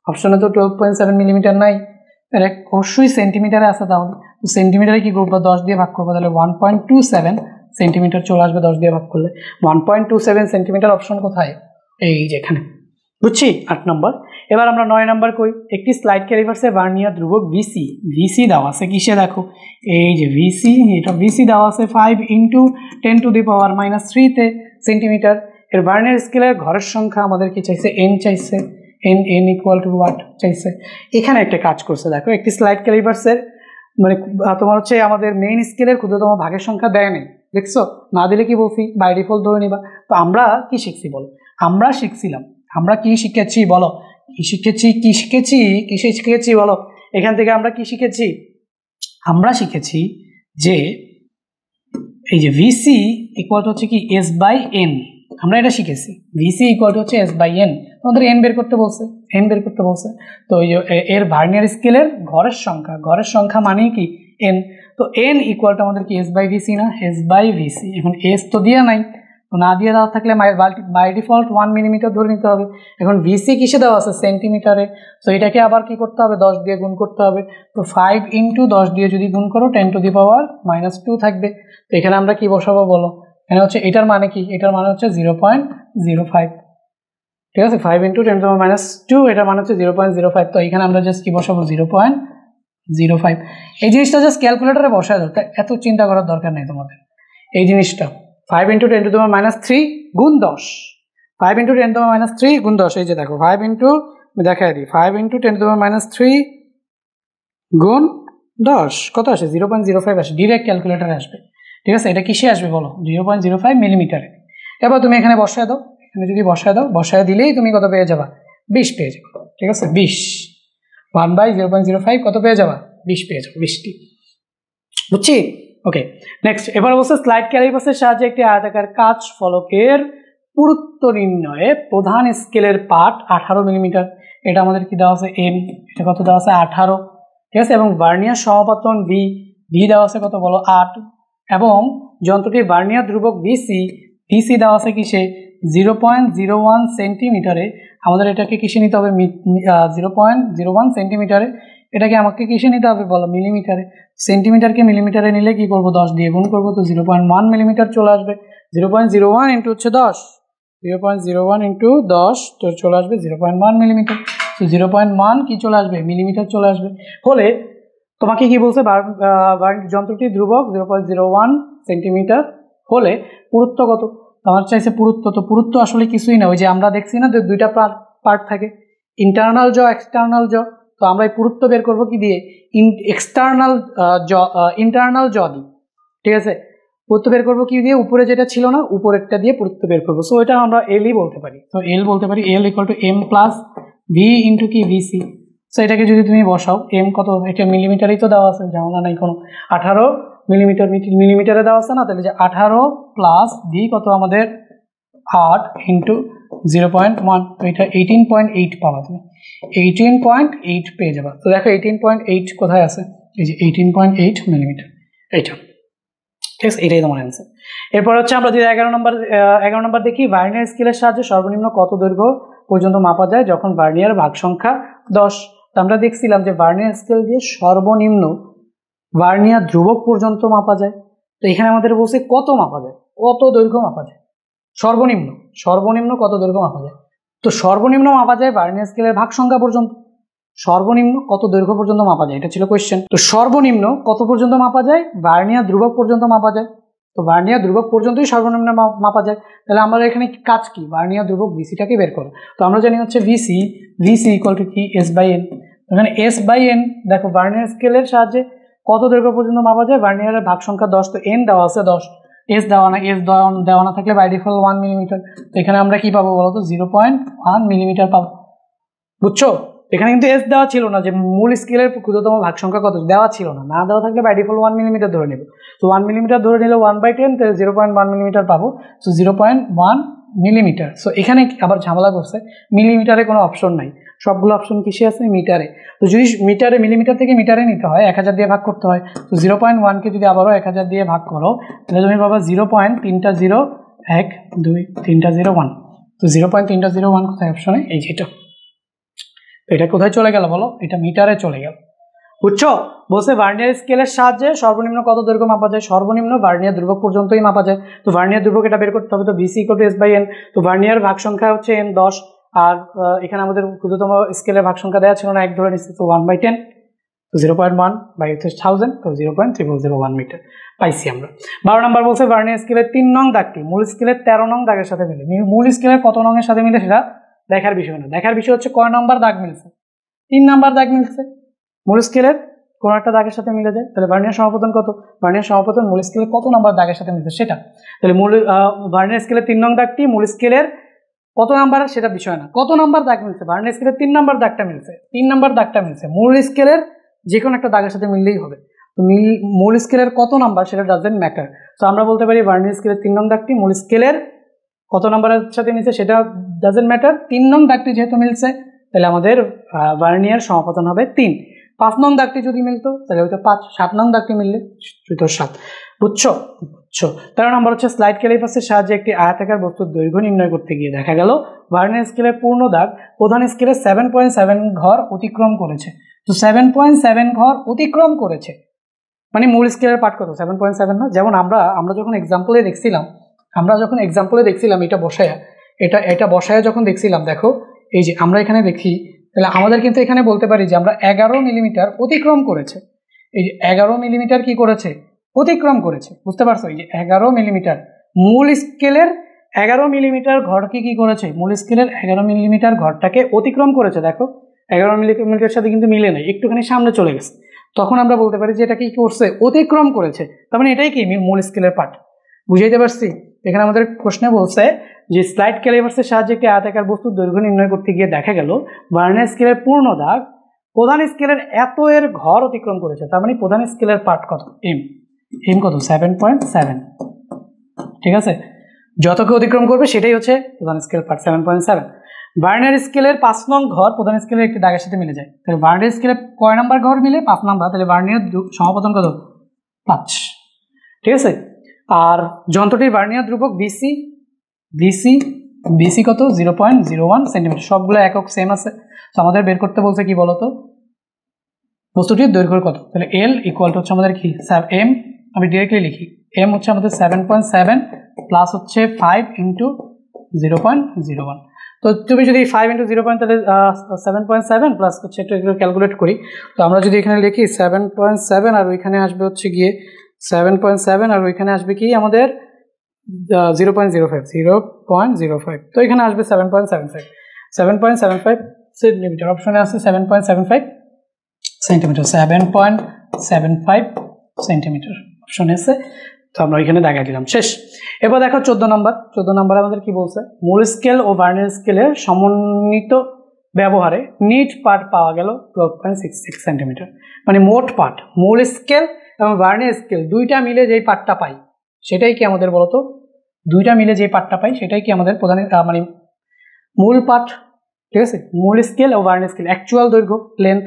Speaker 1: অপশনে, তো 12.7 মিলিমিটার নাই, এটা অবশ্যই সেন্টিমিটারে আছে। তাহলে তো সেন্টিমিটারে কি করবো, 10 দিয়ে ভাগ করবো, তাহলে 1.27 সেন্টিমিটার চলে আসবে 10 দিয়ে ভাগ করলে। 1.27 সেন্টিমিটার অপশন কোথায়, এই যে এখানে, বুঝছি 8 নম্বর। এবার আমরা 9 নাম্বার করি, একটি স্লাইড ক্যালিপার্সে ভার্নিয়ার ধ্রুবক ভিসি দেওয়া আছে কিসে, দেখো এই যে ভিসি, এটা ভিসি দেওয়া আছে 5 × 10⁻³ সেন্টিমিটার। এর ভার্নিয়ার স্কেলের ঘরের সংখ্যা আমাদের কি চাইছে, এন চাইছে, এন ইকুয়াল টু হোয়াট চাইছে। এখানে একটা কাজ করছে, দেখো একটি স্লাইড ক্যালিপার্সের মানে তোমার হচ্ছে আমাদের মেইন স্কেলের ক্ষুদ্রতম ভাগের সংখ্যা দেয় নেই, দেখছো, না দিলে কি বলছি বাই ডিফল্ট ধরে নিবা। তো আমরা কি শিখছি বলো, আমরা কি শিখেছি বলো, কি শিখেছি বলো, এখান থেকে আমরা কি শিখেছি, আমরা শিখেছি যে এই যে ভিসি ইকুয়াল টু হচ্ছে কি S/N, আমরা এটা শিখেছি, ভিসি ইকুয়াল টু হচ্ছে S/N, আমাদের এন বের করতে বলছে, তো এই যে এর ভার্নিয়ার স্কেলের ঘরের সংখ্যা মানে কি এন, তো এন ইকুয়াল টু আমাদের কি S/VC না, S/VC। এখন এস তো দিয়ে নাই, তো না দিয়ে দেওয়া থাকলে বাই ডিফল্ট 1 মিলিমিটার ধরে নিতে হবে। এখন ভিসি কিসে দেওয়া আছে, সেন্টিমিটারে, তো এটাকে আবার কি করতে হবে, 10 দিয়ে গুণ করতে হবে। তো 5 × 10 দিয়ে যদি গুণ করো 10⁻² থাকবে। তো এখানে আমরা কি বসাবো বলো, এখানে হচ্ছে এটার মানে কি, এটার মানে হচ্ছে 0.05, ঠিক আছে, 5 × 10⁻², এটার মানে হচ্ছে 0.05। তো এখানে আমরা জাস্ট কি বসাবো 0.05। এই জিনিসটা জাস্ট ক্যালকুলেটারে বসায় দাও, এত চিন্তা করার দরকার নেই তোমাদের। এই জিনিসটা 5 × 10⁻³ গুণ 10, 5 × 10⁻³ গুণ 10, এই যে দেখো 5 দেখাই দিই, 5 × 10⁻³ গুণ 10 কত আসে, 0.05 আসে, ডিরেক্ট ক্যালকুলেটারে আসবে, ঠিক আছে। এটা কিসে আসবে বলো, 0.05 মিলিমিটারে। এবার তুমি এখানে বসায় দাও, এখানে যদি বসায় দিলেই তুমি কত পেয়ে যাবা, 20 পেয়ে যাবে, ঠিক আছে, 20, 1/0.05 কত পেয়ে যাবা, 20 পেয়ে যাবে, 20টি, বুঝছি। ওকে, নেক্সট, এবার বলছে স্লাইড ক্যালিপার্সের সাহায্যে একটি আয়তাকার কাচ ফলকের পুরুত্ব নির্ণয়ে প্রধান স্কেলের পাঠ 18 মিলিমিটার, এটা আমাদের কি দেওয়া আছে এম, এটা কত দেওয়া আছে 18, ঠিক আছে, এবং ভার্নিয়ার সমাপতন ভি দেওয়া আছে কত বলো 8, এবং যন্ত্রটির ভার্নিয়ার ধ্রুবক ভিসি দেওয়া আছে কিসে 0.01 সেন্টিমিটারে, আমাদের এটাকে কিসে নিতে হবে, 0.01 সেন্টিমিটারে, এটাকে আমাকে কিসে নিতে হবে বলো, মিলিমিটারে। সেন্টিমিটারকে মিলিমিটারে নিলে কি করব, 10 দিয়ে গুণ করবো, তো 0.1 মিলিমিটার চলে আসবে। 0.01 × হচ্ছে 10, 0.01 × 10 তো চলে আসবে 0.1 মিলিমিটার। তো 0.1 কি চলে আসবে, মিলিমিটার চলে আসবে। হলে তোমাকে কি বলছে, যন্ত্রটি ধ্রুবক 0.01 সেন্টিমিটার হলে পুরুত্ব কত, আমার চাইছে পুরুত্ব। তো পুরুত্ব আসলে কিছুই না, ওই যে আমরা দেখছি না যে দুইটা পার্ট থাকে, ইন্টারনাল জ, এক্সটার্নাল জ। তো আমরা এই পুরুত্ব বের করবো কি দিয়ে, ইন্টারনাল জ দিই, ঠিক আছে। পুরুত্ব বের করবো কি দিয়ে, উপরে যেটা ছিল না উপরেরটা দিয়ে পুরুত্ব বের করবো। সো এটা আমরা এলই বলতে পারি, তো এল বলতে পারি, L equal to M plus V into কি ভিসি। সো এটাকে যদি তুমি বসাও, এম কত, এটা মিলিমিটারই তো দেওয়া আছে, ঝামেলা নাই কোনো, 18 মিলিমিটার, মিলিমিটারে দেওয়া আছে না, তাহলে যে 18 প্লাস ভি কত আমাদের 8 × 0.1, তো এটা 18.8 পাবা তুমি, 18.8 পেয়ে যাবা। তো দেখো 18.8 কোথায় আছে, এই যে 18.8 মিলিমিটার, এইটা, ঠিক আছে, এটাই তোমার অ্যান্সার। এরপর হচ্ছে আমরা যদি 11 নম্বর দেখি, ভার্নিয়ার স্কেলের সাহায্যে সর্বনিম্ন কত দৈর্ঘ্য পর্যন্ত মাপা যায় যখন ভার্নিয়ার ভাগ সংখ্যা 10। তো আমরা দেখছিলাম যে ভার্নিয়ার স্কেল দিয়ে সর্বনিম্ন ভার্নিয়ার ধ্রুবক পর্যন্ত মাপা যায়। তো এখানে আমাদের বলছে কত মাপা যায়, কত দৈর্ঘ্য মাপা যায়, সর্বনিম্ন কত দৈর্ঘ্য মাপা যায়। তো সর্বনিম্ন মাপা যায় ভার্নিয়ার স্কেলের ভাগ সংখ্যা পর্যন্ত, সর্বনিম্ন কত দৈর্ঘ্য পর্যন্ত মাপা যায়, এটা ছিল কোয়েশ্চেন। তো সর্বনিম্ন কত পর্যন্ত মাপা যায়, ভার্নিয়ার ধ্রুবক পর্যন্ত মাপা যায়। তো ভার্নিয়ার ধ্রুবক পর্যন্তই সর্বনিম্ন মাপা যায়। তাহলে আমরা এখানে কাজ কি, ভার্নিয়ার ধ্রুবক ভিসিটাকে বের করো। তো আমরা জানি হচ্ছে ভিসি ইকুয়াল টু কি S/N। এখানে S/N দেখো ভার্নিয়ার স্কেলের সাহায্যে কত দৈর্ঘ্য পর্যন্ত মাপা যায়, ভার্নিয়ারের ভাগ সংখ্যা 10, তো এন দেওয়া আছে 10, এস দেওয়া না, দেওয়া না থাকলে বাই ডিফল্ট 1 মিলিমিটার। তো এখানে আমরা কি পাবো বলো তো, 0.1 মিলিমিটার পাবো, বুঝছো। এখানে কিন্তু এস দেওয়া ছিল না, যে মূল স্কেলের ক্ষুদ্রতম ভাগ সংখ্যা কত দেওয়া ছিল না দেওয়া থাকলে বাই ডিফল্ট 1 মিলিমিটার ধরে নেব। তো 1 মিলিমিটার ধরে নিলে 1/10, তাহলে 0.1 মিলিমিটার পাবো। So 0.1 millimetre. সো এখানে আবার ঝামেলা করছে, মিলিমিটারে কোনো অপশন নাই, সবগুলো অপশন কিসে আছে, মিটারে। তো যদি মিলিমিটার থেকে মিটারে নিতে হয় 1000 দিয়ে ভাগ করতে হয়। তো 0.1কে যদি আবারও 1000 দিয়ে ভাগ করো, তাহলে তুমি পাবা 0.301 তো 0.301 কোথায় অপশনে, এই যেটা। এটা কোথায় চলে গেল বলো, এটা মিটারে চলে গেল, বুঝছো। বলছে ভার্নিয়ার স্কেলের সাহায্যে সর্বনিম্ন কত দৈর্ঘ্য মাপা যায়, সর্বনিম্ন ভার্নিয়ার ধ্রুবক পর্যন্তই মাপা যায়। তো ভার্নিয়ার ধ্রুবক এটা বের করতে হবে, তো ভিসি ইকুয়াল টু S/N। তো ভার্নিয়ার ভাগ সংখ্যা হচ্ছে N 10, আর এখানে আমাদের ক্ষুদ্রতম স্কেলের ভাগ সংখ্যা দেওয়া ছিল না, 1 ধরে নিচ্ছি, তো 1/10, তো 0.1 বাই 1000, তো 0.3001 মিটার পাইছি আমরা। 12 নম্বর বলছে ভার্নিয়ার স্কেলের 3 নং দাগটি মূল স্কেলের 13 নং দাগের সাথে মিলে। মূল স্কেলের কত নং এর সাথে মিলে সেটা দেখার বিষয় না, দেখার বিষয় হচ্ছে কয় নম্বর দাগ মিলছে। 3 নম্বর দাগ মিলছে, মূল স্কেলের কোন একটা দাগের সাথে মিলে যায়, তাহলে ভার্নিয়ার সমাপতন কত, ভার্নিয়ার সমাপতন মূল স্কেলের কত নম্বর দাগের সাথে মিলছে সেটা। তাহলে মূল ভার্নিয়ার স্কেলের 3 নং দাগটি মূল স্কেলের কত নাম্বারের সেটা বিষয় না, কত নাম্বার দাগ মিলছে, ভার্নিয়ার স্কেলের 3 নম্বর দাগটা মিলছে, 3 নম্বর দাগটা মিলছে, মূল স্কেলের যে কোনো একটা দাগের সাথে মিললেই হবে। তো মূল স্কেলের কত নাম্বার সেটা ডাজেন্ট ম্যাটার। তো আমরা বলতে পারি ভার্নিয়ার স্কেলের 3 নং দাগটি মূল স্কেলের কত নাম্বারের সাথে মিলছে সেটা ডাজেন্ট ম্যাটার। 3 নং দাগটি যেহেতু মিলছে তাহলে আমাদের ভার্নিয়ার সমাপতন হবে 3। 5 নং দাগটি যদি মিলতো তাহলে হয়তো 5, 7 নং দাগটি মিললে হয়তো 7। বুঝছো? 13 নম্বর হচ্ছে স্লাইড ক্যালিপাসের সাহায্যে একটি আয়তাকার বস্তুর দৈর্ঘ্য নির্ণয় করতে গিয়ে দেখা গেল ভার্নিয়ার স্কেলের পূর্ণ দাগ প্রধান স্কেলের 7.7 ঘর অতিক্রম করেছে। তো 7.7 ঘর অতিক্রম করেছে মানে মূল স্কেলের পার্ট কত, 7.7 না? যেমন আমরা যখন এক্সাম্পলে দেখছিলাম এটা বসায়া যখন দেখছিলাম, দেখো এই যে আমরা এখানে দেখি, তাহলে আমাদের কিন্তু এখানে বলতে পারি যে আমরা 11 মিলিমিটার অতিক্রম করেছে। এই যে 11 মিলিমিটার কি করেছে, অতিক্রম করেছে। বুঝতে পারছো? এই যে 11 মিলিমিটার মূল স্কেলের 11 মিলিমিটার ঘরকে কি করেছে, মূল স্কেলের 11 মিলিমিটার ঘরটাকে অতিক্রম করেছে। দেখো 11 মিলিমিটার সাথে কিন্তু মিলে নাই, একটুখানি সামনে চলে গেছে, তখন আমরা বলতে পারি যে এটা কি করছে, অতিক্রম করেছে। তার মানে এটাই কি মূল স্কেলের পার্ট। বুঝাইতে পারছি? এখানে আমাদের প্রশ্নে বলছে যে স্লাইড ক্যালিপাসের সাহায্যে একটি আয়তাকার বস্তুর দৈর্ঘ্য নির্ণয় করতে গিয়ে দেখা গেল ভার্নিয়ার স্কেলের পূর্ণ দাগ প্রধান স্কেলের এত এর ঘর অতিক্রম করেছে। তার মানে প্রধান স্কেলের পার্ট কত, এম কত, 7.7। ঠিক আছে, যতকে অতিক্রম করবে সেটাই হচ্ছে প্রধান স্কেল পার্ট, 7.7। ভার্নিয়ার স্কেলের 5 নং ঘর প্রধান স্কেলের একটি দাগের সাথে মিলে যায়। তাহলে ভার্নিয়ার স্কেলের কয় নাম্বার ঘর মিলে, 5 নাম্বার, তাহলে ভার্নিয়ার সমাপতন কত, 5। ঠিক আছে, আর যন্ত্রটির ভার্নিয়ার ধ্রুবক বিসি কত, 0.01 সেন্টিমিটার। সবগুলো একক সেম আছে। তো আমাদের বের করতে বলছে কি বলতো, বস্তুটির দৈর্ঘ্য কত। তাহলে এল ইকুয়াল টু হচ্ছে আমাদের কি, এম, আমি ডিরেক্টলি লিখি, এম হচ্ছে আমাদের 7.7 প্লাস হচ্ছে 5 ইন্টু 0.01। তো তুমি যদি 5 ইন্টু 0. তাহলে 7.7 প্লাস হচ্ছে একটু ক্যালকুলেট করি। তো আমরা যদি এখানে লিখি 7.7 আর ওইখানে আসবে হচ্ছে গিয়ে 7.7 আর ওইখানে আসবে কি আমাদের 0.05। তো এখানে আসবে 7.75 সেন্টিমিটার। অপশনে আছে 7.75 সেন্টিমিটার, 7.75 সেন্টিমিটার অপশনে আছে। তো আমরা এখানে দেখাই দিলাম, শেষ। এবার দেখো 14 নম্বর আমাদের কি বলছে, মূল স্কেল ও ভার্নিয়ার স্কেলের সমন্বিত ব্যবহারে নিট পার্ট পাওয়া গেল 12.66 সেন্টিমিটার। মানে মোট পার্ট মূল স্কেল এবং ভার্নিয়ার স্কেল দুইটা মিলে যেই পার্টটা পাই সেটাই কি আমাদের বলতো, দুইটা মিলে যে পার্টটা পাই সেটাই কি আমাদের প্রধান মানে মূল পার্ট। ঠিক আছে, মূল স্কেল ও ভার্নিয়ার স্কেল অ্যাকচুয়াল দৈর্ঘ্য লেন্থ,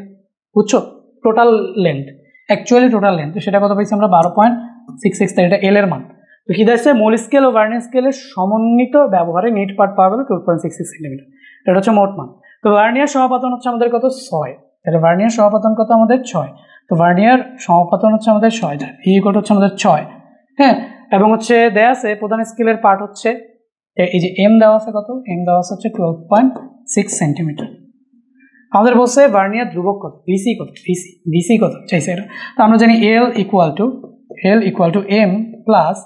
Speaker 1: বুঝছো, total length, actually total length, তো সেটা কত পাইছি আমরা 12.66। এটা এল এর মান। তো কি দেখছে, মূল স্কেল ও ভার্নিয়ার স্কেলের সমন্বিত ব্যবহারে নিট পার্ট পাওয়া গেল 12.66 সেন্টিমিটার। এটা হচ্ছে মোট মান। তো ভার্নিয়ার সমাপতন হচ্ছে আমাদের কত, 6। তাহলে ভার্নিয়ার সমাপতন কত আমাদের 6। তো ভার্নিয়ার সমাপতন হচ্ছে আমাদের 6, ইকুয়াল হচ্ছে আমাদের 6। হ্যাঁ, এবং হচ্ছে দেয়া আছে প্রধান স্কেলের পার্ট হচ্ছে এই যে এম দেওয়া আছে কত, এম দেওয়া আছে হচ্ছে 12.6 সেন্টিমিটার। আমাদের বলছে ভার্নিয়ার ধ্রুবক কত, ভিসি কত চাইছে এটা। তো আমরা জানি L equal to M plus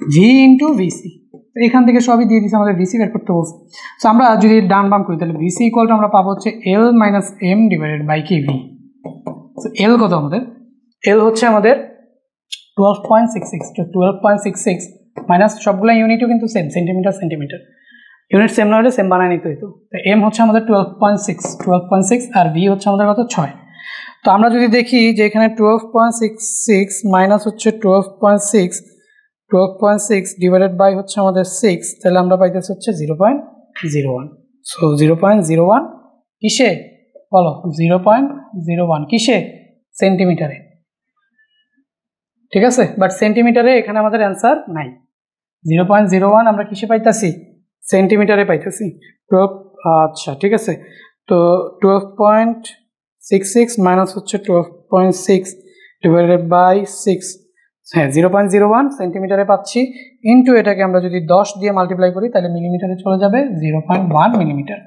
Speaker 1: V into VC. এখান থেকে সবই দিয়ে দিচ্ছে, আমাদের ভিসি বের করতে বলছে। তো আমরা যদি ডান বাম করি তাহলে ভিসি ইকুয়াল টু আমরা পাবো হচ্ছে L minus M divided by কি ভি। তো এল কত আমাদের, এল হচ্ছে আমাদের 12.66। তো 12.66 মাইনাস সবগুলো ইউনিটও কিন্তু সেম, সেন্টিমিটার ইউনিট সেম না হলে সেম বানায় নিতে হইতো। তো এম হচ্ছে আমাদের 12.6 আর ভি হচ্ছে আমাদের কত, 6। তো আমরা যদি দেখি যে এখানে 12.66 মাইনাস হচ্ছে 12.6 ডিভাইডেড বাই হচ্ছে আমাদের 6, তাহলে আমরা পাইতেছি হচ্ছে 0.01। সো 0.01 কিসে বলো, 0.01 কিসে, সেন্টিমিটারে। ঠিক আছে, বাট সেন্টিমিটারে এখানে আমাদের অ্যান্সার নাই। 0.01 আমরা কিসে পাইতেছি, সেন্টিমিটারে পাইতেছি। আচ্ছা ঠিক আছে, তো 12.66 মাইনাস হচ্ছে 12.6 ডিভাইডেড বাই 6, হ্যাঁ 0.01 সেন্টিমিটারে পাচ্ছি, ইন্টু এটাকে আমরা যদি 10 দিয়ে মাল্টিপ্লাই করি তাহলে মিলিমিটারে চলে যাবে 0.1 মিলিমিটার।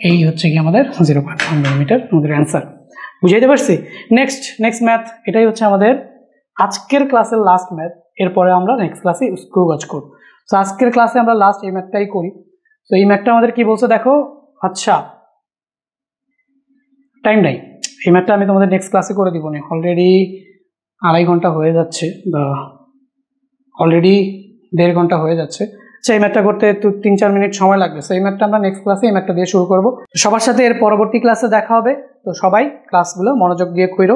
Speaker 1: এই হচ্ছে কি আমাদের 0.1 মিলিমিটার আমাদের অ্যান্সার। বুঝাইতে পারছি? নেক্সট ম্যাথ, এটাই হচ্ছে আমাদের আজকের ক্লাসের লাস্ট ম্যাথ। এরপরে আমরা নেক্সট ক্লাসে স্ক্রু গজ করব। তো আজকের ক্লাসে আমরা লাস্ট এই ম্যাথটাই করি। তো এই ম্যাথটা আমাদের কি বলছে দেখো। আচ্ছা টাইম নাই, এই ম্যাথটা আমি তোমাদের নেক্সট ক্লাসে করে দিব না, অলরেডি 2.5 ঘন্টা হয়ে যাচ্ছে বা অলরেডি 1.5 ঘন্টা হয়ে যাচ্ছে। এই ম্যাথটা করতে 3-4 মিনিট সময় লাগবে। এই ম্যাথটা আমরা নেক্সট ক্লাসে এই ম্যাথটা দিয়ে শুরু করব। সবার সাথে এর পরবর্তী ক্লাসে দেখা হবে। তো সবাই ক্লাসগুলো মনোযোগ দিয়ে করো।